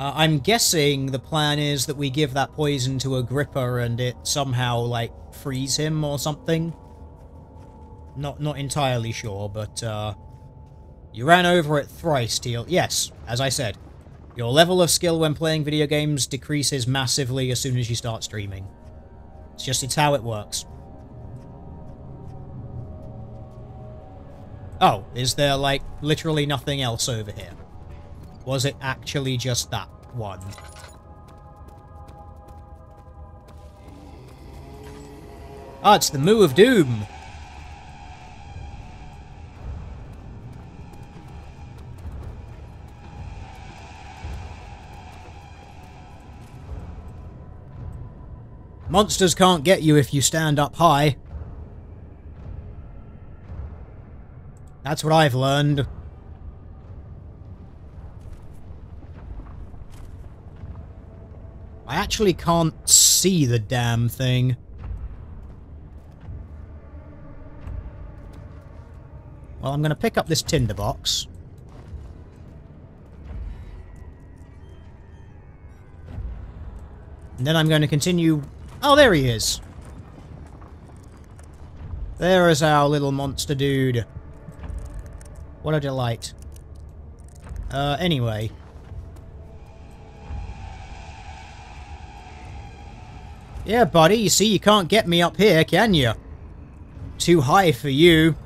I'm guessing the plan is that we give that poison to Agrippa and it somehow, like, frees him or something. Not entirely sure, but, you ran over it thrice, Teal. Yes, as I said. Your level of skill when playing video games decreases massively as soon as you start streaming. It's how it works. Oh, is there, like, literally nothing else over here? Was it actually just that one? Ah, it's the Moo of Doom! Monsters can't get you if you stand up high. That's what I've learned. I actually can't see the damn thing. Well, I'm going to pick up this tinderbox. And then I'm going to continue... Oh, there he is. There is our little monster dude. What a delight. Anyway. Yeah, buddy, you see, you can't get me up here, can you? Too high for you.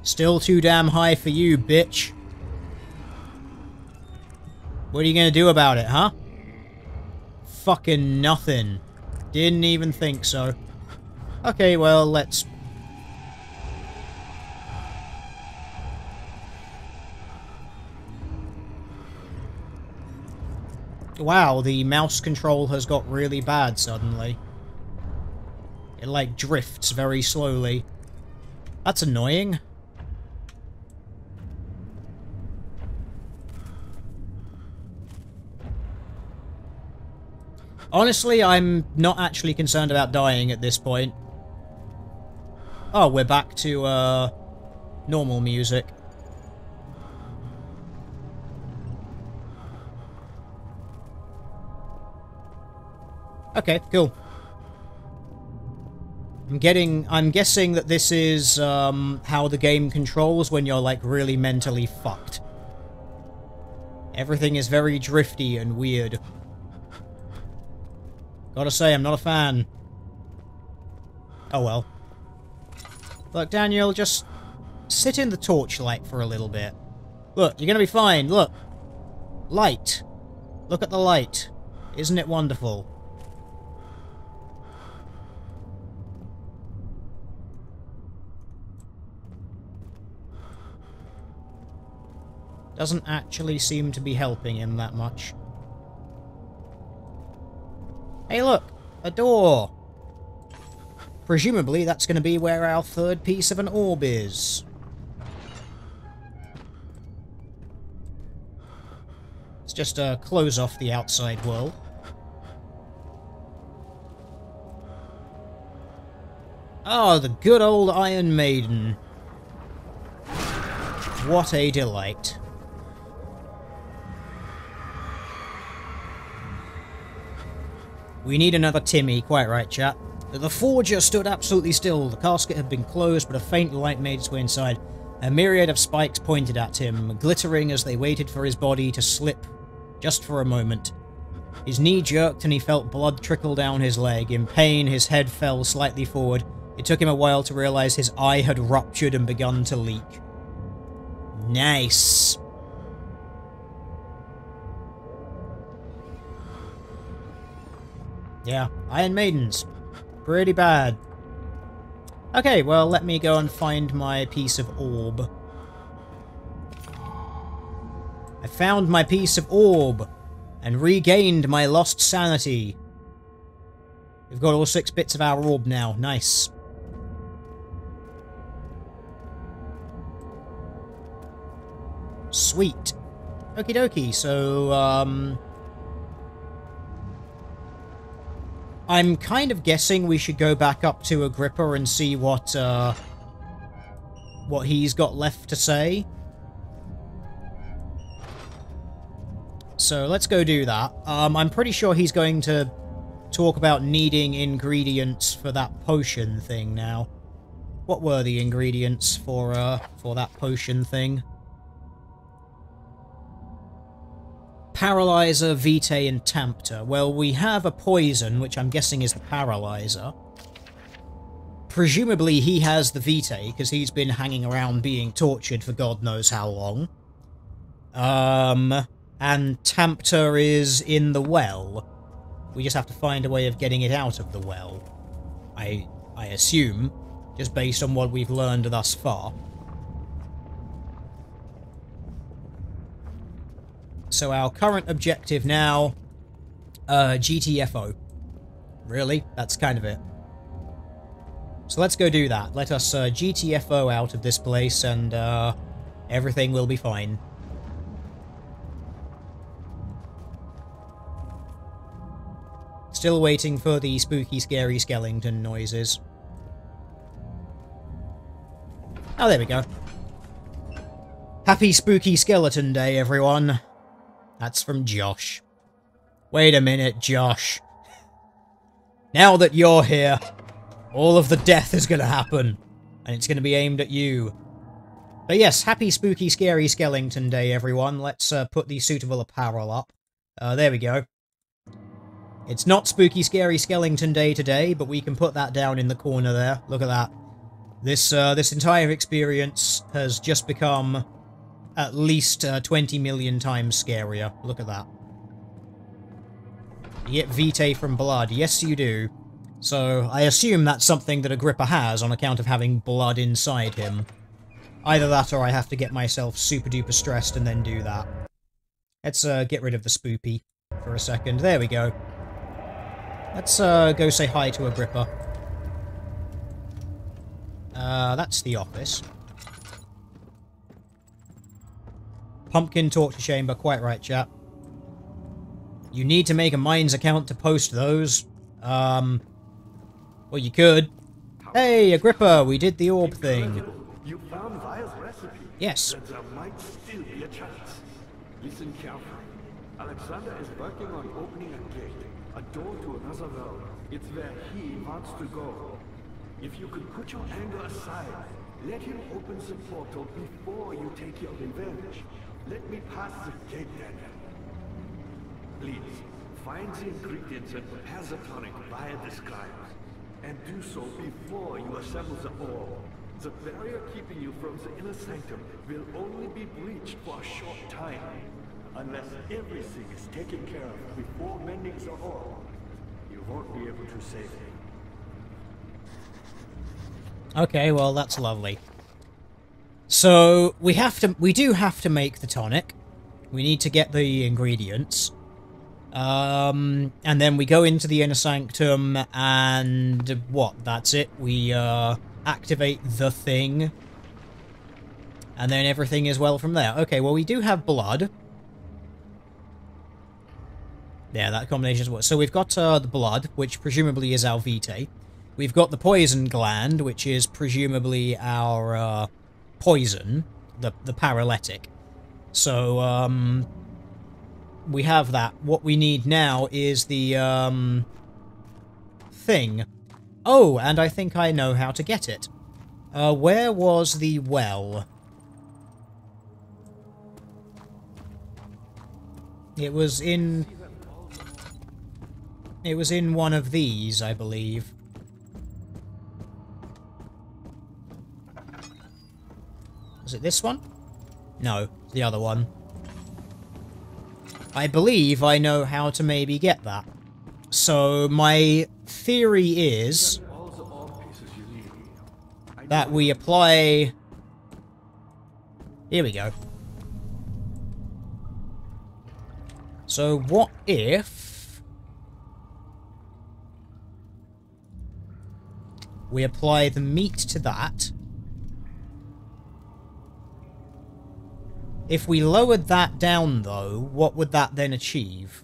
Still too damn high for you, bitch. What are you gonna do about it, huh? Fucking nothing. Didn't even think so. Okay, well, let's... Wow, the mouse control has got really bad suddenly. It, like, drifts very slowly. That's annoying. Honestly, I'm not actually concerned about dying at this point. Oh, we're back to, normal music. Okay, cool. I'm guessing that this is, how the game controls when you're, like, really mentally fucked. Everything is very drifty and weird. Gotta say, I'm not a fan. Oh well. Look, Daniel, just sit in the torchlight for a little bit. Look, you're gonna be fine. Look. Light. Look at the light. Isn't it wonderful? Doesn't actually seem to be helping him that much. Hey look! A door! Presumably that's going to be where our third piece of an orb is. Let's just close off the outside world. Oh, the good old Iron Maiden. What a delight. We need another Timmy, quite right, chat. The forger stood absolutely still. The casket had been closed, but a faint light made its way inside. A myriad of spikes pointed at him, glittering as they waited for his body to slip, just for a moment. His knee jerked and he felt blood trickle down his leg. In pain, his head fell slightly forward. It took him a while to realize his eye had ruptured and begun to leak. Nice. Yeah, Iron Maidens. Pretty bad. Okay, well, let me go and find my piece of orb. I found my piece of orb and regained my lost sanity. We've got all 6 bits of our orb now. Nice. Sweet. Okie dokie, so, I'm kind of guessing we should go back up to Agrippa and see what he's got left to say. So let's go do that. I'm pretty sure he's going to talk about needing ingredients for that potion thing now. What were the ingredients for that potion thing? Paralyzer, Vitae, and Tempter. Well, we have a poison, which I'm guessing is the Paralyzer. Presumably he has the Vitae, because he's been hanging around being tortured for God knows how long. And Tempter is in the well. We just have to find a way of getting it out of the well. I assume, just based on what we've learned thus far. So our current objective now, GTFO. Really? That's kind of it. So let's go do that. Let us GTFO out of this place and everything will be fine. Still waiting for the spooky, scary skeleton noises. Oh, there we go. Happy Spooky Skeleton Day, everyone. That's from Josh. Wait a minute, Josh. Now that you're here, all of the death is going to happen. And it's going to be aimed at you. But yes, happy Spooky Scary Skeleton Day, everyone. Let's put the suitable apparel up. There we go. It's not Spooky Scary Skeleton Day today, but we can put that down in the corner there. Look at that. This entire experience has just become at least 20 million times scarier. Look at that. You get Vitae from blood. Yes, you do. So, I assume that's something that Agrippa has on account of having blood inside him. Either that or I have to get myself super duper stressed and then do that. Let's get rid of the spoopy for a second. There we go. Let's go say hi to Agrippa. That's the office. Pumpkin torture chamber, quite right, chap. You need to make a Mines account to post those. Well, you could. Hey, Agrippa, we did the orb thing. You found Via's recipe. Yes. But there might still be a chance. Listen carefully. Alexander is working on opening a gate, a door to another realm. It's where he wants to go. If you could put your anger aside, let him open the portal before you take your revenge. Let me pass the gate then. Please, find the ingredients and prepare the tonic via disguise. And do so before you assemble the orb. The barrier keeping you from the inner sanctum will only be breached for a short time. Unless everything is taken care of before mending the orb, you won't be able to save him. Okay, well, that's lovely. So, we do have to make the tonic. We need to get the ingredients. And then we go into the inner sanctum, and what? That's it. We, activate the thing. And then everything is well from there. Okay, well, we do have blood. Yeah, that combination is what. So we've got, the blood, which presumably is our Vitae. We've got the poison gland, which is presumably our, poison. The paralytic. So, we have that. What we need now is the, thing. Oh, and I think I know how to get it. Where was the well? It was in one of these, I believe. Was it this one? No, the other one. I believe I know how to maybe get that. So, my theory is that we apply... Here we go. So, what if we apply the meat to that? If we lowered that down, though, what would that then achieve?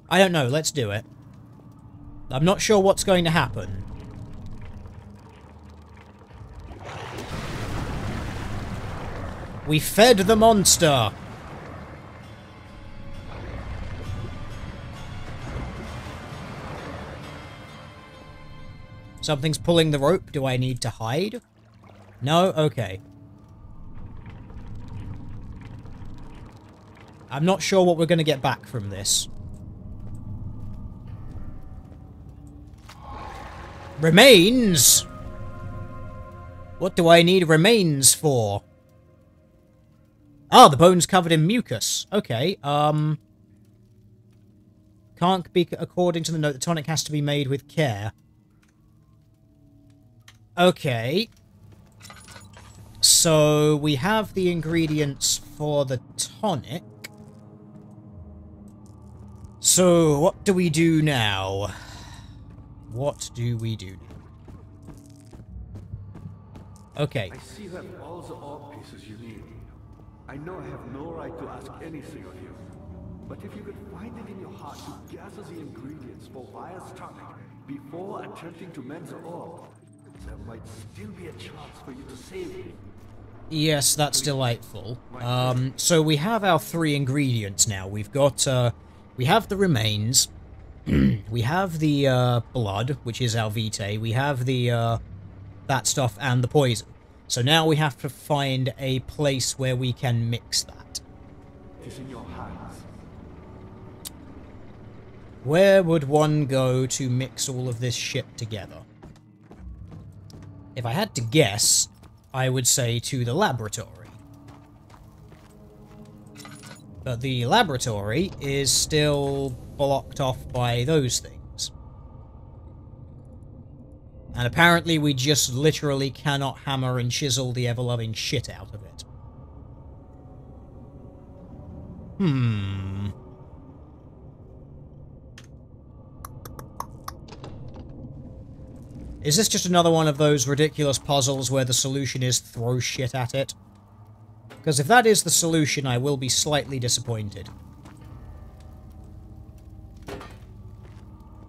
I don't know, let's do it. I'm not sure what's going to happen. We fed the monster! Something's pulling the rope. Do I need to hide? No? Okay. I'm not sure what we're going to get back from this. Remains? What do I need remains for? Ah, the bone's covered in mucus. Okay, can't be, according to the note, the tonic has to be made with care. Okay. So, we have the ingredients for the tonic. So, what do we do now? What do we do now? Okay. I see you have all the orb pieces you need. I know I have no right to ask anything of you. But if you could find it in your heart to gather the ingredients for Vire's tonic before attempting to mend the orb, there might still be a chance for you to save me. Yes, that's delightful. So we have our 3 ingredients now. We've got, we have the remains. We have the, blood, which is our vitae. We have the, that stuff and the poison. So now we have to find a place where we can mix that. It's in your hands. Where would one go to mix all of this shit together? If I had to guess, I would say to the laboratory. But the laboratory is still blocked off by those things. And apparently we just literally cannot hammer and chisel the ever-loving shit out of it. Is this just another one of those ridiculous puzzles where the solution is throw shit at it? Because if that is the solution, I will be slightly disappointed.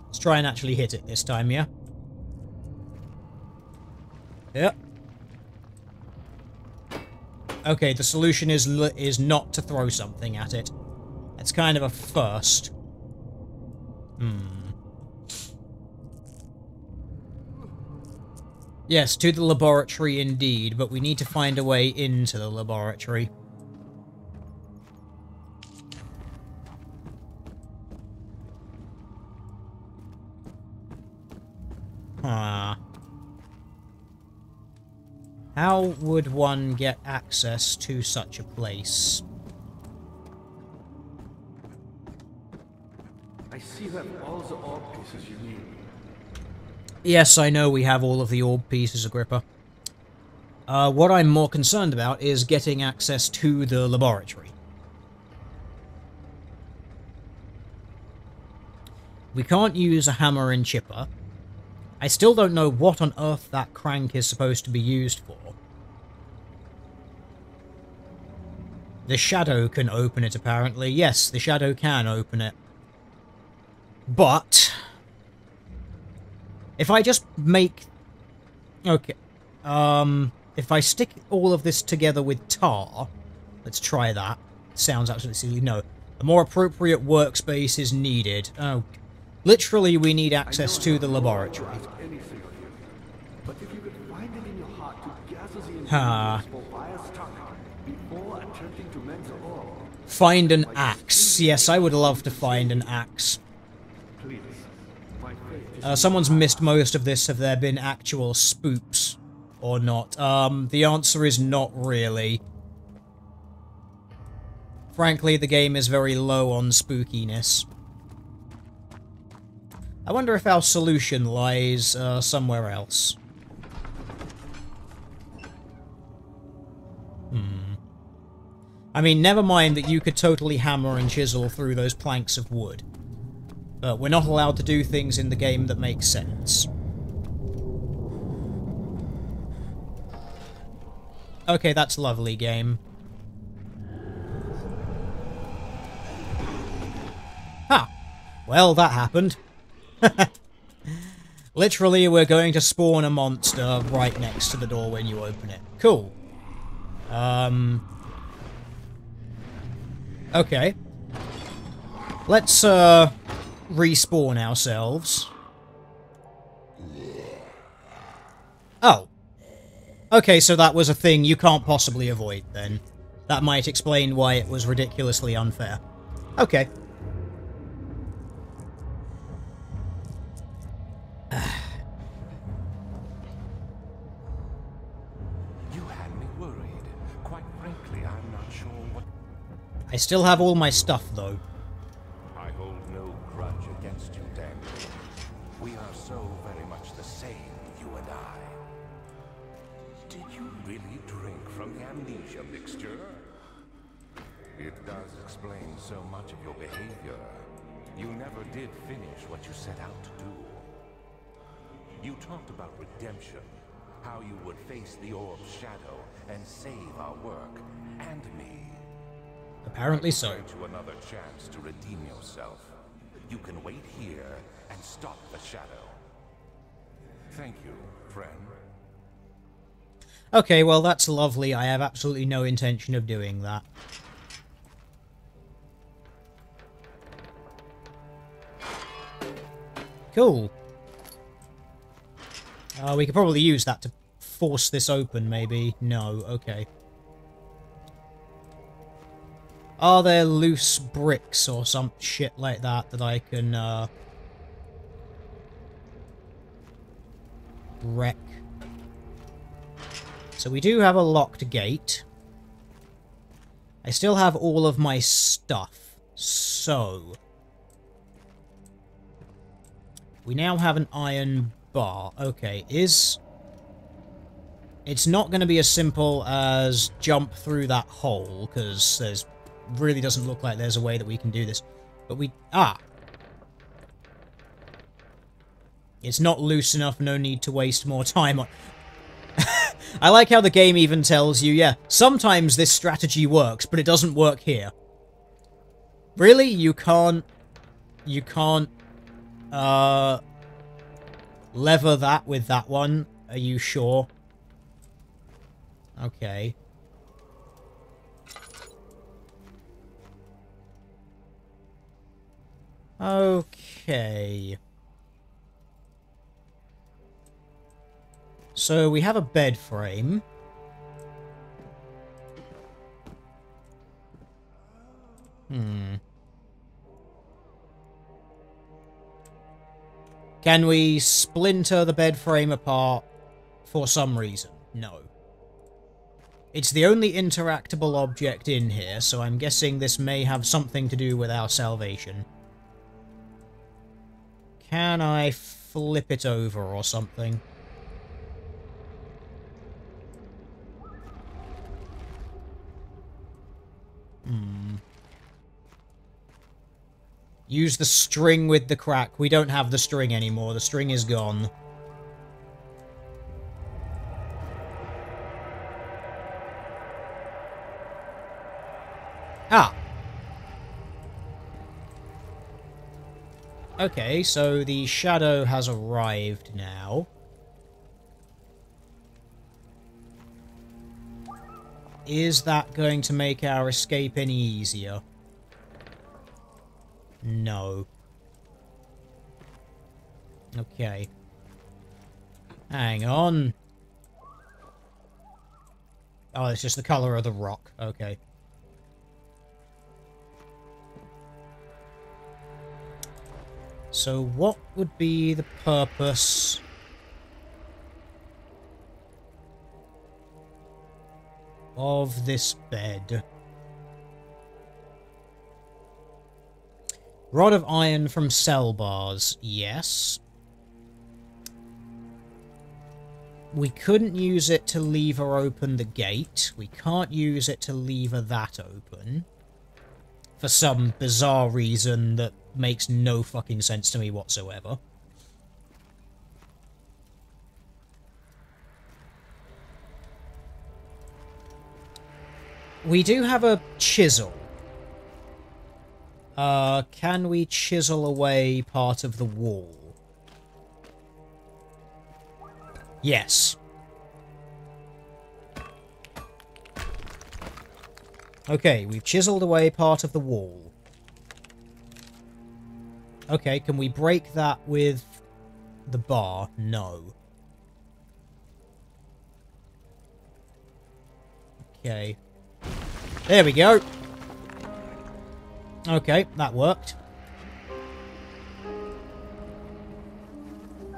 Let's try and actually hit it this time, yeah? Yep. Okay, the solution is not to throw something at it. It's kind of a first. Yes, to the laboratory indeed, but we need to find a way into the laboratory. How would one get access to such a place? I see you have all the orb pieces you need. Yes, I know we have all of the orb pieces, Agrippa. What I'm more concerned about is getting access to the laboratory. We can't use a hammer and chipper. I still don't know what on earth that crank is supposed to be used for. The shadow can open it, apparently. Yes, the shadow can open it. But if I just make... Okay. If I stick all of this together with tar... Let's try that. Sounds absolutely silly. No. A more appropriate workspace is needed. Oh. Literally, we need access to the laboratory. But if you could find it in your heart to gather the ingredients for Vire's tonic before attempting to mend the orb. Find an axe. Yes, I would love to find an axe. Please, my faith. Someone's missed most of this. Have there been actual spoops or not? The answer is not really. Frankly, the game is very low on spookiness. I wonder if our solution lies somewhere else. I mean, never mind that you could totally hammer and chisel through those planks of wood. But we're not allowed to do things in the game that make sense. Okay, that's lovely, game. Ha! Well, that happened. Literally, we're going to spawn a monster right next to the door when you open it. Cool. Okay. Let's, respawn ourselves. Oh. Okay, so that was a thing you can't possibly avoid, then. That might explain why it was ridiculously unfair. Okay. You had me worried. Quite frankly, I'm not sure what... I still have all my stuff, though. I hold no grudge against you, Daniel. We are so very much the same, you and I. Did you really drink from the amnesia mixture? It does explain so much of your behavior. You never did finish what you set out to do. You talked about redemption, how you would face the orb's shadow and save our work, and me. Apparently so. Grant you another chance to redeem yourself. You can wait here and stop the shadow. Thank you, friend. Okay, well that's lovely. I have absolutely no intention of doing that. Cool. We could probably use that to force this open, maybe. No, okay. Are there loose bricks or some shit like that that I can, wreck? So we do have a locked gate. I still have all of my stuff. So... we now have an iron bar. Okay, it's not going to be as simple as jump through that hole, because there's really doesn't look like there's a way that we can do this. But it's not loose enough, no need to waste more time on... I like how the game even tells you, yeah, sometimes this strategy works, but it doesn't work here. Really? You can't... lever that with that one? Are you sure? Okay. Okay. So we have a bed frame. Can we splinter the bed frame apart for some reason? No. It's the only interactable object in here, so I'm guessing this may have something to do with our salvation. Can I flip it over or something? Use the string with the crack. We don't have the string anymore. The string is gone. Ah! Okay, so the shadow has arrived now. Is that going to make our escape any easier? No. Okay. Hang on. Oh, it's just the colour of the rock. Okay. So what would be the purpose of this bed? Rod of iron from cell bars, yes. We couldn't use it to lever open the gate. We can't use it to lever that open. For some bizarre reason that makes no fucking sense to me whatsoever. We do have a chisel. Can we chisel away part of the wall? Yes. Okay, we've chiseled away part of the wall. Okay, can we break that with the bar? No. Okay. There we go. Okay, that worked.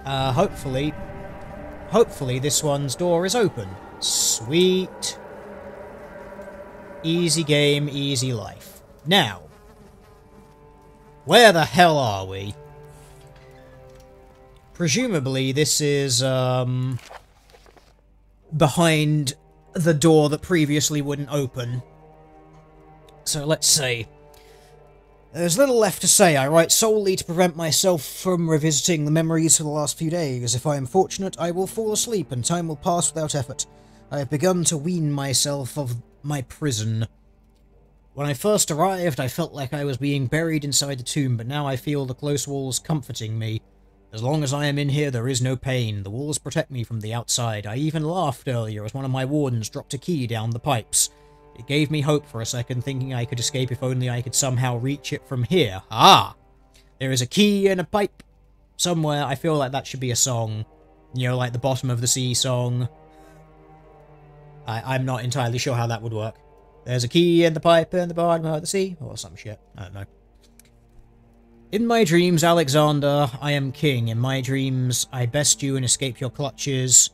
Hopefully this one's door is open. Sweet. Easy game, easy life. Now, where the hell are we? Presumably this is, behind the door that previously wouldn't open. So let's see. There's little left to say. I write solely to prevent myself from revisiting the memories for the last few days. If I am fortunate, I will fall asleep and time will pass without effort. I have begun to wean myself of my prison. When I first arrived, I felt like I was being buried inside the tomb, but now I feel the close walls comforting me. As long as I am in here, there is no pain. The walls protect me from the outside. I even laughed earlier as one of my wardens dropped a key down the pipes. It gave me hope for a second, thinking I could escape if only I could somehow reach it from here. Ah! There is a key and a pipe somewhere. I feel like that should be a song. You know, like the Bottom of the Sea song. I'm not entirely sure how that would work. There's a key and the pipe and the bottom of the sea. Or some shit. I don't know. In my dreams, Alexander, I am king. In my dreams, I best you and escape your clutches,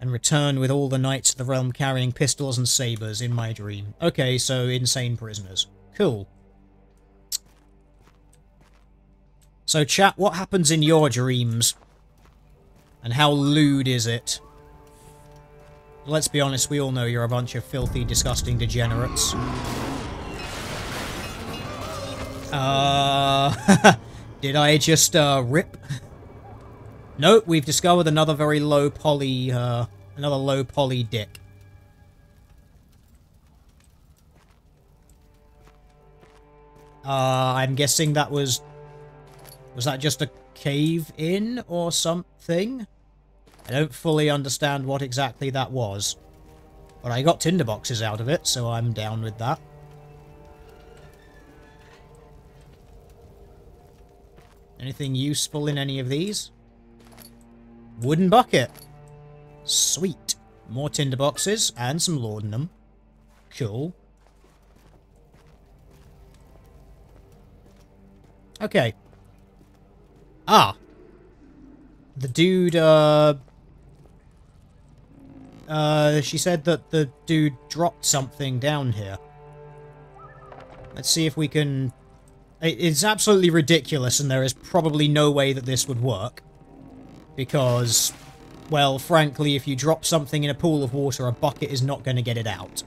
and return with all the knights of the realm carrying pistols and sabers in my dream. Okay, so insane prisoners. Cool. So chat, what happens in your dreams? And how lewd is it? Let's be honest, we all know you're a bunch of filthy, disgusting degenerates. Did I just, rip? Nope, we've discovered another very low poly, another low poly dick. I'm guessing that was that just a cave-in or something? I don't fully understand what exactly that was. But I got tinderboxes out of it, so I'm down with that. Anything useful in any of these? Wooden bucket. Sweet. More tinderboxes and some laudanum. Cool. Okay. Ah. The dude, she said that the dude dropped something down here. Let's see if we can... It's absolutely ridiculous, and there is probably no way that this would work. Because, well, frankly, if you drop something in a pool of water, a bucket is not going to get it out.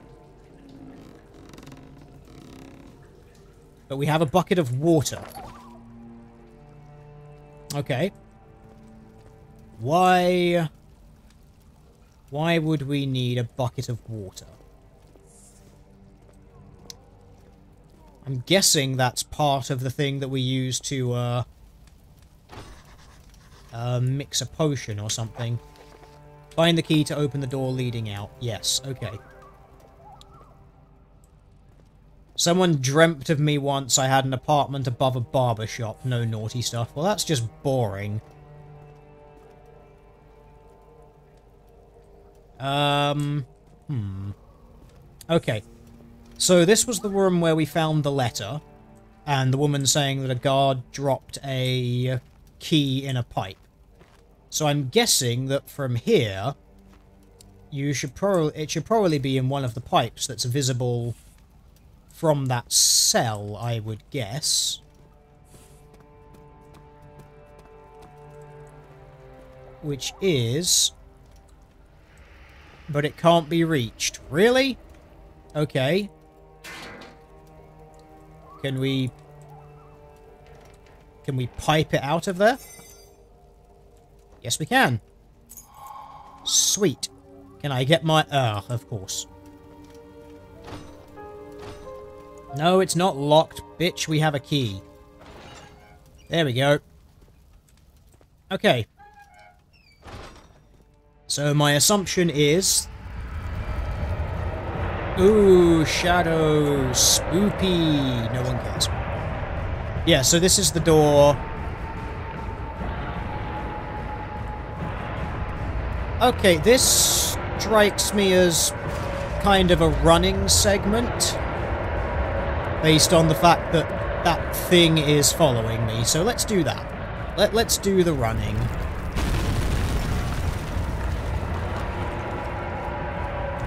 But we have a bucket of water. Okay. Why would we need a bucket of water? I'm guessing that's part of the thing that we use to, mix a potion or something. Find the key to open the door leading out. Yes, okay. Someone dreamt of me once. I had an apartment above a barber shop. No naughty stuff. Well, that's just boring. Okay. So this was the room where we found the letter, and the woman saying that a guard dropped a key in a pipe. So I'm guessing that from here, it should probably be in one of the pipes that's visible from that cell, I would guess. Which is... But it can't be reached. Really? Okay. Can we pipe it out of there? Yes, we can. Sweet. Can I get my... of course. No, it's not locked, bitch. We have a key. There we go. Okay. So my assumption is... Ooh, shadow, spoopy. No one cares. Yeah, so this is the door. Okay, this strikes me as kind of a running segment based on the fact that that thing is following me. So let's do that. Let's do the running.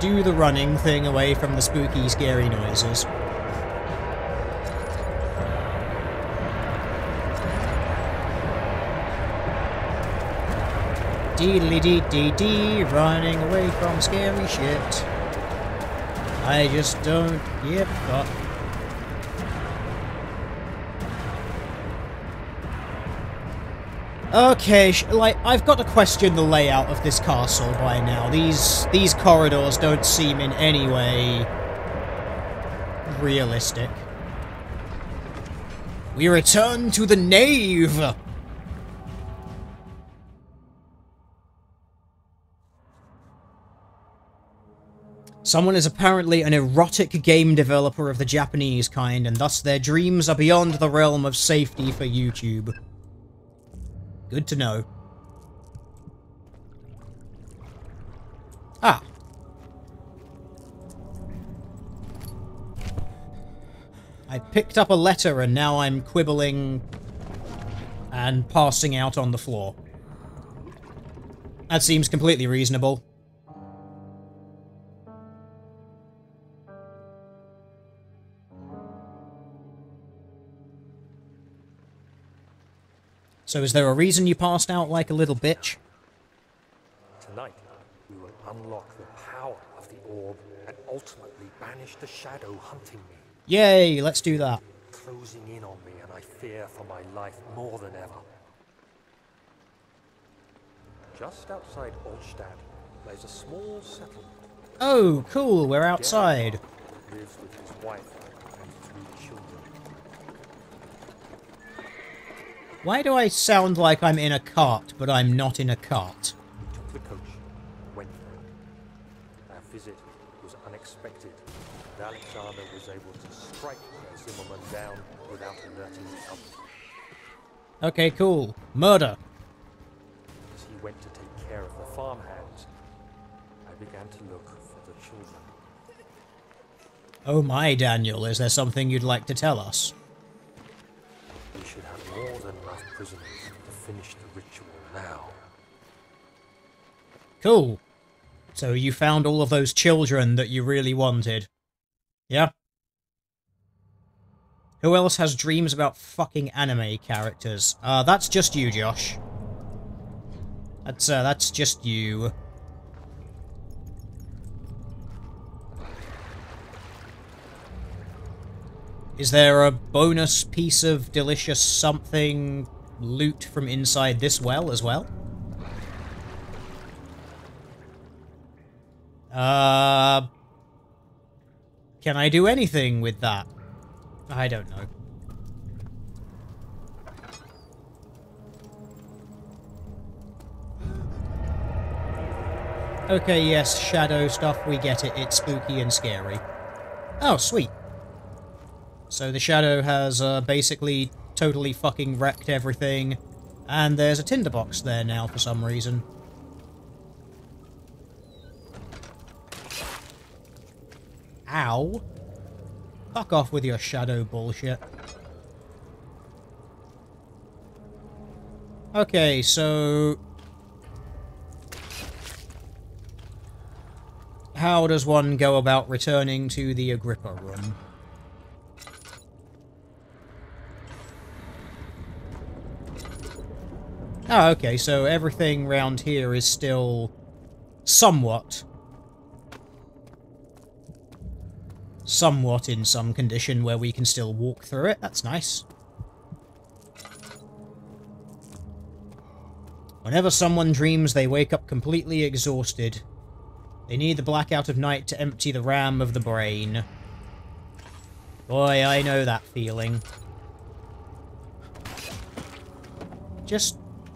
Do the running thing away from the spooky, scary noises. Deedly-dee-dee-dee, running away from scary shit. I just don't give a fuck. Okay, like, I've got to question the layout of this castle by now. These corridors don't seem in any way realistic. We return to the nave! Someone is apparently an erotic game developer of the Japanese kind, and thus their dreams are beyond the realm of safety for YouTube. Good to know. Ah. I picked up a letter and now I'm quibbling and passing out on the floor. That seems completely reasonable. So is there a reason you passed out like a little bitch? Tonight, we will unlock the power of the orb and ultimately banish the shadow hunting me. Yay, let's do that. Closing in on me, and I fear for my life more than ever. Just outside Olstad lies a small settlement. Oh, cool, we're outside. Lives with his wife and 3 children. Why do I sound like I'm in a cart, but I'm not in a cart? We took the coach and went there. Our visit was unexpected, and Alexander was able to strike Zimmerman down without alerting the others. Okay, cool. Murder. As he went to take care of the farmhands, I began to look for the children. Oh my, Daniel, is there something you'd like to tell us? We should have more than enough prisoners to finish the ritual now. Cool. So you found all of those children that you really wanted. Yeah? Who else has dreams about fucking anime characters? That's just you, Josh. That's just you. Is there a bonus piece of delicious something loot from inside this well as well? Can I do anything with that? I don't know. Okay, yes, shadow stuff, we get it. It's spooky and scary. Oh, sweet. So the shadow has basically totally fucking wrecked everything, and there's a tinderbox there now for some reason. Ow. Fuck off with your shadow bullshit. Okay, so... how does one go about returning to the Agrippa room? Oh, okay, so everything round here is still somewhat in some condition where we can still walk through it. That's nice. Whenever someone dreams, they wake up completely exhausted. They need the blackout of night to empty the RAM of the brain. Boy, I know that feeling.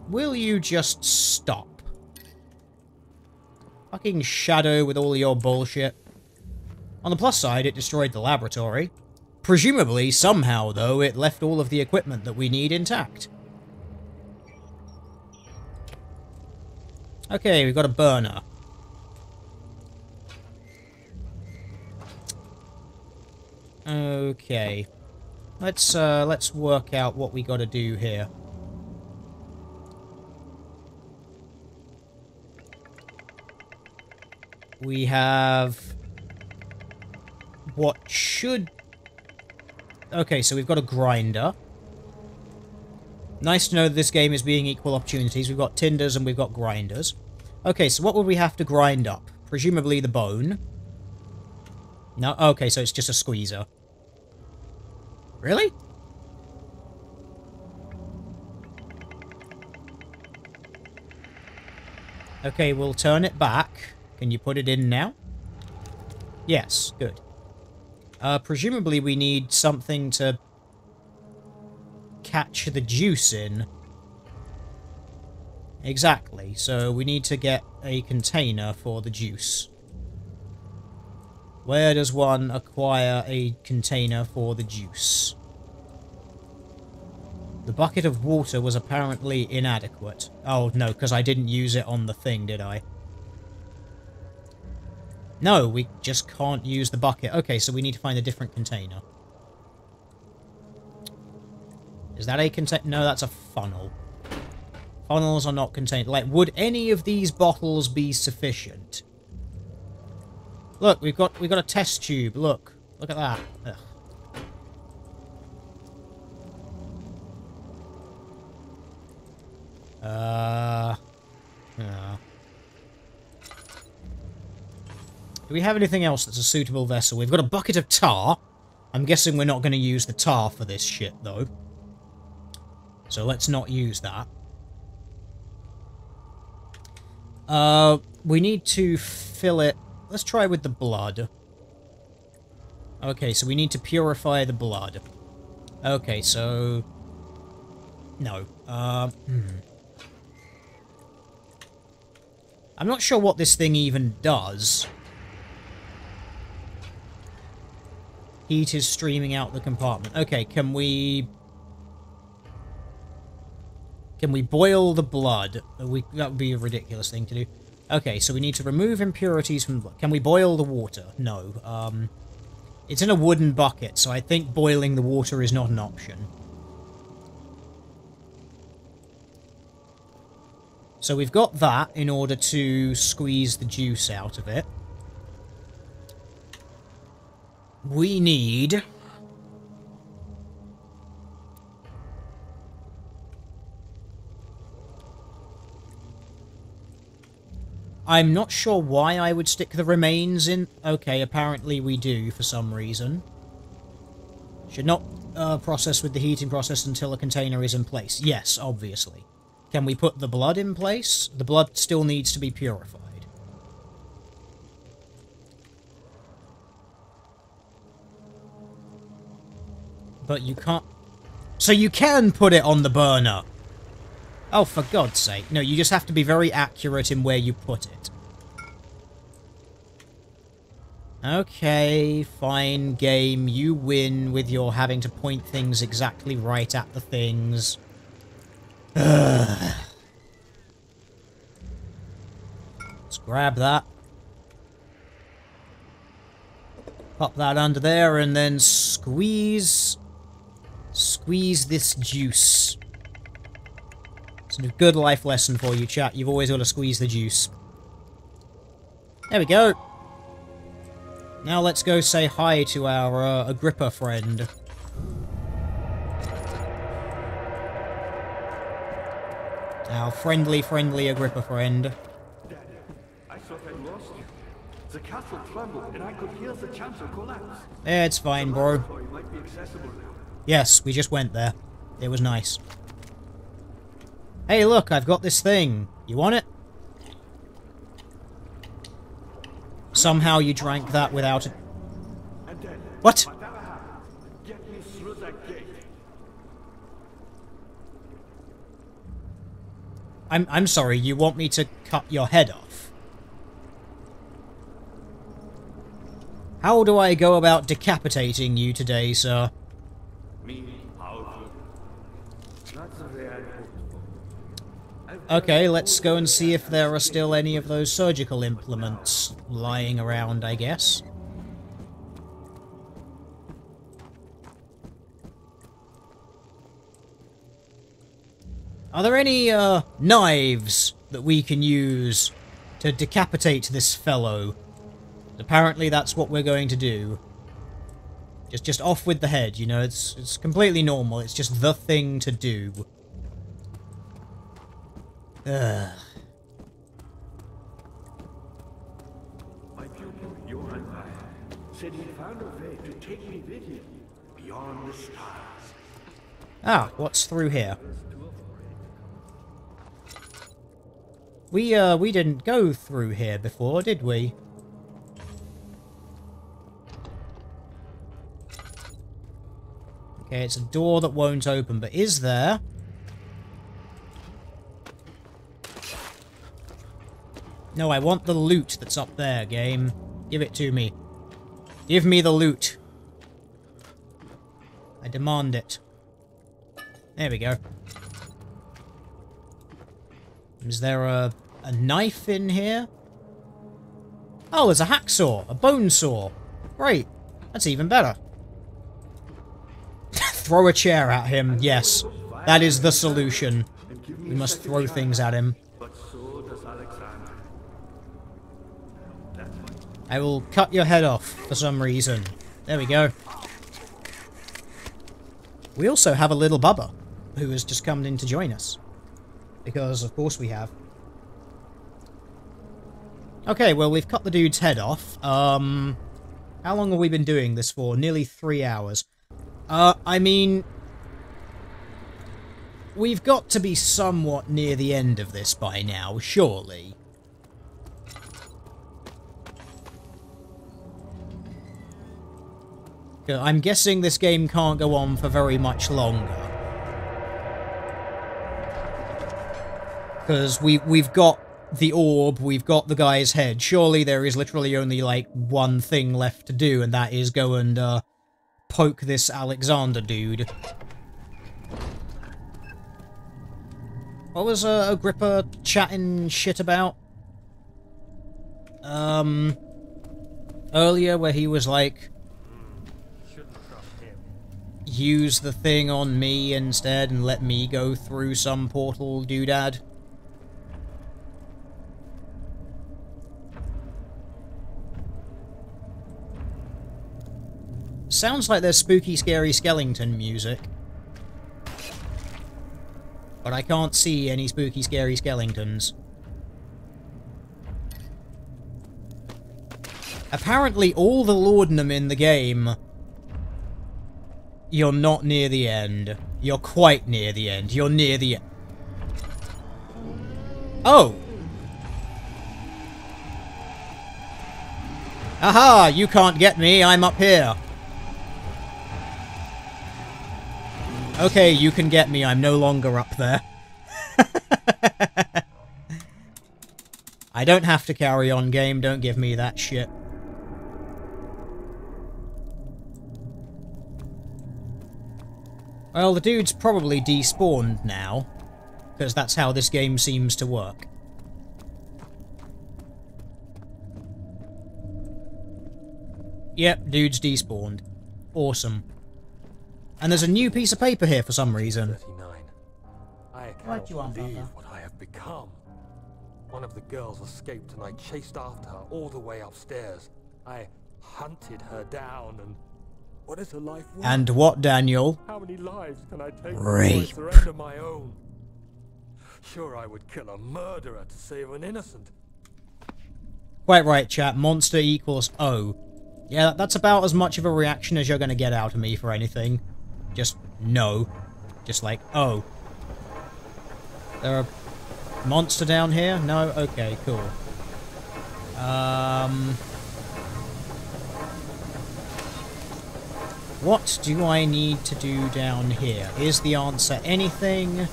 Will you just stop? Fucking shadow with all your bullshit. On the plus side, it destroyed the laboratory. Presumably, somehow, though, it left all of the equipment that we need intact. Okay, we've got a burner. Okay. Let's work out what we gotta do here. We have what should... Okay, so we've got a grinder. Nice to know that this game is being equal opportunities. We've got tinders and we've got grinders. Okay, so what would we have to grind up? Presumably the bone. No, okay, so it's just a squeezer. Really? Okay, we'll turn it back. Can you put it in now? Yes, good. Presumably we need something to catch the juice in. Exactly, so we need to get a container for the juice. Where does one acquire a container for the juice? The bucket of water was apparently inadequate. Oh, no, because I didn't use it on the thing, did I? No, we just can't use the bucket. Okay, so we need to find a different container. Is that a container? No, that's a funnel. Funnels are not contained. Like, would any of these bottles be sufficient? Look, we've got a test tube. Look at that. Ugh. Yeah. Do we have anything else that's a suitable vessel? We've got a bucket of tar. I'm guessing we're not going to use the tar for this shit, though. So let's not use that. We need to fill it... Let's try with the blood. Okay, so we need to purify the blood. Okay, so... No. I'm not sure what this thing even does. Heat is streaming out the compartment. Okay, can we boil the blood? That would be a ridiculous thing to do. Okay, so we need to remove impurities from the blood. Can we boil the water? No. It's in a wooden bucket, so I think boiling the water is not an option. So we've got that in order to squeeze the juice out of it. We need... I'm not sure why I would stick the remains in... Okay, apparently we do for some reason. Should not process with the heating process until a container is in place. Yes, obviously. Can we put the blood in place? The blood still needs to be purified. But you can't... So you can put it on the burner! Oh, for God's sake. No, you just have to be very accurate in where you put it. Okay, fine, game. You win with your having to point things exactly right at the things. Let's grab that. Pop that under there and then squeeze this juice. It's a good life lesson for you, chat. You've always got to squeeze the juice. There we go. Now let's go say hi to our Agrippa friend. Our friendly Agrippa friend. Dad, I thought I lost you. The castle trembled and I could hear the chancel collapse. Yeah, it's fine, bro. The laboratory might be accessible now. Yes, we just went there. It was nice. Hey, look, I've got this thing. You want it? Somehow you drank that without it. And then, What? whatever happens, get me through that gate. I'm sorry, you want me to cut your head off? How do I go about decapitating you today, sir? Me, powerful. Not the way I hoped for. Okay, let's go and see if there are still any of those surgical implements lying around, I guess. Are there any, knives that we can use to decapitate this fellow? Apparently that's what we're going to do. Just off with the head, you know, it's completely normal, it's just the thing to do. Ugh. My pupil, Johann said he found a way to take me with him beyond the stars. Ah, what's through here? We didn't go through here before, did we? Okay, it's a door that won't open, but is there? No, I want the loot that's up there, game. Give it to me. Give me the loot. I demand it. There we go. Is there a knife in here? Oh, there's a hacksaw, a bone saw. Great. That's even better. Throw a chair at him, yes. That is the solution. We must throw things at him. But so does Alexander. I will cut your head off for some reason. There we go. We also have a little Bubba, who has just come in to join us. Because, of course, we have. Okay, well, we've cut the dude's head off. How long have we been doing this for? Nearly 3 hours. I mean... We've got to be somewhat near the end of this by now, surely. I'm guessing this game can't go on for very much longer. Because we've got the orb, we've got the guy's head. Surely there is literally only, like, one thing left to do, and that is go and, poke this Alexander dude. What was, Agrippa chatting shit about? Earlier, where he was like... use the thing on me instead and let me go through some portal doodad. Sounds like there's spooky, scary skeleton music. But I can't see any spooky, scary skeletons. Apparently all the laudanum in the game... You're not near the end. You're quite near the end. You're near the end. Oh! Aha! You can't get me. I'm up here. Okay, you can get me. I'm no longer up there. I don't have to carry on, game. Don't give me that shit. Well, the dude's probably despawned now, because that's how this game seems to work. Yep, dude's despawned. Awesome. And there's a new piece of paper here for some reason. 39. I What do you cannot want, believe Papa? what I have become. One of the girls escaped and I chased after her all the way upstairs. I hunted her down and... What is her life worth? And what, Daniel? How many lives can I take Rape. before I surrender my own? Sure, I would kill a murderer to save an innocent. Quite right, chat. Monster equals O. Yeah, that's about as much of a reaction as you're going to get out of me for anything. Just no. Just like, oh. There a monster down here? No? Okay, cool. What do I need to do down here? Is the answer anything?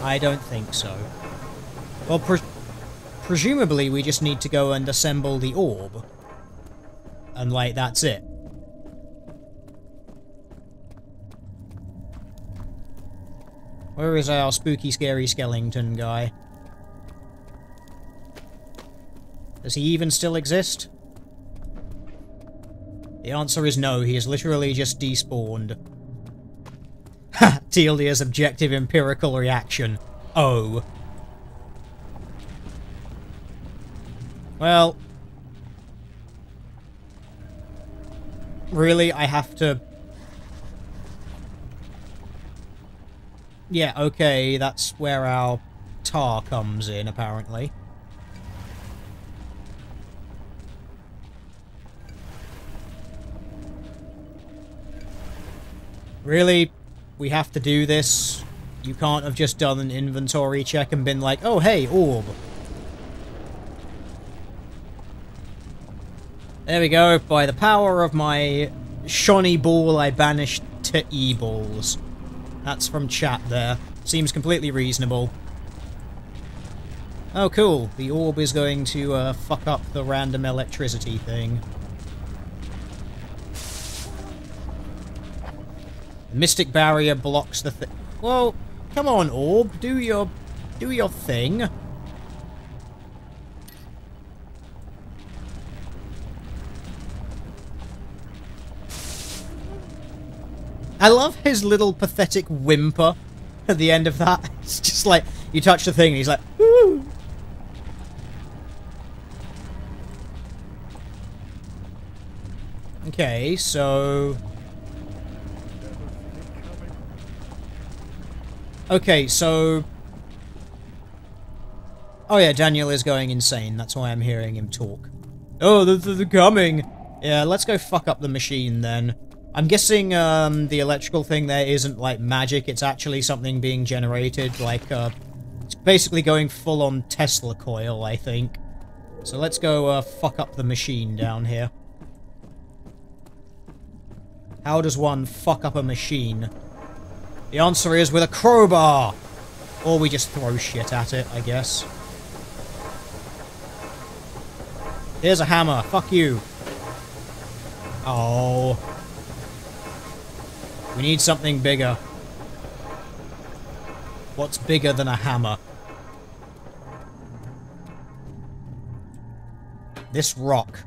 I don't think so. Well, presumably we just need to go and assemble the orb. And, like, that's it. Where is our spooky, scary skeleton guy? Does he even still exist? The answer is no, he is literally just despawned. Ha! Telia's objective empirical reaction. Oh. Well. Really, I have to... Yeah, okay, that's where our tar comes in, apparently. Really? We have to do this? You can't have just done an inventory check and been like, oh hey, orb. There we go. By the power of my shiny ball, I banished to e-balls. That's from chat there. Seems completely reasonable. Oh cool. The orb is going to fuck up the random electricity thing. The mystic barrier blocks the thing. Well, come on, orb. Do your thing. I love his little pathetic whimper at the end of that. It's just like, you touch the thing and he's like, woo! Okay, so... Okay, so... Oh yeah, Daniel is going insane. That's why I'm hearing him talk. Oh, they're coming! Yeah, let's go fuck up the machine then. I'm guessing the electrical thing there isn't like magic, it's actually something being generated, like it's basically going full on Tesla coil, I think. So let's go fuck up the machine down here. How does one fuck up a machine? The answer is with a crowbar! Or we just throw shit at it, I guess. Here's a hammer, fuck you. Oh... We need something bigger. What's bigger than a hammer? This rock.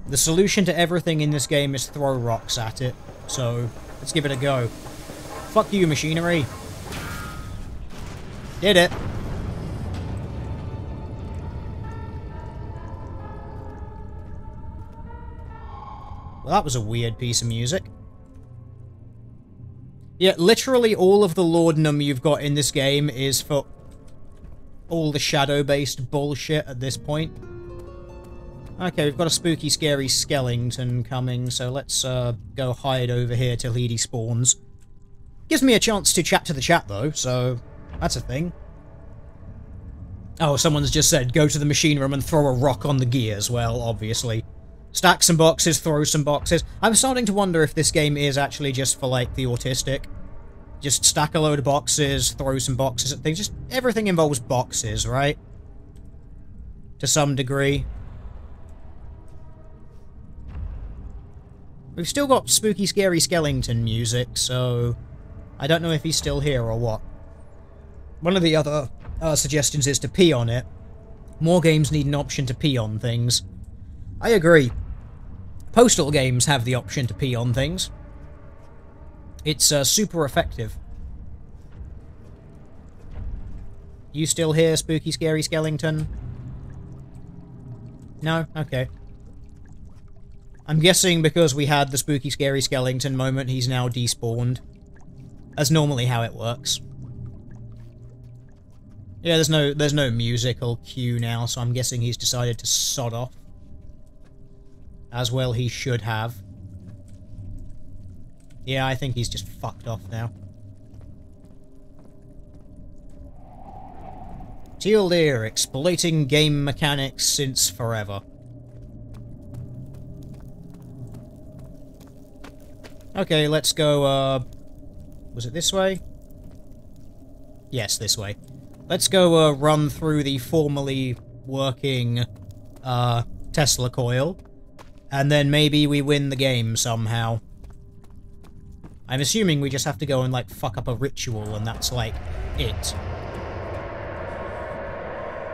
The solution to everything in this game is throw rocks at it. So, let's give it a go. Fuck you, machinery. Did it. Well, that was a weird piece of music. Yeah, literally all of the laudanum you've got in this game is for all the shadow-based bullshit at this point. Okay, we've got a spooky, scary skeleton coming, so let's go hide over here till he despawns. Gives me a chance to chat to the chat, though, so that's a thing. Oh, someone's just said, go to the machine room and throw a rock on the gears. Well, obviously. Stack some boxes, throw some boxes. I'm starting to wonder if this game is actually just for, like, the autistic. Just stack a load of boxes, throw some boxes at things. Just everything involves boxes, right? To some degree. We've still got spooky, scary skeleton music, so... I don't know if he's still here or what. One of the other suggestions is to pee on it. More games need an option to pee on things. I agree. Postal games have the option to pee on things. It's super effective. You still here, spooky, scary skeleton? No? Okay. I'm guessing because we had the spooky, scary skeleton moment, he's now despawned. That's normally how it works. Yeah, there's no musical cue now, so I'm guessing he's decided to sod off. As well he should have. Yeah, I think he's just fucked off now. Teal Deer, exploiting game mechanics since forever. Okay, let's go, was it this way? Yes, this way. Let's go, run through the formerly working, Tesla coil. And then maybe we win the game somehow. I'm assuming we just have to go and, like, fuck up a ritual, and that's, like, it.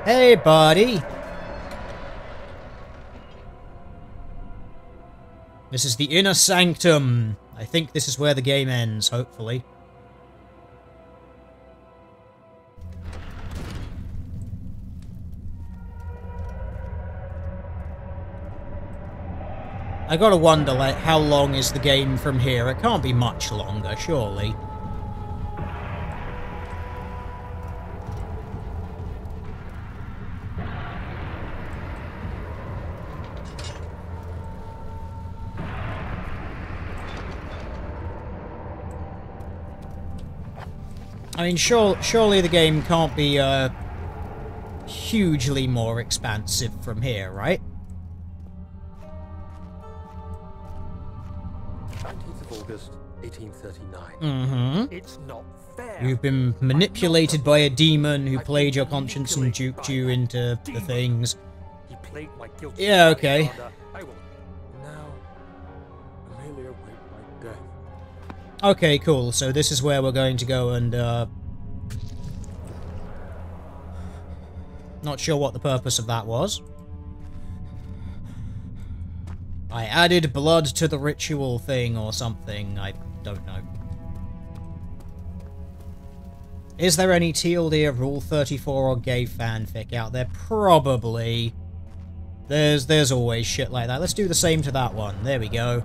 Hey, buddy! This is the inner sanctum. I think this is where the game ends, hopefully. I gotta wonder, like, how long is the game from here? It can't be much longer, surely. I mean, surely the game can't be, hugely more expansive from here, right? 19th of August, 1839. Mm-hmm. It's not fair. You've been manipulated by a demon who played your conscience and duped you into the things. He played my guilty. Yeah, okay. Alexander. I will now ameliorate my death. Okay, cool. So this is where we're going to go and, not sure what the purpose of that was. I added blood to the ritual thing or something. I don't know. Is there any TLD of Rule 34 or gay fanfic out there? Probably. There's always shit like that. Let's do the same to that one. There we go.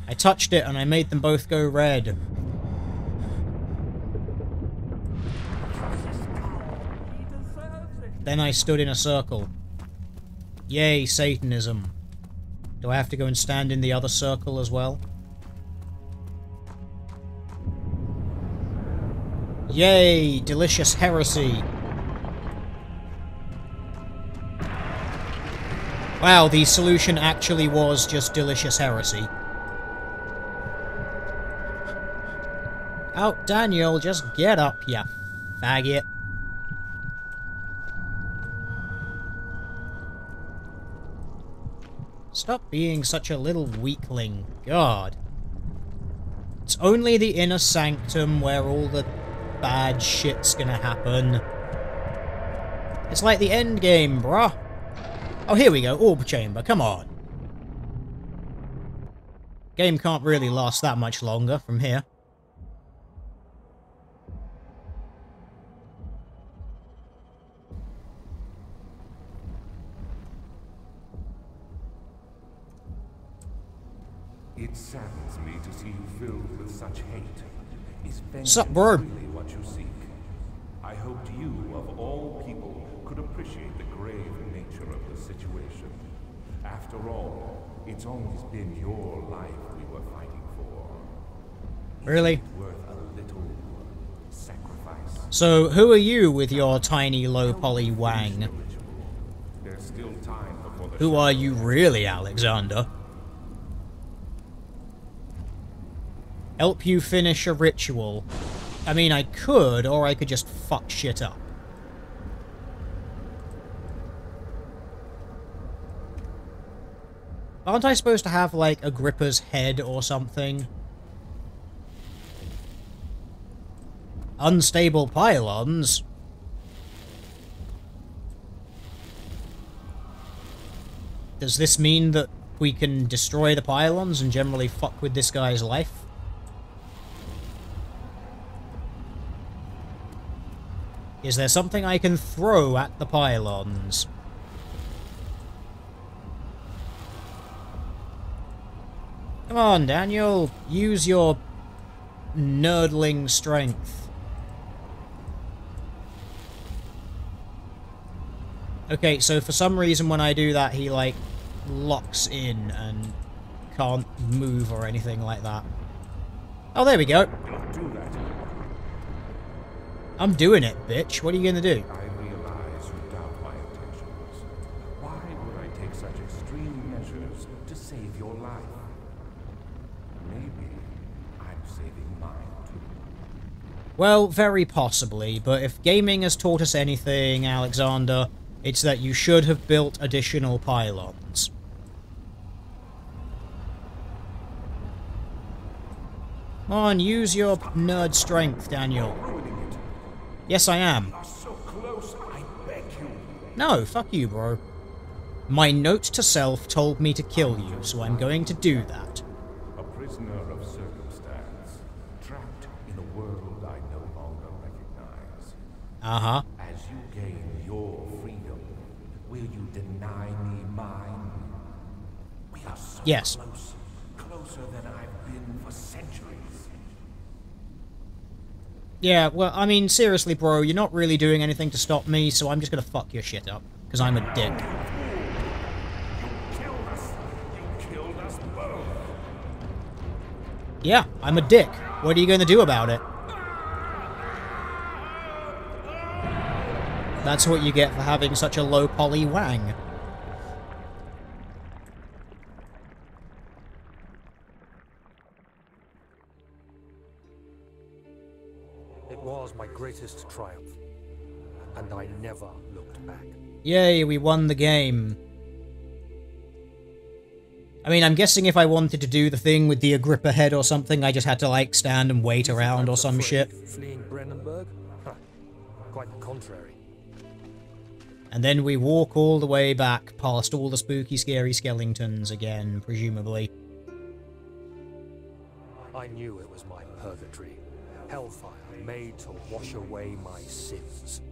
I touched it and I made them both go red. Then I stood in a circle. Yay, Satanism. Do I have to go and stand in the other circle as well? Yay, delicious heresy. Wow, the solution actually was just delicious heresy. Oh, Daniel, just get up, you faggot. Stop being such a little weakling. God. It's only the inner sanctum where all the bad shit's gonna happen. It's like the end game, bruh. Oh, here we go. Orb chamber. Come on. Game can't really last that much longer from here. It saddens me to see you filled with such hate. Is vengeance Sup, bro? really what you seek? I hoped you, of all people, could appreciate the grave nature of the situation. After all, it's always been your life we were fighting for. Really? Is it worth a little sacrifice? So, who are you with your tiny low poly wang? There's still time before the Who are you really, Alexander? Help you finish a ritual. I mean, I could, or I could just fuck shit up. Aren't I supposed to have, like, Agrippa's head or something? Unstable pylons? Does this mean that we can destroy the pylons and generally fuck with this guy's life? Is there something I can throw at the pylons? Come on, Daniel. Use your nerdling strength. Okay, so for some reason when I do that, he, like, locks in and can't move or anything like that. Oh, there we go. do that. I'm doing it, bitch. What are you gonna do? I realize you doubt my intentions. Why would I take such extreme measures to save your life? Maybe I'm saving mine too. Well, very possibly, but if gaming has taught us anything, Alexander, it's that you should have built additional pylons. Come on, use your nerd strength, Daniel. Yes, I am. You are so close, I beg you. No, fuck you, bro. My note to self told me to kill you, so I'm going to do that. A prisoner of circumstance, trapped in a world I no longer recognize. Uh-huh. As you gain your freedom, will you deny me mine? Yes. Close. Closer than I've been for centuries. Yeah, well, I mean, seriously, bro, you're not really doing anything to stop me, so I'm just gonna fuck your shit up. Because I'm a dick. You killed us. You killed us both. Yeah, I'm a dick. What are you gonna do about it? That's what you get for having such a low poly wang. It was my greatest triumph, and I never looked back. Yay, we won the game. I mean, I'm guessing if I wanted to do the thing with the Agrippa head or something, I just had to, like, stand and wait around or some shit. Fleeing Brennenburg? Huh. Quite the contrary. And then we walk all the way back past all the spooky, scary skeletons again, presumably. I knew it was my purgatory. Hellfire made to wash away my sins.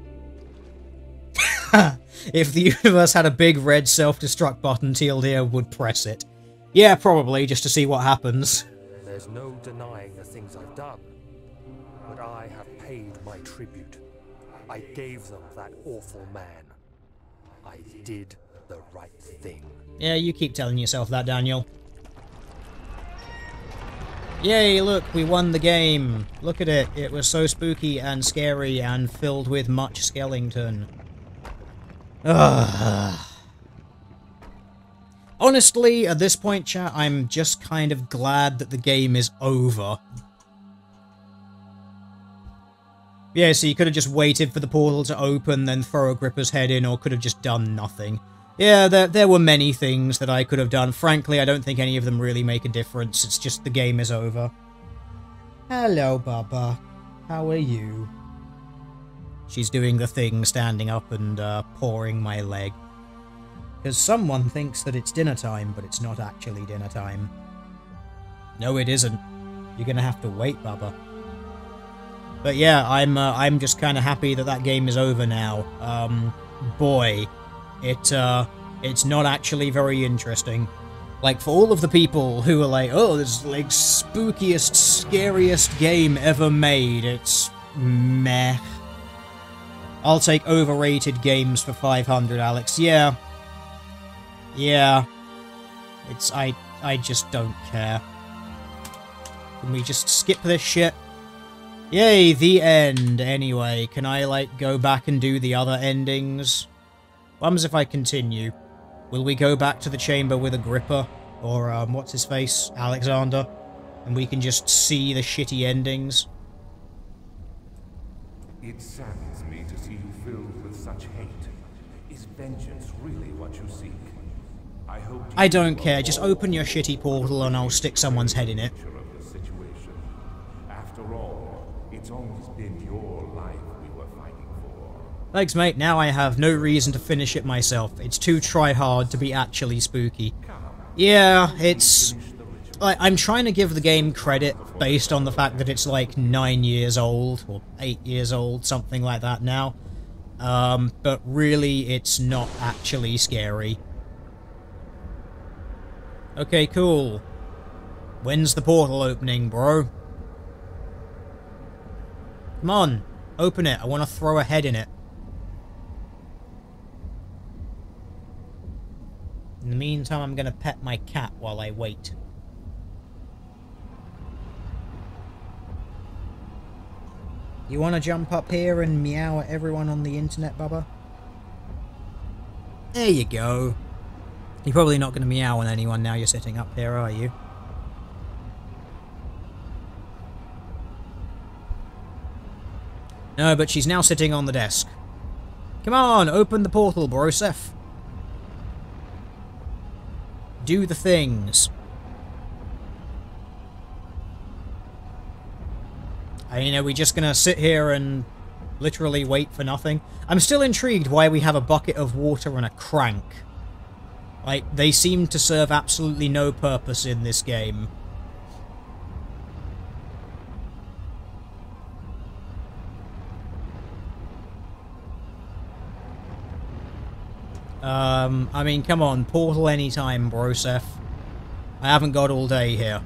If the universe had a big red self-destruct button, TLDR would press it. Yeah, probably, just to see what happens. There's no denying the things I've done, but I have paid my tribute. I gave them that awful man. I did the right thing. Yeah, you keep telling yourself that, Daniel. Yay, look, we won the game. Look at it. It was so spooky and scary and filled with much skeleton. Ugh. Honestly, at this point, chat, I'm just kind of glad that the game is over. Yeah, so you could have just waited for the portal to open, then throw Agrippa's head in, or could have just done nothing. Yeah, there were many things that I could have done. Frankly, I don't think any of them really make a difference. It's just the game is over. Hello, Baba. How are you? She's doing the thing, standing up and pawing my leg. Because someone thinks that it's dinner time, but it's not actually dinner time. No, it isn't. You're gonna have to wait, Baba. But yeah, I'm just kind of happy that that game is over now. Boy, it's not actually very interesting. Like, for all of the people who are like, oh, this is like spookiest, scariest game ever made, it's meh. I'll take overrated games for 500, Alex. Yeah. Yeah. I just don't care. Can we just skip this shit? Yay, the end. Anyway, can I, like, go back and do the other endings? What happens if I continue? Will we go back to the chamber with Agrippa? Or, what's his face? Alexander? And we can just see the shitty endings? It saddens me to see you filled with such hate. Is vengeance really what you seek? I hope I don't care. Just open your shitty portal and I'll stick someone's head in it. of the situation. After all, it's always been your life we were fighting for. Thanks, mate. Now I have no reason to finish it myself. It's too try-hard to be actually spooky. Yeah, it's... I'm trying to give the game credit based on the fact that it's like 9 years old, or 8 years old, something like that now. But really, it's not actually scary. Okay, cool. When's the portal opening, bro? Come on, open it. I want to throw a head in it. In the meantime, I'm gonna pet my cat while I wait. You want to jump up here and meow at everyone on the internet, Bubba? There you go. You're probably not going to meow on anyone now you're sitting up here, are you? No, but she's now sitting on the desk. Come on, open the portal, Broseph. Do the things. I mean, are we just gonna sit here and literally wait for nothing? I'm still intrigued why we have a bucket of water and a crank. Like, they seem to serve absolutely no purpose in this game. I mean, come on, portal anytime, Broseph. I haven't got all day here.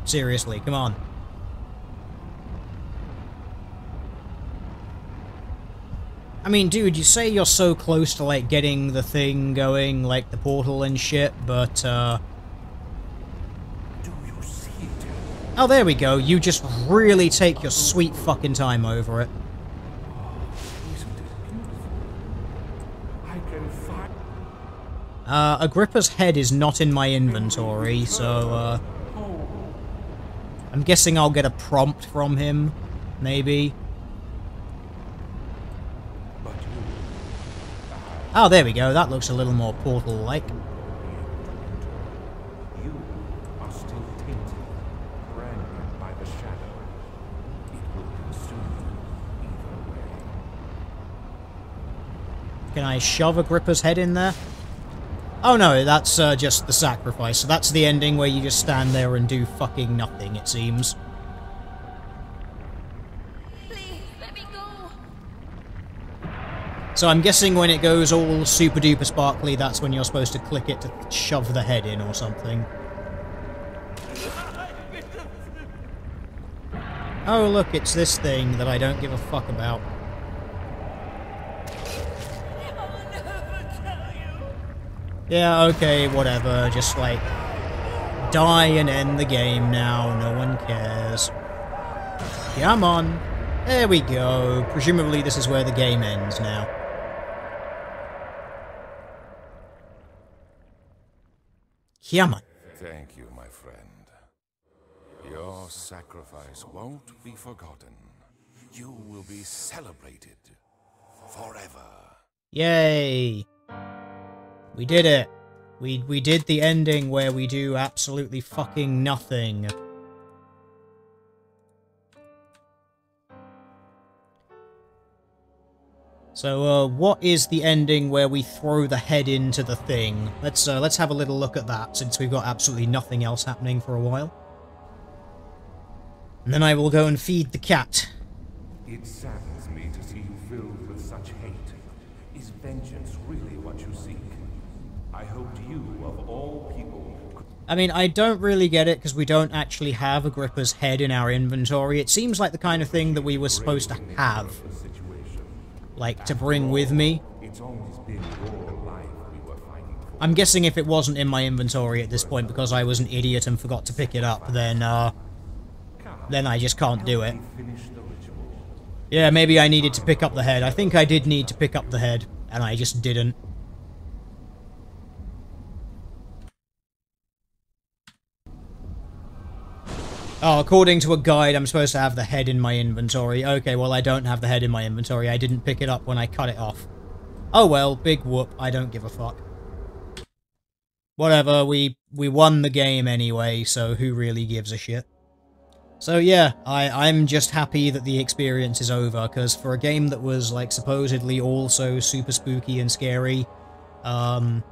Seriously, come on. I mean, dude, you say you're so close to, like, getting the thing going, like, the portal and shit, but, Do you see it? oh, there we go. You just really take your sweet fucking time over it. Isn't it beautiful? I can find... Agrippa's head is not in my inventory, so, I'm guessing I'll get a prompt from him, maybe. Oh, there we go. That looks a little more portal-like. You are still tainted, branded by the shadow. It will consume you either way. Can I shove Agrippa's head in there? Oh no, that's just the sacrifice. So that's the ending where you just stand there and do fucking nothing, it seems. So I'm guessing when it goes all super duper sparkly, that's when you're supposed to click it to shove the head in or something. Oh look, it's this thing that I don't give a fuck about. Yeah, okay, whatever, just like die and end the game now, no one cares. Come on. There we go. Presumably this is where the game ends now. Come on. Thank you, my friend. Your sacrifice won't be forgotten. You will be celebrated forever. Yay. We did it. We did the ending where we do absolutely fucking nothing. So, what is the ending where we throw the head into the thing? Let's have a little look at that, since we've got absolutely nothing else happening for a while. And then I will go and feed the cat. It saddens me to see you filled with such hate. Is vengeance really what you seek? I hoped you, of all people, could... I mean, I don't really get it, because we don't actually have Agrippa's head in our inventory. It seems like the kind of thing that we were supposed to have. Like, to bring with me. It's always been your life we were fighting for. I'm guessing if it wasn't in my inventory at this point because I was an idiot and forgot to pick it up, then I just can't do it. Yeah, maybe I needed to pick up the head. I think I did need to pick up the head, and I just didn't. Oh, according to a guide, I'm supposed to have the head in my inventory. Okay, well, I don't have the head in my inventory. I didn't pick it up when I cut it off. Oh well, big whoop. I don't give a fuck. Whatever, we won the game anyway, so who really gives a shit? So yeah, I'm just happy that the experience is over, because for a game that was, like, supposedly also super spooky and scary, I'm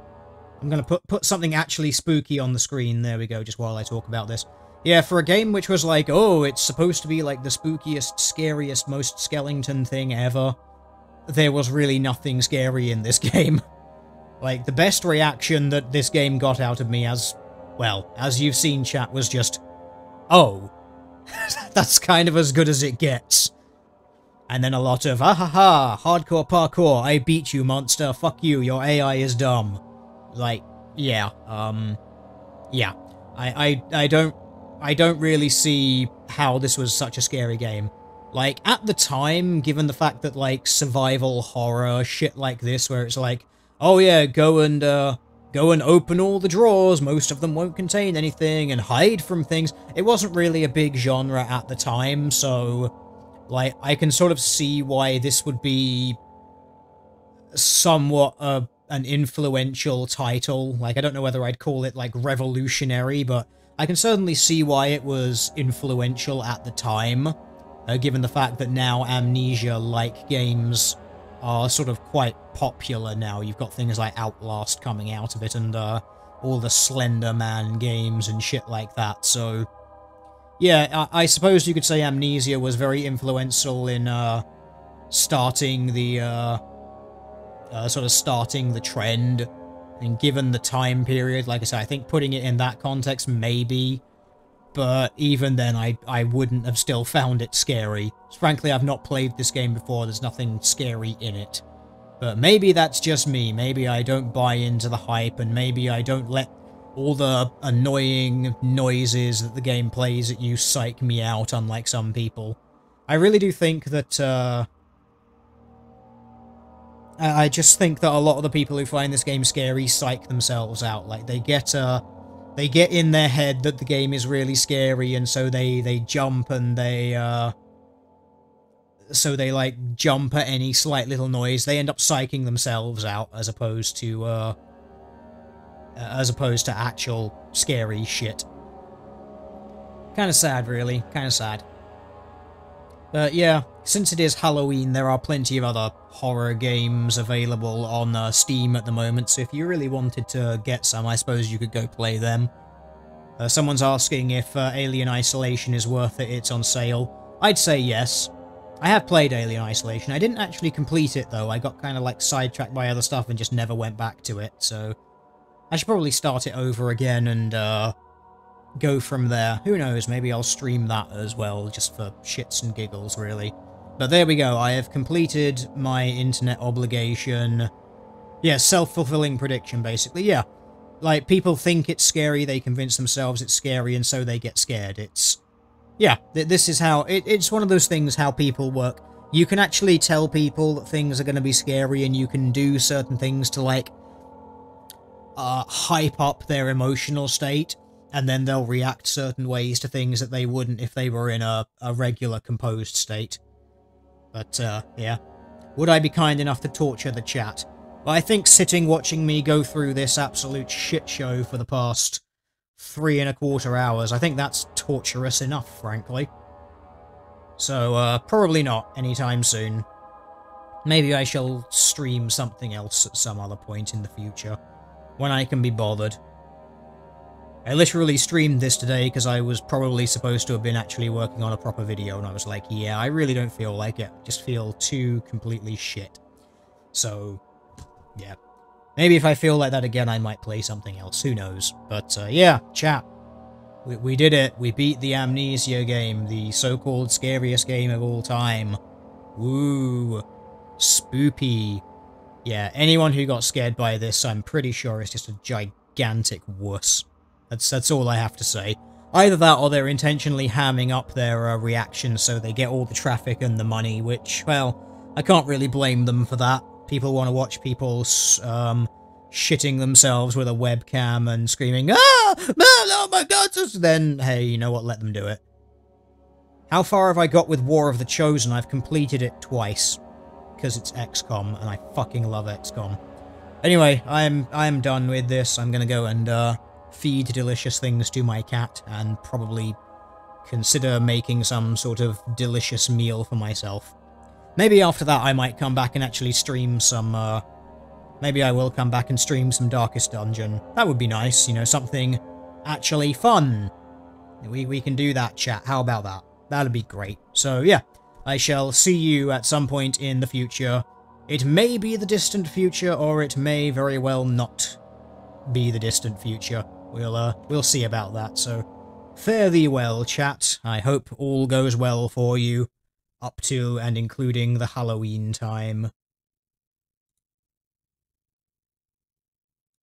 gonna put something actually spooky on the screen. There we go, just while I talk about this. Yeah, for a game which was like, oh, it's supposed to be like the spookiest, scariest, most skeleton thing ever, there was really nothing scary in this game. Like, the best reaction that this game got out of me as, well, as you've seen, chat, was just, oh, that's kind of as good as it gets. And then a lot of, ah ha ha, hardcore parkour, I beat you, monster, fuck you, your AI is dumb. Like, yeah, yeah. I don't really see how this was such a scary game. Like, at the time, given the fact that, like, survival horror, shit like this, where it's like, oh yeah, go and open all the drawers, most of them won't contain anything, and hide from things, it wasn't really a big genre at the time, so, like, I can sort of see why this would be somewhat an influential title. Like, I don't know whether I'd call it, like, revolutionary, but I can certainly see why it was influential at the time, given the fact that now Amnesia-like games are sort of quite popular now. You've got things like Outlast coming out of it, and all the Slender Man games and shit like that, so... Yeah, I suppose you could say Amnesia was very influential in starting the... sort of starting the trend, And given the time period, like I said, I think putting it in that context, maybe. But even then, I wouldn't have still found it scary. Frankly, I've not played this game before, there's nothing scary in it. But maybe that's just me, maybe I don't buy into the hype, and maybe I don't let all the annoying noises that the game plays at you psych me out, unlike some people. I really do think that, I just think that a lot of the people who find this game scary psych themselves out. Like, they get in their head that the game is really scary, and so they jump and they like jump at any slight little noise. They end up psyching themselves out as opposed to actual scary shit. Kind of sad, really. Kind of sad. But yeah, since it is Halloween, there are plenty of other horror games available on Steam at the moment, so if you really wanted to get some, I suppose you could go play them. Someone's asking if Alien Isolation is worth it, it's on sale. I'd say yes. I have played Alien Isolation. I didn't actually complete it, though. I got kind of like sidetracked by other stuff and just never went back to it, so I should probably start it over again and go from there. Who knows, maybe I'll stream that as well, just for shits and giggles, really. But there we go, I have completed my internet obligation. Yeah, self-fulfilling prediction, basically, yeah. Like, people think it's scary, they convince themselves it's scary, and so they get scared. It's... yeah, this is how... it's one of those things, how people work. You can actually tell people that things are going to be scary, and you can do certain things to, like, hype up their emotional state, and then they'll react certain ways to things that they wouldn't if they were in a regular composed state. But, yeah. Would I be kind enough to torture the chat? Well, I think sitting watching me go through this absolute shit show for the past 3¼ hours, I think that's torturous enough, frankly. So, probably not anytime soon. Maybe I shall stream something else at some other point in the future, when I can be bothered. I literally streamed this today because I was probably supposed to have been actually working on a proper video, and I was like, yeah, I really don't feel like it. I just feel too completely shit. So, yeah. Maybe if I feel like that again, I might play something else. Who knows? But, yeah, chat. We did it. We beat the Amnesia game, the so-called scariest game of all time. Woo. Spoopy. Yeah, anyone who got scared by this, I'm pretty sure is just a gigantic wuss. That's all I have to say. Either that, or they're intentionally hamming up their reactions so they get all the traffic and the money, which, well, I can't really blame them for that. People want to watch people shitting themselves with a webcam and screaming, "Ah! Man, oh my god!" Then, hey, you know what? Let them do it. How far have I got with War of the Chosen? I've completed it twice. Because it's XCOM, and I fucking love XCOM. Anyway, I'm done with this. I'm gonna go and feed delicious things to my cat, and probably consider making some sort of delicious meal for myself. Maybe after that I might come back and actually stream some, maybe I will come back and stream some Darkest Dungeon. That would be nice, you know, something actually fun. We can do that, chat. How about that? That'd be great. So, yeah. I shall see you at some point in the future. It may be the distant future, or it may very well not be the distant future. We'll see about that, so fare thee well, chat. I hope all goes well for you, up to and including the Halloween time.